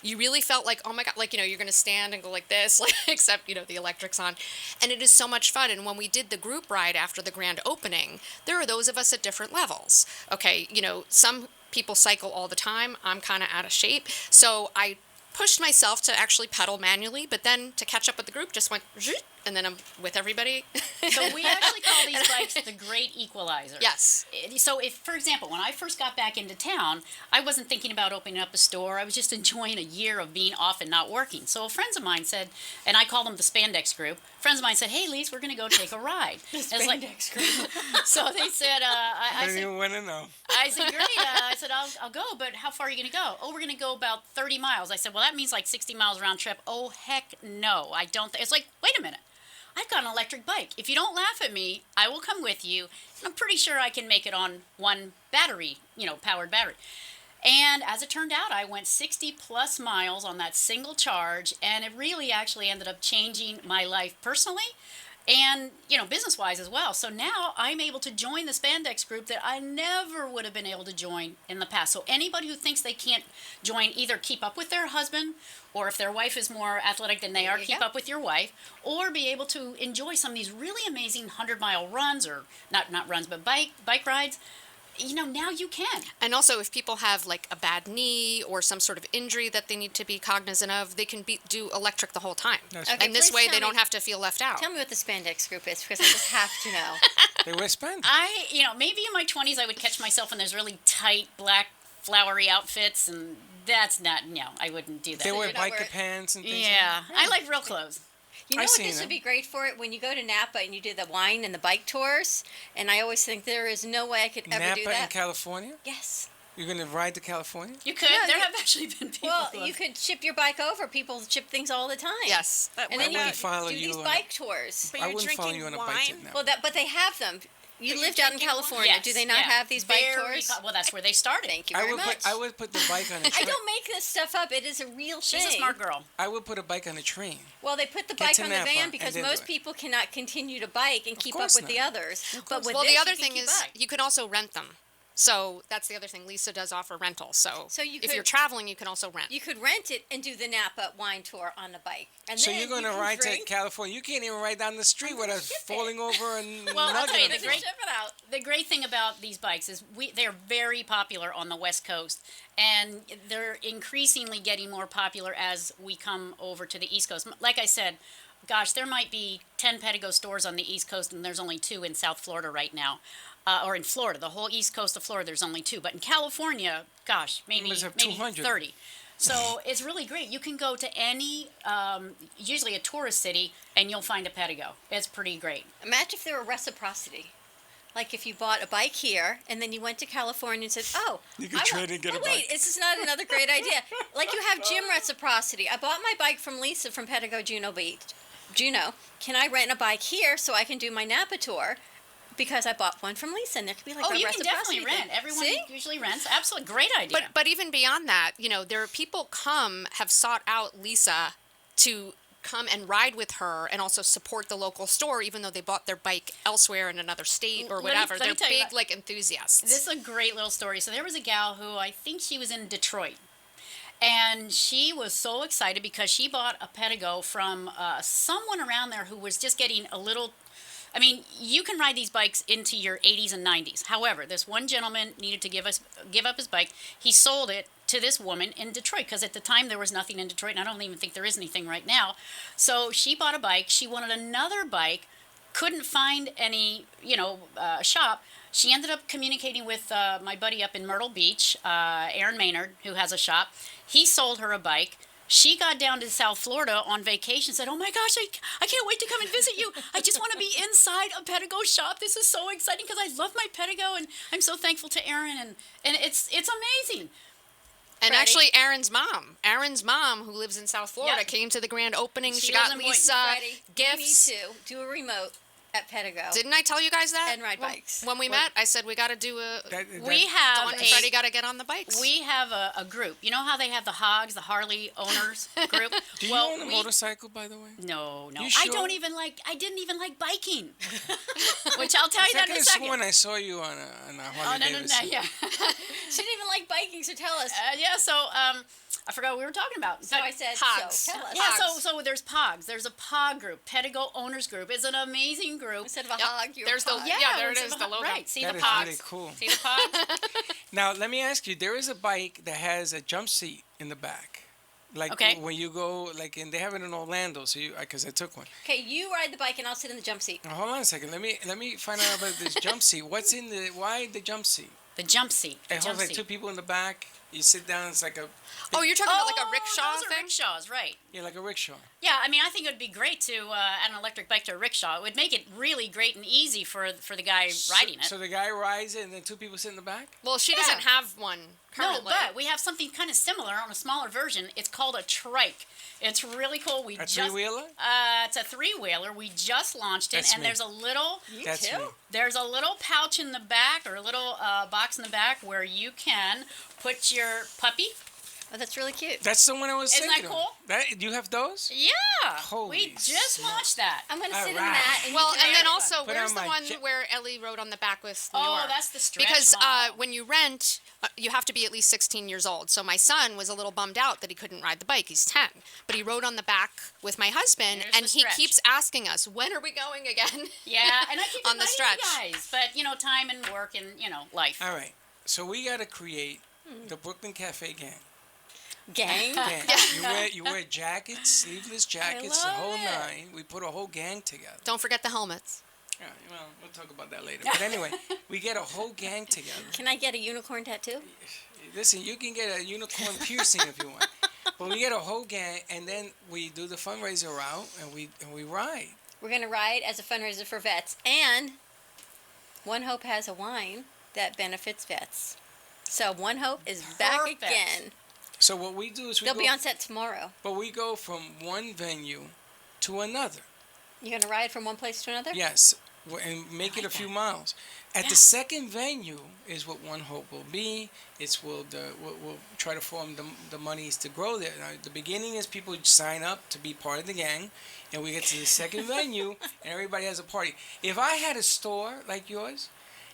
[SPEAKER 21] You really felt like, oh my God, like, you're going to stand and go like this, like, except, the electric's on. And it is so much fun. And when we did the group ride after the grand opening, there are those of us at different levels. Okay, some people cycle all the time. I'm kind of out of shape. So I pushed myself to actually pedal manually, but then to catch up with the group, just went, zoot, and then I'm with everybody.
[SPEAKER 20] So we actually call these bikes the Great Equalizer.
[SPEAKER 21] Yes.
[SPEAKER 20] So if, for example, when I first got back into town, I wasn't thinking about opening up a store. I was just enjoying a year of being off and not working. So friends of mine said, and I call them the Spandex Group, friends of mine said, hey, Lise, we're going to go take a ride.
[SPEAKER 4] The
[SPEAKER 20] And it's
[SPEAKER 4] Spandex Group.
[SPEAKER 20] So they said,
[SPEAKER 3] I didn't even want to know.
[SPEAKER 20] I said, great. I said, I'll go, but how far are you going to go? Oh, we're going to go about 30 miles. I said, well, that means like 60 miles round trip. Oh, heck no. I don't. It's like, wait a minute. I've got an electric bike. If you don't laugh at me, I will come with you. And I'm pretty sure I can make it on one battery, powered battery. And as it turned out, I went 60 plus miles on that single charge, and it really actually ended up changing my life personally and, business-wise as well. So now I'm able to join the Spandex Group that I never would have been able to join in the past. So anybody who thinks they can't join, either keep up with their husband, or if their wife is more athletic than they are, keep up with your wife, or be able to enjoy some of these really amazing 100-mile runs, or not runs, but bike rides. Now you can.
[SPEAKER 21] And also, if people have like a bad knee or some sort of injury that they need to be cognizant of, they can do electric the whole time.
[SPEAKER 4] Okay,
[SPEAKER 21] and this
[SPEAKER 4] please
[SPEAKER 21] way,
[SPEAKER 4] tell
[SPEAKER 21] they don't
[SPEAKER 4] me-
[SPEAKER 21] have to feel left out.
[SPEAKER 4] Tell me what the Spandex Group is, because I just have to know.
[SPEAKER 3] They wear spandex.
[SPEAKER 20] Maybe in my 20s I would catch myself in those really tight, black, flowery outfits, and that's not, I wouldn't do that.
[SPEAKER 3] They wear biker pants and things.
[SPEAKER 20] Yeah, I like real clothes.
[SPEAKER 4] You know what this would be great for it? When you go to Napa and you do the wine and the bike tours, and I always think there is no way I could ever do
[SPEAKER 3] Napa
[SPEAKER 4] that.
[SPEAKER 3] in California?
[SPEAKER 4] Yes.
[SPEAKER 3] You're gonna ride to California?
[SPEAKER 20] You could.
[SPEAKER 4] No,
[SPEAKER 20] there
[SPEAKER 4] you-
[SPEAKER 20] have actually been people.
[SPEAKER 4] Well,
[SPEAKER 20] who
[SPEAKER 4] you
[SPEAKER 20] have-
[SPEAKER 4] could ship your bike over. People ship things all the time.
[SPEAKER 21] Yes.
[SPEAKER 4] And
[SPEAKER 3] I
[SPEAKER 4] then you
[SPEAKER 3] wouldn't
[SPEAKER 4] could
[SPEAKER 3] follow
[SPEAKER 4] do
[SPEAKER 3] you
[SPEAKER 4] these
[SPEAKER 3] on
[SPEAKER 4] bike tours.
[SPEAKER 2] But
[SPEAKER 3] I
[SPEAKER 2] you're
[SPEAKER 3] wouldn't follow
[SPEAKER 2] drinking
[SPEAKER 3] you on a
[SPEAKER 2] wine.
[SPEAKER 3] bike trip now.
[SPEAKER 4] Well, but they have them. You
[SPEAKER 2] But
[SPEAKER 4] lived
[SPEAKER 2] you're
[SPEAKER 4] out in
[SPEAKER 2] drinking
[SPEAKER 4] California.
[SPEAKER 20] Yes,
[SPEAKER 4] Do they not
[SPEAKER 20] yeah.
[SPEAKER 4] have these bike
[SPEAKER 20] Very
[SPEAKER 4] tours?
[SPEAKER 20] Well, that's where they started.
[SPEAKER 4] Thank you very much.
[SPEAKER 3] I would put the bike on a
[SPEAKER 4] I
[SPEAKER 3] train.
[SPEAKER 4] don't make this stuff up. It is a real thing.
[SPEAKER 20] She's a smart girl.
[SPEAKER 3] I would put a bike on a train.
[SPEAKER 4] Well, they put the
[SPEAKER 3] Get
[SPEAKER 4] bike
[SPEAKER 3] to
[SPEAKER 4] on the
[SPEAKER 3] Napa
[SPEAKER 4] van
[SPEAKER 3] and
[SPEAKER 4] because
[SPEAKER 3] then do
[SPEAKER 4] most
[SPEAKER 3] it.
[SPEAKER 4] people cannot continue to bike and keep up
[SPEAKER 3] course
[SPEAKER 4] with the
[SPEAKER 3] not.
[SPEAKER 4] others. But with
[SPEAKER 21] Well,
[SPEAKER 4] this,
[SPEAKER 21] the other
[SPEAKER 4] you can
[SPEAKER 21] thing
[SPEAKER 4] keep
[SPEAKER 21] is
[SPEAKER 4] up.
[SPEAKER 21] you can also rent them. So that's the other thing. Lisa does offer rental. So,
[SPEAKER 4] So you
[SPEAKER 21] if
[SPEAKER 4] could-
[SPEAKER 21] you're traveling, you can also rent.
[SPEAKER 4] You could rent it and do the Napa wine tour on the bike. And
[SPEAKER 3] So
[SPEAKER 4] then
[SPEAKER 3] you're going
[SPEAKER 4] you
[SPEAKER 3] to
[SPEAKER 4] can
[SPEAKER 3] ride to
[SPEAKER 4] drink.
[SPEAKER 3] California. You can't even ride down the street without falling over and
[SPEAKER 20] Well, I'll tell you,
[SPEAKER 3] nugget
[SPEAKER 20] the
[SPEAKER 3] on
[SPEAKER 20] great, the great thing about these bikes is they're very popular on the West Coast, and they're increasingly getting more popular as we come over to the East Coast. Like I said, gosh, there might be 10 Pedigo stores on the East Coast, and there's only 2 in South Florida right now. Or in Florida, the whole East Coast of Florida, there's only 2. But in California, gosh, maybe
[SPEAKER 3] must have 200.
[SPEAKER 20] 30. So it's really great. You can go to any, usually a tourist city, and you'll find a Pedigo. It's pretty great.
[SPEAKER 4] Imagine if there were reciprocity. Like if you bought a bike here and then you went to California and said, "Oh,
[SPEAKER 3] You could trade and get a
[SPEAKER 4] wait,
[SPEAKER 3] bike."
[SPEAKER 4] this is not another great idea." Like you have gym reciprocity. I bought my bike from Lisa from Pedigo Juno Beach. Juno, can I rent a bike here so I can do my Napa tour? Because I bought one from Lisa, and there could be like
[SPEAKER 20] Oh,
[SPEAKER 4] a
[SPEAKER 20] you can
[SPEAKER 4] reciprocity
[SPEAKER 20] definitely rent.
[SPEAKER 4] thing.
[SPEAKER 20] Everyone
[SPEAKER 4] See?
[SPEAKER 20] usually rents. Absolutely great idea.
[SPEAKER 21] But even beyond that, there are people have sought out Lisa to come and ride with her and also support the local store, even though they bought their bike elsewhere in another state or
[SPEAKER 20] Let me-
[SPEAKER 21] whatever.
[SPEAKER 20] let me
[SPEAKER 21] They're
[SPEAKER 20] tell you
[SPEAKER 21] big
[SPEAKER 20] about-
[SPEAKER 21] enthusiasts.
[SPEAKER 20] This is a great little story. So there was a gal who I think she was in Detroit. And she was so excited because she bought a Pedigo from someone around there who was just getting a little. I mean, you can ride these bikes into your 80s and 90s. However, this one gentleman needed to give up his bike. He sold it to this woman in Detroit because at the time there was nothing in Detroit, and I don't even think there is anything right now. So she bought a bike. She wanted another bike, couldn't find any, shop. She ended up communicating with my buddy up in Myrtle Beach, Aaron Maynard, who has a shop. He sold her a bike. She got down to South Florida on vacation, said, "Oh my gosh, I can't wait to come and visit you. I just want to be inside a Pedigo shop. This is so exciting because I love my Pedigo, and I'm so thankful to Aaron, and it's amazing."
[SPEAKER 21] And
[SPEAKER 20] Freddie?
[SPEAKER 21] actually, Aaron's mom, who lives in South Florida,
[SPEAKER 20] Yep.
[SPEAKER 21] came to the grand opening. She
[SPEAKER 4] lives
[SPEAKER 21] got
[SPEAKER 4] in Boynton.
[SPEAKER 21] Lisa
[SPEAKER 4] Freddie,
[SPEAKER 21] gifts.
[SPEAKER 4] You need to do a remote at Pedigo.
[SPEAKER 21] Didn't I tell you guys that?
[SPEAKER 4] And ride bikes.
[SPEAKER 21] When we met, I said we got to do
[SPEAKER 20] We have
[SPEAKER 21] Dawn and Freddie got to get on the bikes.
[SPEAKER 20] We have a group. You know how they have the Hogs, the Harley owners group?
[SPEAKER 3] Do you own a motorcycle, by the way?
[SPEAKER 20] No.
[SPEAKER 3] You
[SPEAKER 20] I
[SPEAKER 3] sure?
[SPEAKER 20] don't even I didn't even like biking. Which I'll tell you that in a
[SPEAKER 3] I
[SPEAKER 20] second.
[SPEAKER 3] sworn I saw you on a Harley
[SPEAKER 20] No,
[SPEAKER 3] Davidson.
[SPEAKER 20] yeah.
[SPEAKER 4] She didn't even like biking, so tell us.
[SPEAKER 20] Yeah, so I forgot what we were talking about.
[SPEAKER 4] So I said,
[SPEAKER 21] Pogs.
[SPEAKER 4] so tell us.
[SPEAKER 20] Yeah, so there's Pogs. There's a Pog group, Pedigo Owners Group. It's an amazing group.
[SPEAKER 4] Instead of a hog, you're
[SPEAKER 21] There's
[SPEAKER 4] a
[SPEAKER 21] the
[SPEAKER 4] pog.
[SPEAKER 21] there it
[SPEAKER 20] instead
[SPEAKER 21] is,
[SPEAKER 20] of
[SPEAKER 21] the
[SPEAKER 20] a-
[SPEAKER 21] logo.
[SPEAKER 20] Right, see
[SPEAKER 3] That
[SPEAKER 20] the
[SPEAKER 3] is
[SPEAKER 20] Pogs.
[SPEAKER 3] really cool.
[SPEAKER 20] See the Pogs?
[SPEAKER 3] Now, let me ask you, there is a bike that has a jump seat in the back. Like
[SPEAKER 20] Okay.
[SPEAKER 3] when you go, and they have it in Orlando, so because I took one.
[SPEAKER 4] Okay, you ride the bike and I'll sit in the jump seat.
[SPEAKER 3] Now, hold on a second. Let me find out about this jump seat. Why the jump seat?
[SPEAKER 20] The jump seat.
[SPEAKER 3] It holds like 2 people in the back. You sit down. It's like a
[SPEAKER 21] Oh, you're talking about like a rickshaw
[SPEAKER 20] those are
[SPEAKER 21] thing?
[SPEAKER 20] rickshaws, right?
[SPEAKER 3] like a rickshaw.
[SPEAKER 20] Yeah, I mean, I think it would be great to add an electric bike to a rickshaw. It would make it really great and easy for the guy riding it.
[SPEAKER 3] So the guy rides it, and then 2 people sit in the back.
[SPEAKER 21] Well, she doesn't have one
[SPEAKER 20] No,
[SPEAKER 21] currently.
[SPEAKER 20] but we have something kind of similar on a smaller version. It's called a trike. It's really cool.
[SPEAKER 3] A three-wheeler?
[SPEAKER 20] It's a 3-wheeler. We just launched it,
[SPEAKER 3] That's
[SPEAKER 20] and
[SPEAKER 3] me.
[SPEAKER 20] there's a little.
[SPEAKER 3] That's me.
[SPEAKER 20] There's a little pouch in the back, or a little box in the back, where you can put your puppy.
[SPEAKER 4] Oh, that's really cute.
[SPEAKER 3] That's the one I was
[SPEAKER 20] Isn't that
[SPEAKER 3] thinking of.
[SPEAKER 20] cool?
[SPEAKER 3] You have those?
[SPEAKER 20] Yeah.
[SPEAKER 3] Holy
[SPEAKER 20] we just
[SPEAKER 3] smokes.
[SPEAKER 20] launched that.
[SPEAKER 4] I'm gonna
[SPEAKER 3] All
[SPEAKER 4] sit in
[SPEAKER 3] right.
[SPEAKER 4] that. And
[SPEAKER 21] Well,
[SPEAKER 4] you can
[SPEAKER 21] and then
[SPEAKER 4] ride it.
[SPEAKER 21] also,
[SPEAKER 3] Put
[SPEAKER 21] where's
[SPEAKER 3] on
[SPEAKER 21] the
[SPEAKER 3] my
[SPEAKER 21] one
[SPEAKER 3] jet-
[SPEAKER 21] where Ellie rode on the back with
[SPEAKER 20] Oh,
[SPEAKER 21] Noor?
[SPEAKER 20] that's the stretch
[SPEAKER 21] Because
[SPEAKER 20] model.
[SPEAKER 21] when you rent, you have to be at least 16 years old. So my son was a little bummed out that he couldn't ride the bike. He's 10. But he rode on the back with my husband,
[SPEAKER 20] There's
[SPEAKER 21] and
[SPEAKER 20] the
[SPEAKER 21] he
[SPEAKER 20] stretch.
[SPEAKER 21] keeps asking us, when are we going again?
[SPEAKER 20] Yeah, and I keep
[SPEAKER 21] On the
[SPEAKER 20] inviting
[SPEAKER 21] stretch.
[SPEAKER 20] you guys, but time and work and life.
[SPEAKER 3] All right. So we got to create the Brooklyn Cafe gang.
[SPEAKER 4] Gang.
[SPEAKER 3] You wear jackets, sleeveless jackets, the
[SPEAKER 4] love
[SPEAKER 3] whole
[SPEAKER 4] it.
[SPEAKER 3] nine. We put a whole gang together.
[SPEAKER 21] Don't forget the helmets.
[SPEAKER 3] Yeah, well, we'll talk about that later. But anyway, we get a whole gang together.
[SPEAKER 4] Can I get a unicorn tattoo?
[SPEAKER 3] Listen, you can get a unicorn piercing if you want. But we get a whole gang, and then we do the fundraiser route, and we ride.
[SPEAKER 4] We're gonna ride as a fundraiser for vets, and One Hope has a wine that benefits vets. So One Hope is back
[SPEAKER 20] Perfect.
[SPEAKER 4] again.
[SPEAKER 3] So what we do is
[SPEAKER 4] They'll be on set tomorrow.
[SPEAKER 3] But we go from one venue to another.
[SPEAKER 4] You're gonna ride from one place to another?
[SPEAKER 3] Yes, and make it a few miles. At the second venue is what One Hope will be. We'll try to form the monies to grow there. Now, the beginning is people sign up to be part of the gang, and we get to the second venue, and everybody has a party. If I had a store like yours,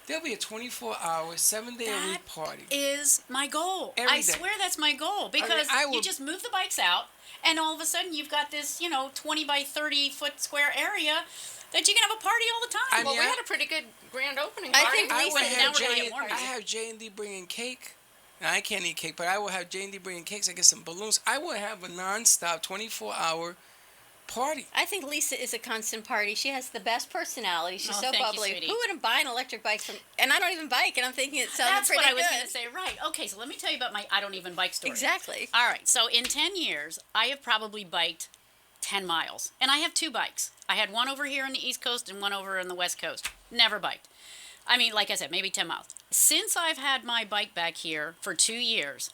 [SPEAKER 3] there'll be a 24-hour, 7-day-a-week party.
[SPEAKER 20] Is my goal.
[SPEAKER 3] Every
[SPEAKER 20] I
[SPEAKER 3] day.
[SPEAKER 20] swear that's my goal because you just move the bikes out, and all of a sudden you've got this, 20 by 30 foot square area that you can have a party all the time.
[SPEAKER 21] Well, we had a pretty good grand opening
[SPEAKER 3] I
[SPEAKER 21] party.
[SPEAKER 3] think I would have
[SPEAKER 21] Jay,
[SPEAKER 3] I have J&D bringing cake. Now, I can't eat cake, but I will have J&D bringing cakes. I get some balloons. I will have a non-stop 24-hour party.
[SPEAKER 4] I think Lisa is a constant party. She has the best personality. She's so
[SPEAKER 20] thank you,
[SPEAKER 4] bubbly.
[SPEAKER 20] sweetie.
[SPEAKER 4] Who wouldn't buy an electric bike from? And I don't even bike, and I'm thinking it sounds
[SPEAKER 20] That's
[SPEAKER 4] pretty
[SPEAKER 20] what I was
[SPEAKER 4] good.
[SPEAKER 20] going to say. Right. Okay, so let me tell you about my I don't even bike story.
[SPEAKER 4] Exactly.
[SPEAKER 20] All right. So in 10 years, I have probably biked 10 miles. And I have 2 bikes. I had one over here on the East Coast and one over on the West Coast. Never biked. I mean, like I said, maybe 10 miles. Since I've had my bike back here for 2 years,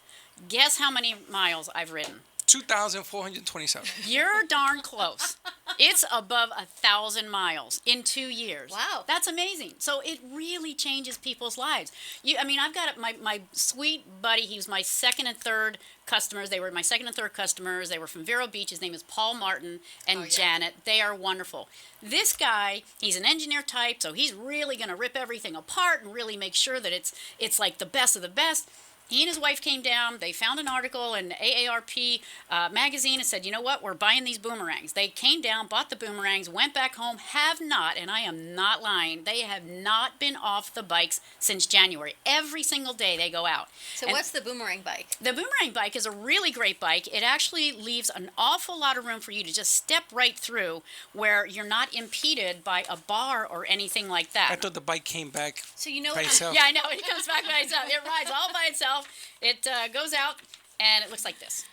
[SPEAKER 20] guess how many miles I've ridden?
[SPEAKER 3] 2,427.
[SPEAKER 20] You're darn close. It's above 1,000 miles in 2 years.
[SPEAKER 4] Wow.
[SPEAKER 20] That's amazing. So it really changes people's lives. I've got my sweet buddy. He was my second and third customers. They were my second and third customers. They were from Vero Beach. His name is Paul Martin and Janet. They are wonderful. This guy, he's an engineer type, so he's really going to rip everything apart and really make sure that it's like the best of the best. He and his wife came down. They found an article in AARP magazine and said, you know what, we're buying these boomerangs. They came down, bought the boomerangs, went back home, have not, and I am not lying, they have not been off the bikes since January. Every single day they go out.
[SPEAKER 4] So
[SPEAKER 20] And
[SPEAKER 4] what's the boomerang bike?
[SPEAKER 20] the boomerang bike is a really great bike. It actually leaves an awful lot of room for you to just step right through where you're not impeded by a bar or anything like that.
[SPEAKER 3] I thought the bike came back
[SPEAKER 4] So you know
[SPEAKER 3] by itself.
[SPEAKER 20] Yeah, I know. It comes back by itself. It rides all by itself. It goes out, and it looks like this.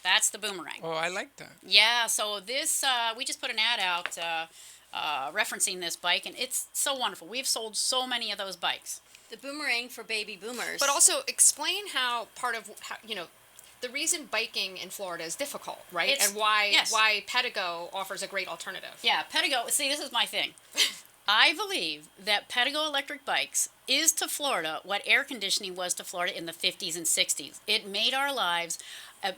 [SPEAKER 20] That's the boomerang.
[SPEAKER 3] Oh, I like that.
[SPEAKER 20] Yeah, so this, we just put an ad out referencing this bike, and it's so wonderful. We've sold so many of those bikes.
[SPEAKER 4] The boomerang for baby boomers.
[SPEAKER 21] But also explain how the reason biking in Florida is difficult, right? And why Pedigo offers a great alternative.
[SPEAKER 20] Yeah, Pedigo, see, this is my thing. I believe that Pedigo electric bikes is to Florida what air conditioning was to Florida in the 50s and 60s. It made our lives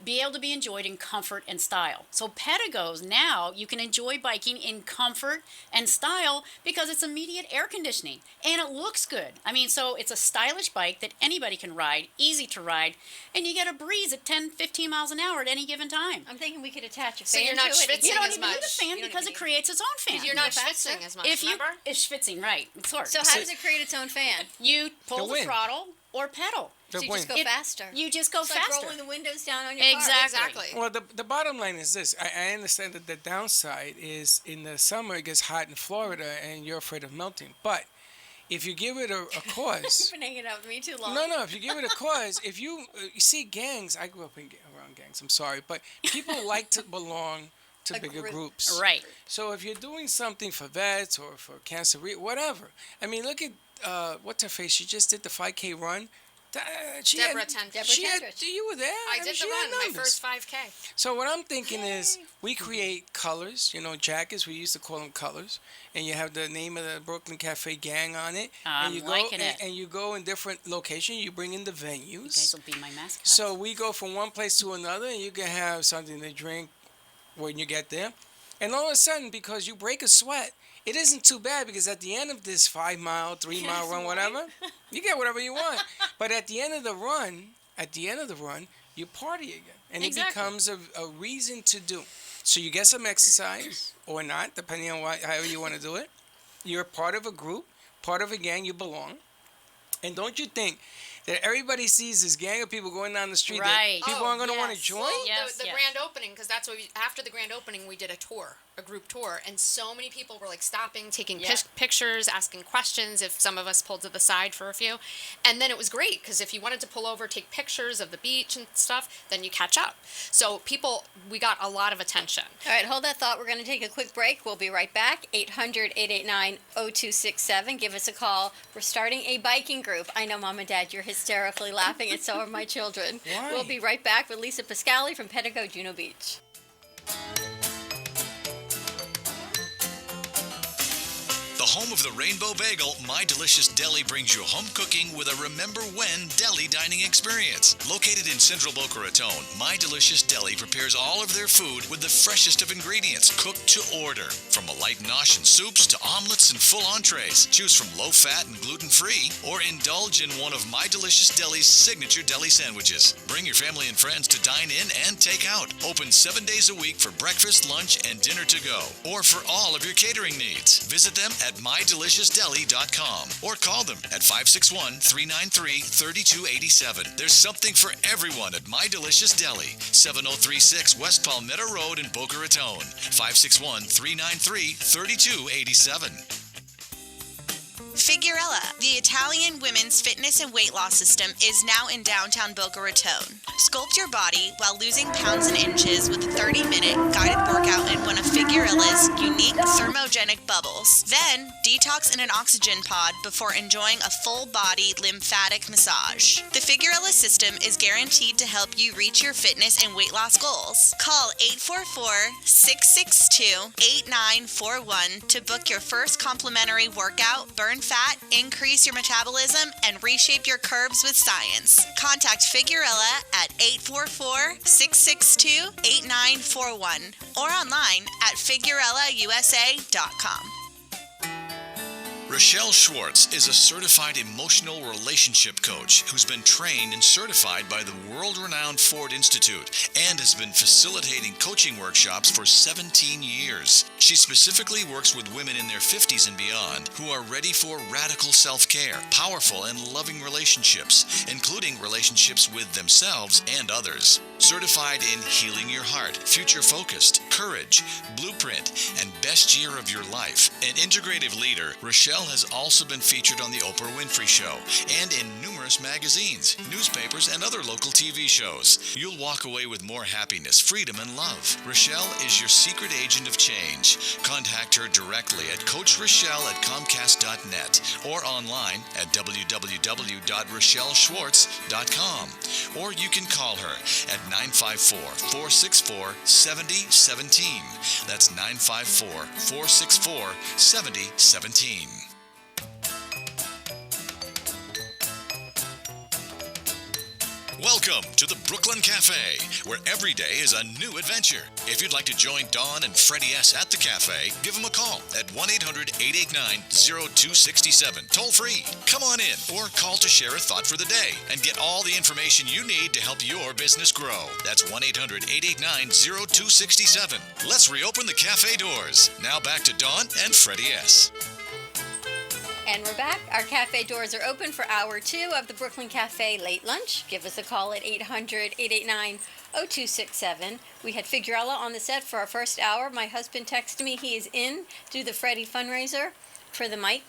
[SPEAKER 20] be able to be enjoyed in comfort and style. So Pedigos, now you can enjoy biking in comfort and style because it's immediate air conditioning and it looks good. I mean, so it's a stylish bike that anybody can ride, easy to ride, and you get a breeze at 10, 15 miles an hour at any given time.
[SPEAKER 4] I'm thinking we could attach a fan
[SPEAKER 21] So you're not
[SPEAKER 4] to it.
[SPEAKER 21] schwitzing
[SPEAKER 20] You don't
[SPEAKER 21] as
[SPEAKER 20] even need
[SPEAKER 21] much.
[SPEAKER 20] a fan because it creates its own fan.
[SPEAKER 21] Because you're not schwitzing as much, remember?
[SPEAKER 20] It's schwitzing, right. Sort of.
[SPEAKER 4] So how does it create its own fan?
[SPEAKER 20] You pull the
[SPEAKER 3] wind.
[SPEAKER 20] throttle or pedal.
[SPEAKER 4] So you just go
[SPEAKER 20] It-
[SPEAKER 4] faster.
[SPEAKER 20] You just go
[SPEAKER 4] It's
[SPEAKER 20] faster.
[SPEAKER 4] like rolling the windows down on your
[SPEAKER 20] Exactly.
[SPEAKER 3] Well, the bottom line is this. I understand that the downside is in the summer it gets hot in Florida and you're afraid of melting. But if you give it a cause...
[SPEAKER 4] You've been hanging out with me too long.
[SPEAKER 3] No, if you give it a cause, if you see gangs, I grew up around gangs, I'm sorry, but people like to belong to bigger groups.
[SPEAKER 20] Right.
[SPEAKER 3] So if you're doing something for vets or for cancer, whatever. I mean, look at, what's her face? She just did the 5K run.
[SPEAKER 21] Deborah Tendrich.
[SPEAKER 3] You were there.
[SPEAKER 21] I did
[SPEAKER 3] she
[SPEAKER 21] the
[SPEAKER 3] had
[SPEAKER 21] run, my
[SPEAKER 3] numbers.
[SPEAKER 21] first 5K.
[SPEAKER 3] So what I'm thinking is we create colors, jackets, we used to call them colors, and you have the name of the Brooklyn Cafe Gang on it.
[SPEAKER 20] I'm
[SPEAKER 3] and you
[SPEAKER 20] liking
[SPEAKER 3] go,
[SPEAKER 20] it.
[SPEAKER 3] And you go in different locations, you bring in the venues.
[SPEAKER 20] You guys will be my mascot.
[SPEAKER 3] So we go from one place to another, and you can have something to drink when you get there. And all of a sudden, because you break a sweat, it isn't too bad because at the end of this 5 mile, 3 mile run, whatever, you get whatever you want. But at the end of the run, you party again. And
[SPEAKER 20] Exactly.
[SPEAKER 3] it becomes a reason to do. So you get some exercise or not, depending on however you want to do it. You're part of a group, part of a gang, you belong. And don't you think that everybody sees this gang of people going down the street
[SPEAKER 20] Right.
[SPEAKER 3] that people aren't going to want to join?
[SPEAKER 21] Well,
[SPEAKER 20] Yes,
[SPEAKER 21] the
[SPEAKER 20] yes.
[SPEAKER 21] grand opening, because that's what after the grand opening we did a tour. a group tour, and so many people were like stopping, taking
[SPEAKER 20] Yeah.
[SPEAKER 21] pictures, asking questions. If some of us pulled to the side for a few, and then it was great because if you wanted to pull over, take pictures of the beach and stuff, then you catch up. So we got a lot of attention.
[SPEAKER 4] All right, hold that thought. We're going to take a quick break. We'll be right back. 800-889-0267. Give us a call. We're starting a biking group. I know, Mom and Dad, you're hysterically laughing, and so are my children.
[SPEAKER 3] Why?
[SPEAKER 4] We'll be right back with Lisa Pascali from Pedigo, Juno Beach.
[SPEAKER 1] The home of the Rainbow Bagel, My Delicious Deli brings you home cooking with a Remember When deli dining experience. Located in central Boca Raton, My Delicious Deli prepares all of their food with the freshest of ingredients, cooked to order. From a light nosh and soups to omelets and full entrees. Choose from low-fat and gluten-free, or indulge in one of My Delicious Deli's signature deli sandwiches. Bring your family and friends to dine in and take out. Open 7 days a week for breakfast, lunch, and dinner to go, or for all of your catering needs. Visit them at mydeliciousdeli.com or call them at 561-393-3287. There's something for everyone at My Delicious Deli, 7036 West Palmetto Road in Boca Raton, 561-393-3287.
[SPEAKER 8] Figurella, the Italian women's fitness and weight loss system, is now in downtown Boca Raton. Sculpt your body while losing pounds and inches with a 30-minute guided workout in one of Figurella's unique thermogenic bubbles. Then, detox in an oxygen pod before enjoying a full-body lymphatic massage. The Figurella system is guaranteed to help you reach your fitness and weight loss goals. Call 844-662-8941 to book your first complimentary workout, burn fat, increase your metabolism, and reshape your curves with science. Contact Figurella at 844-662-8941 or online at FigurellaUSA.com.
[SPEAKER 1] Rochelle Schwartz is a certified emotional relationship coach who's been trained and certified by the world-renowned Ford Institute and has been facilitating coaching workshops for 17 years. She specifically works with women in their 50s and beyond who are ready for radical self-care, powerful and loving relationships, including relationships with themselves and others. Certified in Healing Your Heart, Future Focused, Courage, Blueprint, and Best Year of Your Life. An integrative leader, Rochelle has also been featured on The Oprah Winfrey Show and in numerous magazines, newspapers, and other local TV shows. You'll walk away with more happiness, freedom, and love. Rochelle is your secret agent of change. Contact her directly at CoachRochelle@Comcast.net or online at www.RochelleSchwartz.com. Or you can call her at 954-464-7017. That's 954-464-7017. Welcome to the Brooklyn Cafe, where every day is a new adventure. If you'd like to join Dawn and Freddy S. at the cafe, give them a call at 1-800-889-0267, toll free. Come on in or call to share a thought for the day and get all the information you need to help your business grow. That's 1-800-889-0267. Let's reopen the cafe doors. Now back to Dawn and Freddy S.
[SPEAKER 4] And we're back. Our cafe doors are open for hour 2 of the Brooklyn Cafe Late Lunch. Give us a call at 800-889-0267. We had Figurella on the set for our first hour. My husband texted me he is in to the Freddy fundraiser for the Mike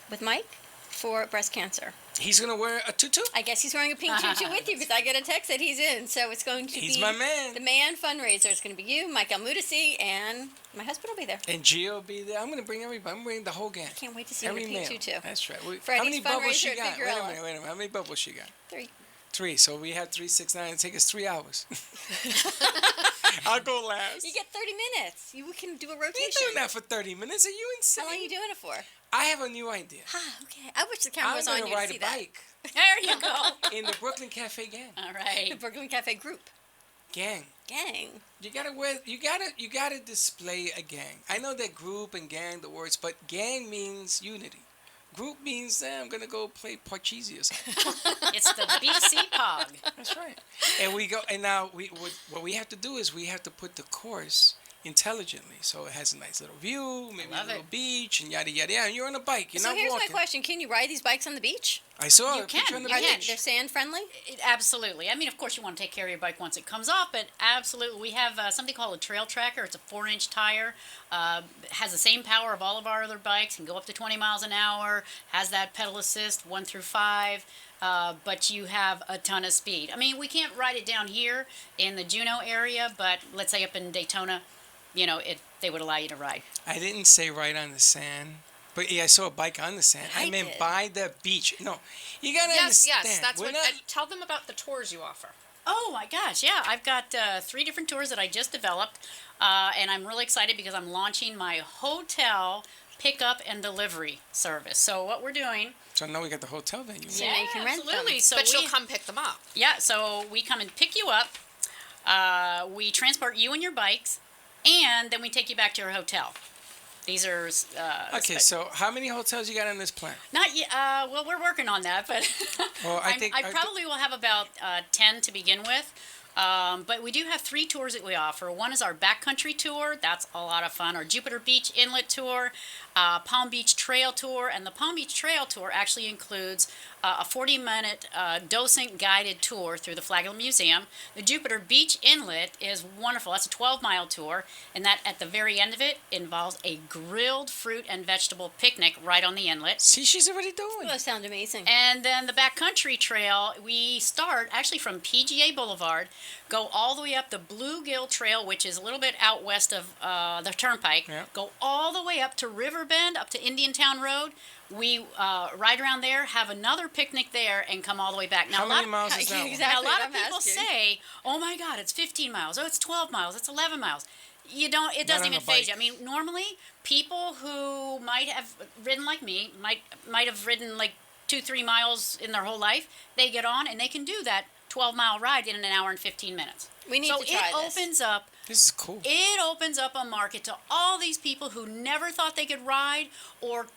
[SPEAKER 4] for breast cancer.
[SPEAKER 3] He's going to wear a tutu?
[SPEAKER 4] I guess he's wearing a pink tutu with you because I get a text that he's in. So it's going to be
[SPEAKER 3] my man.
[SPEAKER 4] The man fundraiser. It's going to be you, Mike Almudisi, and my husband will be there.
[SPEAKER 3] And Gio will be there. I'm going to bring everybody. I'm bringing the whole gang.
[SPEAKER 4] I can't wait to see you in a pink tutu.
[SPEAKER 3] That's right. How
[SPEAKER 4] Freddy's
[SPEAKER 3] many bubbles she
[SPEAKER 4] fundraiser
[SPEAKER 3] got?
[SPEAKER 4] at Figurella.
[SPEAKER 3] Wait a minute. How many bubbles she got?
[SPEAKER 4] 3.
[SPEAKER 3] 3. So we have 3, 6, 9. It'll take us 3 hours. I'll go last.
[SPEAKER 4] You get 30 minutes. You can do a rotation.
[SPEAKER 3] You doing that for 30 minutes? Are you insane?
[SPEAKER 4] How long are you doing it for?
[SPEAKER 3] I have a new idea.
[SPEAKER 4] Okay. I wish the camera was on you to see
[SPEAKER 3] I'm going to ride a bike.
[SPEAKER 4] There you go.
[SPEAKER 3] In the Brooklyn Cafe gang.
[SPEAKER 20] All right.
[SPEAKER 4] The Brooklyn Cafe group.
[SPEAKER 3] Gang. You gotta display a gang. I know that group and gang, the words, but gang means unity. Group means I'm gonna go play Parcheesi or something.
[SPEAKER 20] It's the BC Pog.
[SPEAKER 3] That's right. And we go, and now what we have to do is we have to put the course intelligently. So it has a nice little view, maybe a
[SPEAKER 20] love
[SPEAKER 3] little
[SPEAKER 20] it.
[SPEAKER 3] beach, and yada yada yada. And you're on a bike. You're
[SPEAKER 4] So
[SPEAKER 3] not
[SPEAKER 4] here's
[SPEAKER 3] walking.
[SPEAKER 4] my question: can you ride these bikes on the beach?
[SPEAKER 3] I saw
[SPEAKER 20] You
[SPEAKER 3] a picture on the
[SPEAKER 20] can, you
[SPEAKER 3] beach.
[SPEAKER 20] can.
[SPEAKER 4] They're sand friendly.
[SPEAKER 20] Absolutely. I mean, of course, you want to take care of your bike once it comes off, but absolutely. We have something called a trail tracker. It's a 4-inch tire. Has the same power of all of our other bikes. Can go up to 20 miles an hour. Has that pedal assist 1 through 5. But you have a ton of speed. I mean, we can't ride it down here in the Juneau area, but let's say up in Daytona, they would allow you to ride.
[SPEAKER 3] I didn't say right on the sand. But yeah, I saw a bike on the sand. I meant
[SPEAKER 4] did.
[SPEAKER 3] by the beach. No, you gotta
[SPEAKER 21] Yes,
[SPEAKER 3] understand.
[SPEAKER 21] yes, that's
[SPEAKER 3] we're
[SPEAKER 21] what.
[SPEAKER 3] not-
[SPEAKER 21] Tell them about the tours you offer.
[SPEAKER 20] Oh my gosh, yeah. I've got 3 different tours that I just developed, and I'm really excited because I'm launching my hotel pickup and delivery service. So what we're doing...
[SPEAKER 3] So now we got the hotel venue.
[SPEAKER 4] So now you can rent them.
[SPEAKER 20] absolutely. So
[SPEAKER 21] But
[SPEAKER 20] we,
[SPEAKER 21] she'll come pick them up.
[SPEAKER 20] Yeah, so we come and pick you up, we transport you and your bikes, and then we take you back to your hotel. These are...
[SPEAKER 3] Okay, so how many hotels you got on this plan?
[SPEAKER 20] Not yet. Well, we're working on that, but
[SPEAKER 3] Well,
[SPEAKER 20] I probably will have about 10 to begin with. But we do have 3 tours that we offer. One is our backcountry tour. That's a lot of fun. Our Jupiter Beach Inlet tour, Palm Beach Trail tour, and the Palm Beach Trail tour actually includes a 40-minute docent guided tour through the Flagler Museum. The Jupiter Beach Inlet is wonderful. That's a 12-mile tour, and that at the very end of it involves a grilled fruit and vegetable picnic right on the inlet.
[SPEAKER 3] See, she's already doing.
[SPEAKER 4] Oh, that sounds amazing.
[SPEAKER 20] And then the backcountry trail, we start actually from PGA Boulevard, go all the way up the Bluegill Trail, which is a little bit out west of the Turnpike, go all the way up to Riverbend, up to Indiantown Road. We ride around there, have another picnic there, and come all the way back. Now,
[SPEAKER 3] How many miles is that one?
[SPEAKER 20] Now, a lot of
[SPEAKER 4] I'm
[SPEAKER 20] people
[SPEAKER 4] asking.
[SPEAKER 20] say, "Oh my God, it's 15 miles. Oh, it's 12 miles. It's 11 miles." You don't. It
[SPEAKER 3] Not
[SPEAKER 20] doesn't
[SPEAKER 3] on
[SPEAKER 20] even
[SPEAKER 3] a
[SPEAKER 20] phase
[SPEAKER 3] bike.
[SPEAKER 20] you. I mean, normally people who might have ridden like me might have ridden like 2-3 miles in their whole life. They get on and they can do that 12-mile ride in an hour and 15 minutes.
[SPEAKER 4] We need
[SPEAKER 20] so
[SPEAKER 4] to try
[SPEAKER 20] it
[SPEAKER 4] this.
[SPEAKER 20] opens up.
[SPEAKER 3] This is cool.
[SPEAKER 20] It opens up a market to all these people who never thought they could ride or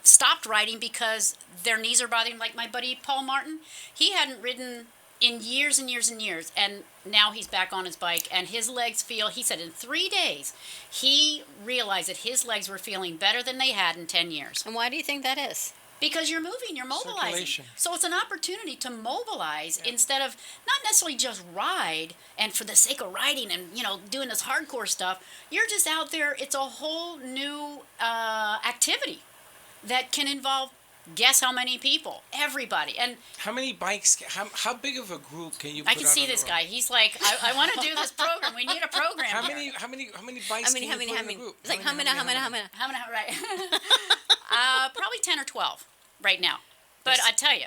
[SPEAKER 20] stopped riding because their knees are bothering them. Like my buddy Paul Martin, he hadn't ridden in years and years and years, and now he's back on his bike, and his legs feel, he said in 3 days, he realized that his legs were feeling better than they had in 10 years.
[SPEAKER 4] And why do you think that is?
[SPEAKER 20] Because you're moving, you're mobilizing.
[SPEAKER 3] Circulation.
[SPEAKER 20] So it's an opportunity to mobilize instead of not necessarily just ride and for the sake of riding and, doing this hardcore stuff. You're just out there. It's a whole new activity that can involve, guess how many people? Everybody. And
[SPEAKER 3] How many bikes? How big of a group can you?
[SPEAKER 20] I
[SPEAKER 3] put
[SPEAKER 20] can
[SPEAKER 3] out
[SPEAKER 20] see
[SPEAKER 3] on the
[SPEAKER 20] this
[SPEAKER 3] road?
[SPEAKER 20] guy. He's like, I want to do this program. We need a program.
[SPEAKER 3] How
[SPEAKER 20] here.
[SPEAKER 3] many bikes can you put in a group?
[SPEAKER 4] It's like how many?
[SPEAKER 20] Right. Probably 10 or 12 right now. But I tell you,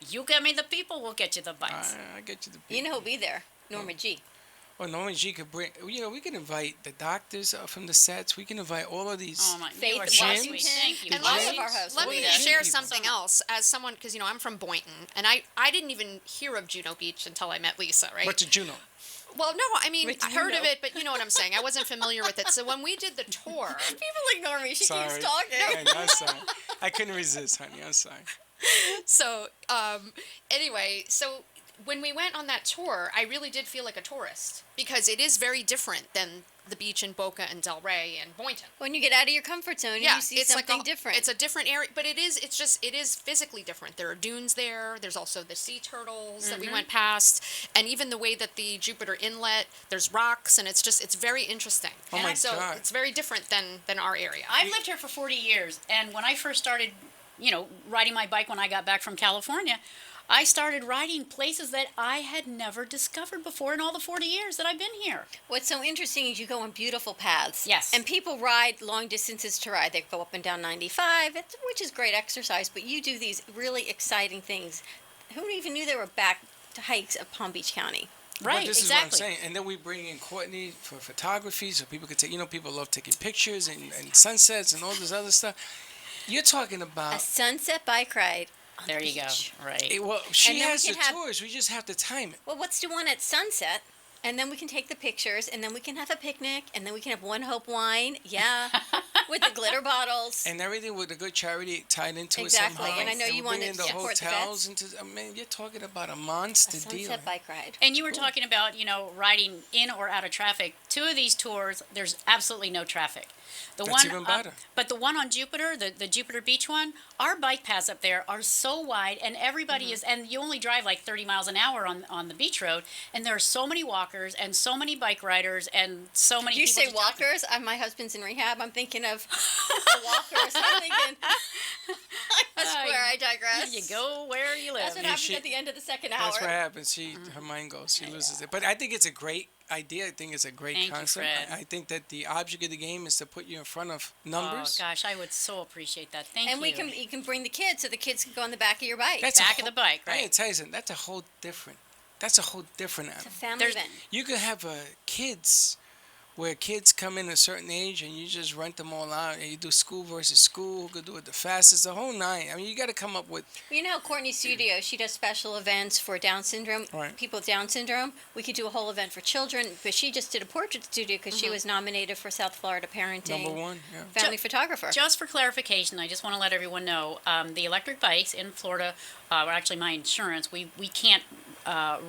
[SPEAKER 20] you get me the people, we'll get you the bikes.
[SPEAKER 3] I get you the people.
[SPEAKER 4] You know who'll be there? Norma G.
[SPEAKER 3] Well, Norman G could bring. We can invite the doctors from the sets. We can invite all of these.
[SPEAKER 20] Oh my,
[SPEAKER 4] Faith
[SPEAKER 20] you are
[SPEAKER 3] Jim?
[SPEAKER 20] so sweet. Thank you.
[SPEAKER 21] And
[SPEAKER 4] All
[SPEAKER 21] let
[SPEAKER 4] of
[SPEAKER 21] me,
[SPEAKER 4] our hosts
[SPEAKER 21] let
[SPEAKER 4] will
[SPEAKER 21] me
[SPEAKER 4] be there.
[SPEAKER 21] share
[SPEAKER 3] People.
[SPEAKER 21] something else as someone, because I'm from Boynton, and I didn't even hear of Juneau Beach until I met Lisa, right?
[SPEAKER 3] What's a Juno?
[SPEAKER 21] Well, no, I mean,
[SPEAKER 4] What do
[SPEAKER 21] I
[SPEAKER 4] you
[SPEAKER 21] heard of
[SPEAKER 4] know?
[SPEAKER 21] it, but you know what I'm saying. I wasn't familiar with it. So when we did the tour,
[SPEAKER 4] People ignore me. She
[SPEAKER 3] Sorry.
[SPEAKER 4] keeps talking.
[SPEAKER 3] I know, I'm sorry. I couldn't resist, honey. I'm sorry.
[SPEAKER 21] so anyway, so when we went on that tour, I really did feel like a tourist because it is very different than the beach in Boca and Delray and Boynton.
[SPEAKER 4] When you get out of your comfort zone, you see
[SPEAKER 21] it's
[SPEAKER 4] something
[SPEAKER 21] like
[SPEAKER 4] different.
[SPEAKER 21] It's a different area, but it is physically different. There are dunes there. There's also the sea turtles that we went past, and even the way that the Jupiter Inlet, there's rocks, and it's very interesting.
[SPEAKER 3] Oh my
[SPEAKER 21] so
[SPEAKER 3] God.
[SPEAKER 21] it's very different than our area.
[SPEAKER 20] I've lived here for 40 years, and when I first started, riding my bike when I got back from California, I started riding places that I had never discovered before in all the 40 years that I've been here.
[SPEAKER 4] What's so interesting is you go on beautiful paths.
[SPEAKER 20] Yes.
[SPEAKER 4] And people ride long distances to ride. They go up and down 95, which is great exercise, but you do these really exciting things. Who even knew there were back hikes of Palm Beach County?
[SPEAKER 20] Right,
[SPEAKER 3] But this
[SPEAKER 20] exactly.
[SPEAKER 3] is what I'm saying. And then we bring in Courtney for photography so people can take, people love taking pictures and sunsets and all this other stuff. You're talking
[SPEAKER 4] A
[SPEAKER 3] about.
[SPEAKER 4] sunset bike ride. On
[SPEAKER 20] There
[SPEAKER 4] the
[SPEAKER 20] you go.
[SPEAKER 4] beach.
[SPEAKER 20] Right.
[SPEAKER 3] Well, she
[SPEAKER 4] And then we
[SPEAKER 3] has the
[SPEAKER 4] can have-
[SPEAKER 3] tours. We just have to time it.
[SPEAKER 4] Well, let's do one at sunset, and then we can take the pictures, and then we can have a picnic, and then we can have One Hope wine. Yeah. with the glitter bottles.
[SPEAKER 3] And everything with a good charity tied into
[SPEAKER 4] Exactly,
[SPEAKER 3] it somehow.
[SPEAKER 4] and I know you
[SPEAKER 3] bring
[SPEAKER 4] wanna
[SPEAKER 3] in the
[SPEAKER 4] support the
[SPEAKER 3] hotels
[SPEAKER 4] vets.
[SPEAKER 3] into. I mean, you're talking about a monster deal.
[SPEAKER 4] Sunset bike ride.
[SPEAKER 20] And you were talking about, riding in or out of traffic. 2 of these tours, there's absolutely no traffic. The
[SPEAKER 3] That's
[SPEAKER 20] one,
[SPEAKER 3] even better.
[SPEAKER 20] But the one on Jupiter, the Jupiter Beach one, our bike paths up there are so wide, and everybody is, and you only drive like 30 miles an hour on the beach road, and there are so many walkers and so many bike riders and so many.
[SPEAKER 4] You
[SPEAKER 20] people
[SPEAKER 4] say
[SPEAKER 20] just out there.
[SPEAKER 4] walkers? My husband's in rehab. I'm thinking of the walkers. I'm thinking. I swear, I digress.
[SPEAKER 20] You go where you live.
[SPEAKER 4] That's what happens at the end of the second hour.
[SPEAKER 3] That's what happens. Her mind goes. She loses it. But I think it's a great idea. I think it's a great
[SPEAKER 20] Thank you,
[SPEAKER 3] concept.
[SPEAKER 20] Fred.
[SPEAKER 3] I think that the object of the game is to put you in front of numbers.
[SPEAKER 20] Oh gosh, I would so appreciate that. Thank
[SPEAKER 4] And
[SPEAKER 20] you.
[SPEAKER 4] you can bring the kids so the kids can go on the back of your bike.
[SPEAKER 20] Back of the bike,
[SPEAKER 3] I
[SPEAKER 20] right?
[SPEAKER 3] gotta tell you something. That's a whole different. That's a whole different animal.
[SPEAKER 4] It's a family event.
[SPEAKER 3] You could have kids, where kids come in a certain age and you just rent them all out and you do school versus school. Who could do it the fastest? The whole nine. I mean, you got to come up with.
[SPEAKER 4] Well, you know, Courtney Studio, she does special events for Down syndrome,
[SPEAKER 3] Right.
[SPEAKER 4] people with Down syndrome. We could do a whole event for children, but she just did a portrait studio because she was nominated for South Florida Parenting.
[SPEAKER 3] #1, yeah.
[SPEAKER 4] Family photographer.
[SPEAKER 20] Just for clarification, I just want to let everyone know, the electric bikes in Florida, or actually my insurance, we can't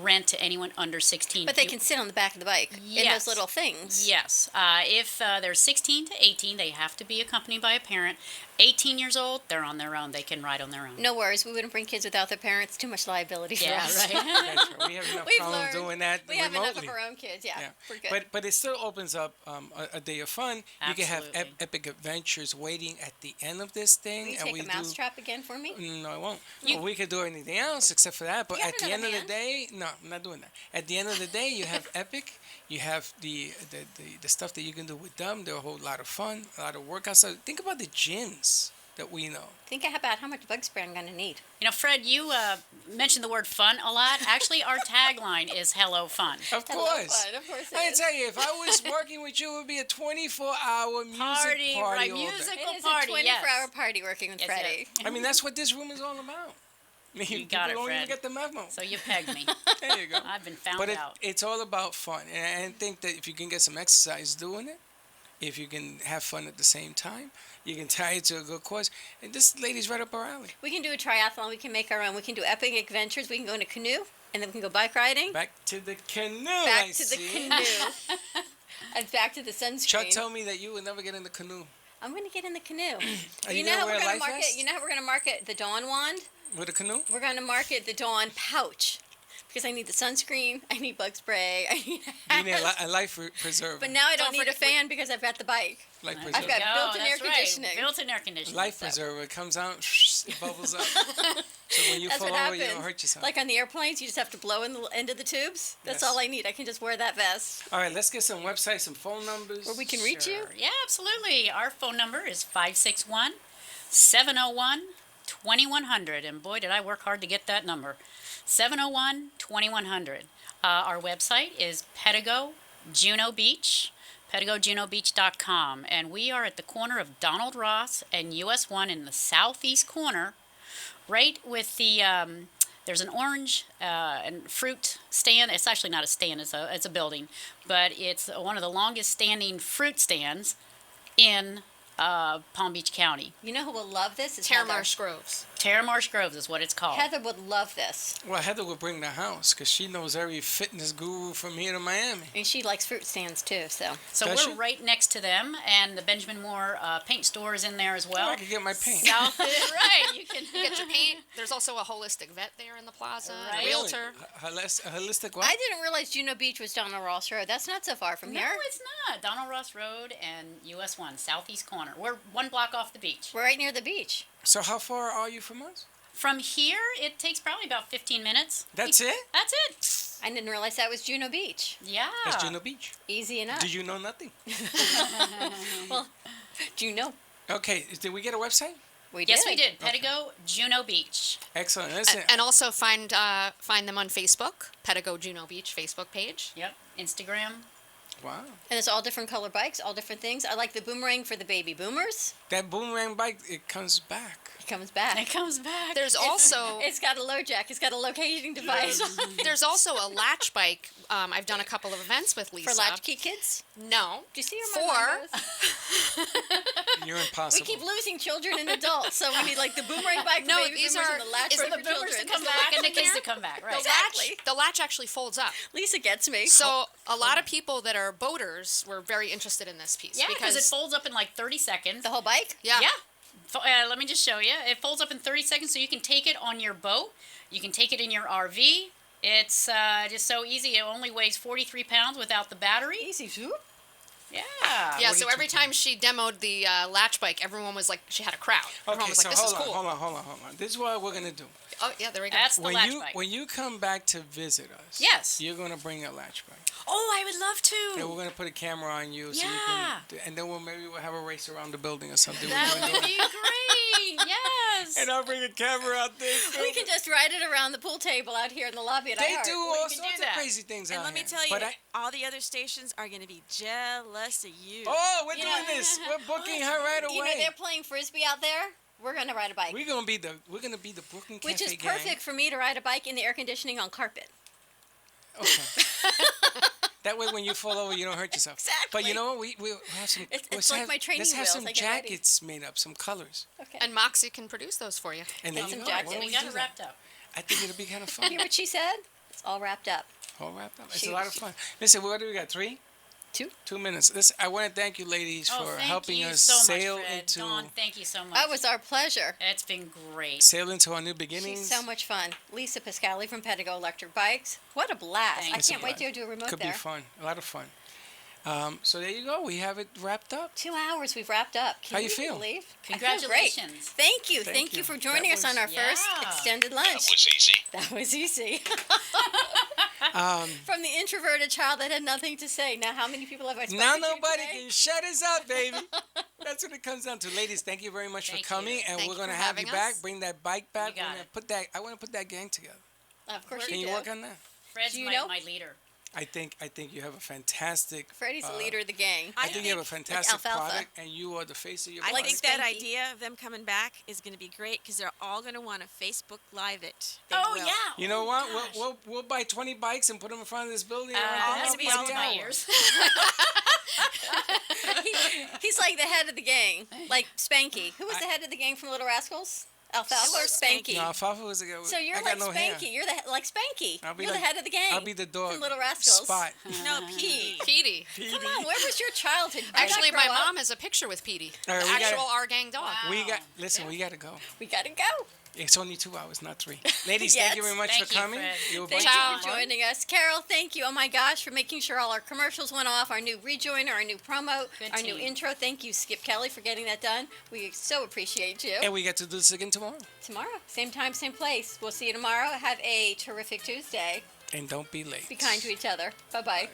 [SPEAKER 20] rent to anyone under 16.
[SPEAKER 4] But they can sit on the back of the bike in those
[SPEAKER 20] Yes.
[SPEAKER 4] little things.
[SPEAKER 20] Yes. If they're 16 to 18, they have to be accompanied by a parent. 18 years old, they're on their own. They can ride on their own.
[SPEAKER 4] No worries, we wouldn't bring kids without their parents. Too much liability for
[SPEAKER 20] Yeah,
[SPEAKER 4] us.
[SPEAKER 20] right.
[SPEAKER 3] That's right. We have enough
[SPEAKER 4] We've
[SPEAKER 3] problems
[SPEAKER 4] learned.
[SPEAKER 3] doing that
[SPEAKER 4] We have enough of
[SPEAKER 3] remotely.
[SPEAKER 4] our own kids. Yeah, we're good.
[SPEAKER 3] But it still opens up a day of fun. You can have
[SPEAKER 20] Absolutely.
[SPEAKER 3] epic adventures waiting at the end of this thing.
[SPEAKER 4] Will you
[SPEAKER 3] and
[SPEAKER 4] take
[SPEAKER 3] we
[SPEAKER 4] a
[SPEAKER 3] do.
[SPEAKER 4] mousetrap again for me?
[SPEAKER 3] No, I won't. Well, we could do anything else except for that. But
[SPEAKER 4] You
[SPEAKER 3] at
[SPEAKER 4] have
[SPEAKER 3] the end of
[SPEAKER 4] another
[SPEAKER 3] the day, no, I'm not doing that. At the end of the day, you have epic. You have the stuff that you can do with them. They're a whole lot of fun, a lot of workouts. So think about the gyms that we know.
[SPEAKER 4] Think about how much bug spray I'm going to need.
[SPEAKER 20] You know, Fred, you mentioned the word fun a lot. Actually, our tagline is "Hello Fun."
[SPEAKER 3] Of
[SPEAKER 4] Hello,
[SPEAKER 3] course.
[SPEAKER 4] fun. Of course it
[SPEAKER 3] I
[SPEAKER 4] is.
[SPEAKER 3] tell you, if I was working with you, it would be a 24-hour music
[SPEAKER 20] Party, right,
[SPEAKER 3] all day.
[SPEAKER 20] musical
[SPEAKER 4] It is
[SPEAKER 20] party,
[SPEAKER 4] a 24-hour
[SPEAKER 20] yes.
[SPEAKER 4] party working with
[SPEAKER 20] Yes,
[SPEAKER 4] Freddy.
[SPEAKER 3] I mean, that's what this room is all about. I mean,
[SPEAKER 20] You got
[SPEAKER 3] people
[SPEAKER 20] it,
[SPEAKER 3] don't
[SPEAKER 20] Fred.
[SPEAKER 3] even get the memo.
[SPEAKER 20] So you pegged me.
[SPEAKER 3] There you go.
[SPEAKER 20] I've been found
[SPEAKER 3] But
[SPEAKER 20] out.
[SPEAKER 3] it's all about fun. And I think that if you can get some exercise doing it, if you can have fun at the same time, you can tie it to a good cause. And this lady's right up our alley.
[SPEAKER 4] We can do a triathlon. We can make our own. We can do epic adventures. We can go in a canoe, and then we can go bike riding.
[SPEAKER 3] Back to the canoe,
[SPEAKER 4] Back
[SPEAKER 3] I
[SPEAKER 4] to the
[SPEAKER 3] see.
[SPEAKER 4] canoe. And back to the sunscreen.
[SPEAKER 3] Chuck told me that you would never get in the canoe.
[SPEAKER 4] I'm going to get in the canoe.
[SPEAKER 3] Are
[SPEAKER 4] you
[SPEAKER 3] you
[SPEAKER 4] know
[SPEAKER 3] gonna
[SPEAKER 4] how
[SPEAKER 3] wear
[SPEAKER 4] we're
[SPEAKER 3] a
[SPEAKER 4] going to
[SPEAKER 3] life
[SPEAKER 4] market?
[SPEAKER 3] vest?
[SPEAKER 4] You know how we're going to market the Dawn wand?
[SPEAKER 3] With a canoe?
[SPEAKER 4] We're going to market the Dawn pouch because I need the sunscreen. I need bug spray. I need.
[SPEAKER 3] You need a life preserver.
[SPEAKER 4] But now I don't need a fan because I've got the bike.
[SPEAKER 3] Life
[SPEAKER 4] I've
[SPEAKER 3] preserver.
[SPEAKER 4] got
[SPEAKER 20] Go,
[SPEAKER 4] built-in
[SPEAKER 20] that's
[SPEAKER 4] air
[SPEAKER 20] right.
[SPEAKER 4] conditioning.
[SPEAKER 20] Built-in air conditioning.
[SPEAKER 3] Life preserver. It comes out, it bubbles up. So when you
[SPEAKER 4] That's
[SPEAKER 3] fall
[SPEAKER 4] what
[SPEAKER 3] over, you
[SPEAKER 4] happens.
[SPEAKER 3] don't hurt yourself.
[SPEAKER 4] Like on the airplanes, you just have to blow in the end of the tubes. That's
[SPEAKER 3] Yes.
[SPEAKER 4] all I need. I can just wear that vest.
[SPEAKER 3] All right, let's get some websites, some phone numbers.
[SPEAKER 4] Where we can reach you?
[SPEAKER 20] Yeah, absolutely. Our phone number is 561-701-2100. And boy, did I work hard to get that number. 701-2100. Our website is Pedigo Juno Beach, PedigoJunoBeach.com. And we are at the corner of Donald Ross and US 1 in the southeast corner, right with the, there's an orange and fruit stand. It's actually not a stand, it's a building. But it's one of the longest standing fruit stands in Palm Beach County.
[SPEAKER 4] You know who will love this? Is
[SPEAKER 21] Terramarsh Groves.
[SPEAKER 20] Terramarsh Groves is what it's called.
[SPEAKER 4] Heather would love this.
[SPEAKER 3] Well, Heather would bring the house because she knows every fitness guru from here to Miami.
[SPEAKER 4] And she likes fruit stands too, so.
[SPEAKER 20] So
[SPEAKER 3] Does
[SPEAKER 20] we're
[SPEAKER 3] she?
[SPEAKER 20] right next to them, and the Benjamin Moore paint store is in there as well.
[SPEAKER 3] Oh, I could get my paint.
[SPEAKER 20] South, right, you can
[SPEAKER 21] Get your paint. There's also a holistic vet there in the plaza,
[SPEAKER 20] Right.
[SPEAKER 21] a realtor.
[SPEAKER 3] A holistic what?
[SPEAKER 4] I didn't realize Juno Beach was Donald Ross Road. That's not so far from
[SPEAKER 20] No,
[SPEAKER 4] here.
[SPEAKER 20] it's not. Donald Ross Road and US 1, southeast corner. We're 1 block off the beach.
[SPEAKER 4] We're right near the beach.
[SPEAKER 3] So how far are you from us?
[SPEAKER 20] From here, it takes probably about 15 minutes.
[SPEAKER 3] That's it?
[SPEAKER 20] That's it.
[SPEAKER 4] I didn't realize that was Juno Beach.
[SPEAKER 20] Yeah.
[SPEAKER 3] That's Juno Beach.
[SPEAKER 4] Easy enough.
[SPEAKER 3] Did you know nothing?
[SPEAKER 4] Well, Juno.
[SPEAKER 3] Okay, did we get a website?
[SPEAKER 4] We
[SPEAKER 20] Yes, we did. Pedigo Juno Beach.
[SPEAKER 3] Excellent. Listen,
[SPEAKER 21] And also find them on Facebook, Pedigo Juno Beach Facebook page.
[SPEAKER 20] Yep. Instagram.
[SPEAKER 3] wow.
[SPEAKER 4] And it's all different color bikes, all different things. I like the boomerang for the baby boomers.
[SPEAKER 3] That boomerang bike, it comes back.
[SPEAKER 4] He comes back.
[SPEAKER 20] It comes back.
[SPEAKER 21] There's also
[SPEAKER 4] It's got a LoJack. It's got a locating device.
[SPEAKER 21] there's also a latch bike. I've done a couple of events with Lisa.
[SPEAKER 4] For latchkey kids?
[SPEAKER 21] No.
[SPEAKER 4] Do you see where my mind goes?
[SPEAKER 3] You're impossible.
[SPEAKER 4] We keep losing children and adults, so we need like the boomerang bike
[SPEAKER 21] No,
[SPEAKER 4] for baby
[SPEAKER 21] these
[SPEAKER 4] boomers
[SPEAKER 21] are-
[SPEAKER 4] and the latch
[SPEAKER 21] is
[SPEAKER 4] bike
[SPEAKER 21] the
[SPEAKER 4] for
[SPEAKER 20] boomers
[SPEAKER 4] children.
[SPEAKER 20] to come back and the kids to come back, right?
[SPEAKER 21] The latch actually folds up.
[SPEAKER 4] Lisa gets me.
[SPEAKER 21] So a lot of people that are boaters were very interested in this piece.
[SPEAKER 20] Yeah, because it folds up in like 30 seconds.
[SPEAKER 4] The whole bike?
[SPEAKER 21] Yeah.
[SPEAKER 20] Yeah. Let me just show you. It folds up in 30 seconds, so you can take it on your boat. You can take it in your RV. It's just so easy. It only weighs 43 pounds without the battery.
[SPEAKER 4] Easy, swoop.
[SPEAKER 20] Yeah.
[SPEAKER 21] Yeah, so every time she demoed the latch bike, everyone was like, she had a crowd. Everyone
[SPEAKER 3] Okay,
[SPEAKER 21] was
[SPEAKER 3] so
[SPEAKER 21] like, this is cool.
[SPEAKER 3] hold on. This is what we're gonna do.
[SPEAKER 21] Oh, yeah, there we go.
[SPEAKER 20] That's the latch bike.
[SPEAKER 3] When you come back to visit us,
[SPEAKER 20] Yes.
[SPEAKER 3] you're gonna bring a latch bike.
[SPEAKER 20] Oh, I would love
[SPEAKER 3] And
[SPEAKER 20] to.
[SPEAKER 3] we're gonna put a camera on you, so
[SPEAKER 20] Yeah.
[SPEAKER 3] you can. And then maybe we'll have a race around the building or something.
[SPEAKER 20] That
[SPEAKER 3] We're gonna
[SPEAKER 20] would
[SPEAKER 3] do-
[SPEAKER 20] be great. Yes.
[SPEAKER 3] And I'll bring a camera out there.
[SPEAKER 4] We can just ride it around the pool table out here in the lobby at
[SPEAKER 3] They
[SPEAKER 4] iHeart.
[SPEAKER 3] do
[SPEAKER 4] We
[SPEAKER 3] all
[SPEAKER 4] can
[SPEAKER 3] sorts of crazy things
[SPEAKER 2] And
[SPEAKER 3] out
[SPEAKER 2] let me
[SPEAKER 3] here.
[SPEAKER 2] tell you,
[SPEAKER 3] But
[SPEAKER 2] all the other stations are going to be jealous of you.
[SPEAKER 3] Oh, we're
[SPEAKER 4] You
[SPEAKER 3] doing
[SPEAKER 4] know-
[SPEAKER 3] this. We're booking her right away.
[SPEAKER 4] You know, they're playing frisbee out there. We're gonna ride a bike,
[SPEAKER 3] We're gonna be the Brooklyn Cafe
[SPEAKER 4] which is
[SPEAKER 3] gang.
[SPEAKER 4] perfect for me to ride a bike in the air conditioning on carpet.
[SPEAKER 3] Okay. That way, when you fall over, you don't hurt yourself.
[SPEAKER 4] Exactly.
[SPEAKER 3] But you know what? We'll have some.
[SPEAKER 4] It's like my training
[SPEAKER 3] Let's have
[SPEAKER 4] wheels.
[SPEAKER 3] some
[SPEAKER 4] I get ready.
[SPEAKER 3] jackets made up, some colors.
[SPEAKER 4] Okay.
[SPEAKER 21] And Moxie can produce those for you.
[SPEAKER 3] And there
[SPEAKER 4] Get
[SPEAKER 3] you
[SPEAKER 4] some
[SPEAKER 3] go.
[SPEAKER 4] jackets.
[SPEAKER 3] Why don't
[SPEAKER 20] We got
[SPEAKER 3] do
[SPEAKER 20] it
[SPEAKER 3] that?
[SPEAKER 20] wrapped up.
[SPEAKER 3] I think it'll be kind of fun.
[SPEAKER 4] Hear what she said? It's all wrapped up.
[SPEAKER 3] All wrapped up. It's
[SPEAKER 4] She-
[SPEAKER 3] a lot of fun. Listen, what do we got? 3?
[SPEAKER 4] 2.
[SPEAKER 3] 2 minutes. Listen, I want to thank you, ladies,
[SPEAKER 20] Oh,
[SPEAKER 3] for
[SPEAKER 20] thank
[SPEAKER 3] helping
[SPEAKER 20] you
[SPEAKER 3] us
[SPEAKER 20] so
[SPEAKER 3] sail
[SPEAKER 20] much, Fred.
[SPEAKER 3] into
[SPEAKER 20] Dawn, thank you so much.
[SPEAKER 4] That was our pleasure.
[SPEAKER 20] It's been great.
[SPEAKER 3] our new beginnings.
[SPEAKER 4] She's so much fun. Lisa Pascali from Pedigo Electric Bikes. What a blast. I
[SPEAKER 3] It's a
[SPEAKER 4] can't wait to
[SPEAKER 3] blast.
[SPEAKER 4] do a remote
[SPEAKER 3] Could
[SPEAKER 4] there.
[SPEAKER 3] be fun. A lot of fun. So there you go. We have it wrapped up.
[SPEAKER 4] 2 hours we've wrapped up. Can
[SPEAKER 3] How you feel?
[SPEAKER 4] Believe? I feel great.
[SPEAKER 20] Congratulations.
[SPEAKER 4] Thank you.
[SPEAKER 3] Thank
[SPEAKER 4] Thank
[SPEAKER 3] you.
[SPEAKER 4] you for joining
[SPEAKER 3] That
[SPEAKER 4] us on
[SPEAKER 3] was-
[SPEAKER 4] our first
[SPEAKER 20] Yeah.
[SPEAKER 4] extended lunch.
[SPEAKER 1] easy.
[SPEAKER 4] That was easy.
[SPEAKER 3] Um,
[SPEAKER 4] From the introverted child that had nothing to say. Now, how many people have I spoken
[SPEAKER 3] now
[SPEAKER 4] to
[SPEAKER 3] nobody
[SPEAKER 4] today?
[SPEAKER 3] can shut us up, baby. That's what it comes down to. Ladies, thank you very much
[SPEAKER 20] Thank
[SPEAKER 3] for coming,
[SPEAKER 20] you.
[SPEAKER 3] and
[SPEAKER 21] Thank
[SPEAKER 3] we're
[SPEAKER 21] you
[SPEAKER 3] gonna
[SPEAKER 21] for
[SPEAKER 3] have you
[SPEAKER 21] having
[SPEAKER 3] back.
[SPEAKER 21] us.
[SPEAKER 3] Bring that bike back.
[SPEAKER 20] You got
[SPEAKER 3] We're gonna
[SPEAKER 20] it.
[SPEAKER 3] put that. I want to put that gang together.
[SPEAKER 4] Of course
[SPEAKER 3] Can
[SPEAKER 4] you
[SPEAKER 3] you
[SPEAKER 4] do.
[SPEAKER 3] work on that?
[SPEAKER 20] Fred's
[SPEAKER 4] Do you
[SPEAKER 20] my,
[SPEAKER 4] know?
[SPEAKER 20] my leader.
[SPEAKER 3] I think you have a fantastic.
[SPEAKER 4] Freddie's the leader of the gang.
[SPEAKER 3] I think you have a fantastic
[SPEAKER 4] alfalfa.
[SPEAKER 3] product, and you are the face of your
[SPEAKER 2] I
[SPEAKER 3] bike.
[SPEAKER 2] think that idea of them coming back is going to be great because they're all going to want to Facebook Live it. They
[SPEAKER 20] Oh,
[SPEAKER 2] will.
[SPEAKER 20] yeah.
[SPEAKER 3] You know what? We'll buy 20 bikes and put them in front of this building. and run
[SPEAKER 20] That
[SPEAKER 3] them
[SPEAKER 20] has
[SPEAKER 3] up
[SPEAKER 20] to be
[SPEAKER 3] by
[SPEAKER 20] up
[SPEAKER 3] the
[SPEAKER 20] to my
[SPEAKER 3] hour.
[SPEAKER 20] ears.
[SPEAKER 4] He's like the head of the gang. Like Spanky. Who was the head of the gang from Little Rascals? Alfalfa or Spanky?
[SPEAKER 3] No, Alfalfa was a
[SPEAKER 4] So you're
[SPEAKER 3] I
[SPEAKER 4] like
[SPEAKER 3] got no hair.
[SPEAKER 4] Spanky. You're like Spanky.
[SPEAKER 3] I'll be
[SPEAKER 4] You're
[SPEAKER 3] like-
[SPEAKER 4] the head of the gang.
[SPEAKER 3] I'll be the dog.
[SPEAKER 4] From Little Rascals.
[SPEAKER 3] Spot.
[SPEAKER 2] No, Petey.
[SPEAKER 21] Petey.
[SPEAKER 4] Come on, where was your childhood? Did you
[SPEAKER 21] Actually,
[SPEAKER 4] not
[SPEAKER 21] my
[SPEAKER 4] grow up?
[SPEAKER 21] mom has a picture with Petey.
[SPEAKER 3] All right,
[SPEAKER 21] the
[SPEAKER 3] we gotta-
[SPEAKER 21] actual our gang dog.
[SPEAKER 3] We got. Listen, we gotta go.
[SPEAKER 4] We gotta go.
[SPEAKER 3] It's only 2 hours, not 3. Ladies,
[SPEAKER 4] Yes.
[SPEAKER 3] thank you very much
[SPEAKER 20] Thank
[SPEAKER 3] for
[SPEAKER 20] you,
[SPEAKER 3] coming.
[SPEAKER 20] Fred.
[SPEAKER 3] You were
[SPEAKER 4] Thank
[SPEAKER 3] bunch
[SPEAKER 4] you
[SPEAKER 3] of
[SPEAKER 4] for
[SPEAKER 3] fun.
[SPEAKER 4] joining us. Carol, thank you. Oh my gosh, for making sure all our commercials went off, our new rejoiner, our new promo,
[SPEAKER 20] Good
[SPEAKER 4] our new
[SPEAKER 20] team.
[SPEAKER 4] intro. Thank you, Skip Kelly, for getting that done. We so appreciate you.
[SPEAKER 3] And we get to do this again tomorrow.
[SPEAKER 4] Tomorrow, same time, same place. We'll see you tomorrow. Have a terrific Tuesday.
[SPEAKER 3] And don't be late.
[SPEAKER 4] Be kind to each other. Bye-bye.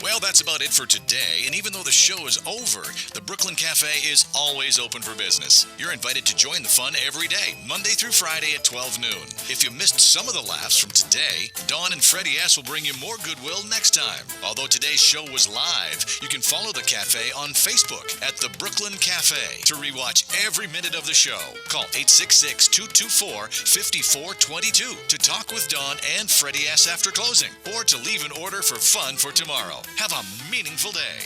[SPEAKER 1] Well, that's about it for today, and even though the show is over, the Brooklyn Cafe is always open for business. You're invited to join the fun every day, Monday through Friday at 12 noon. If you missed some of the laughs from today, Dawn and Freddie S. will bring you more goodwill next time. Although today's show was live, you can follow the cafe on Facebook at the Brooklyn Cafe to rewatch every minute of the show. Call 866-224-5422 to talk with Dawn and Freddie S. after closing, or to leave an order for fun for tomorrow. Have a meaningful day.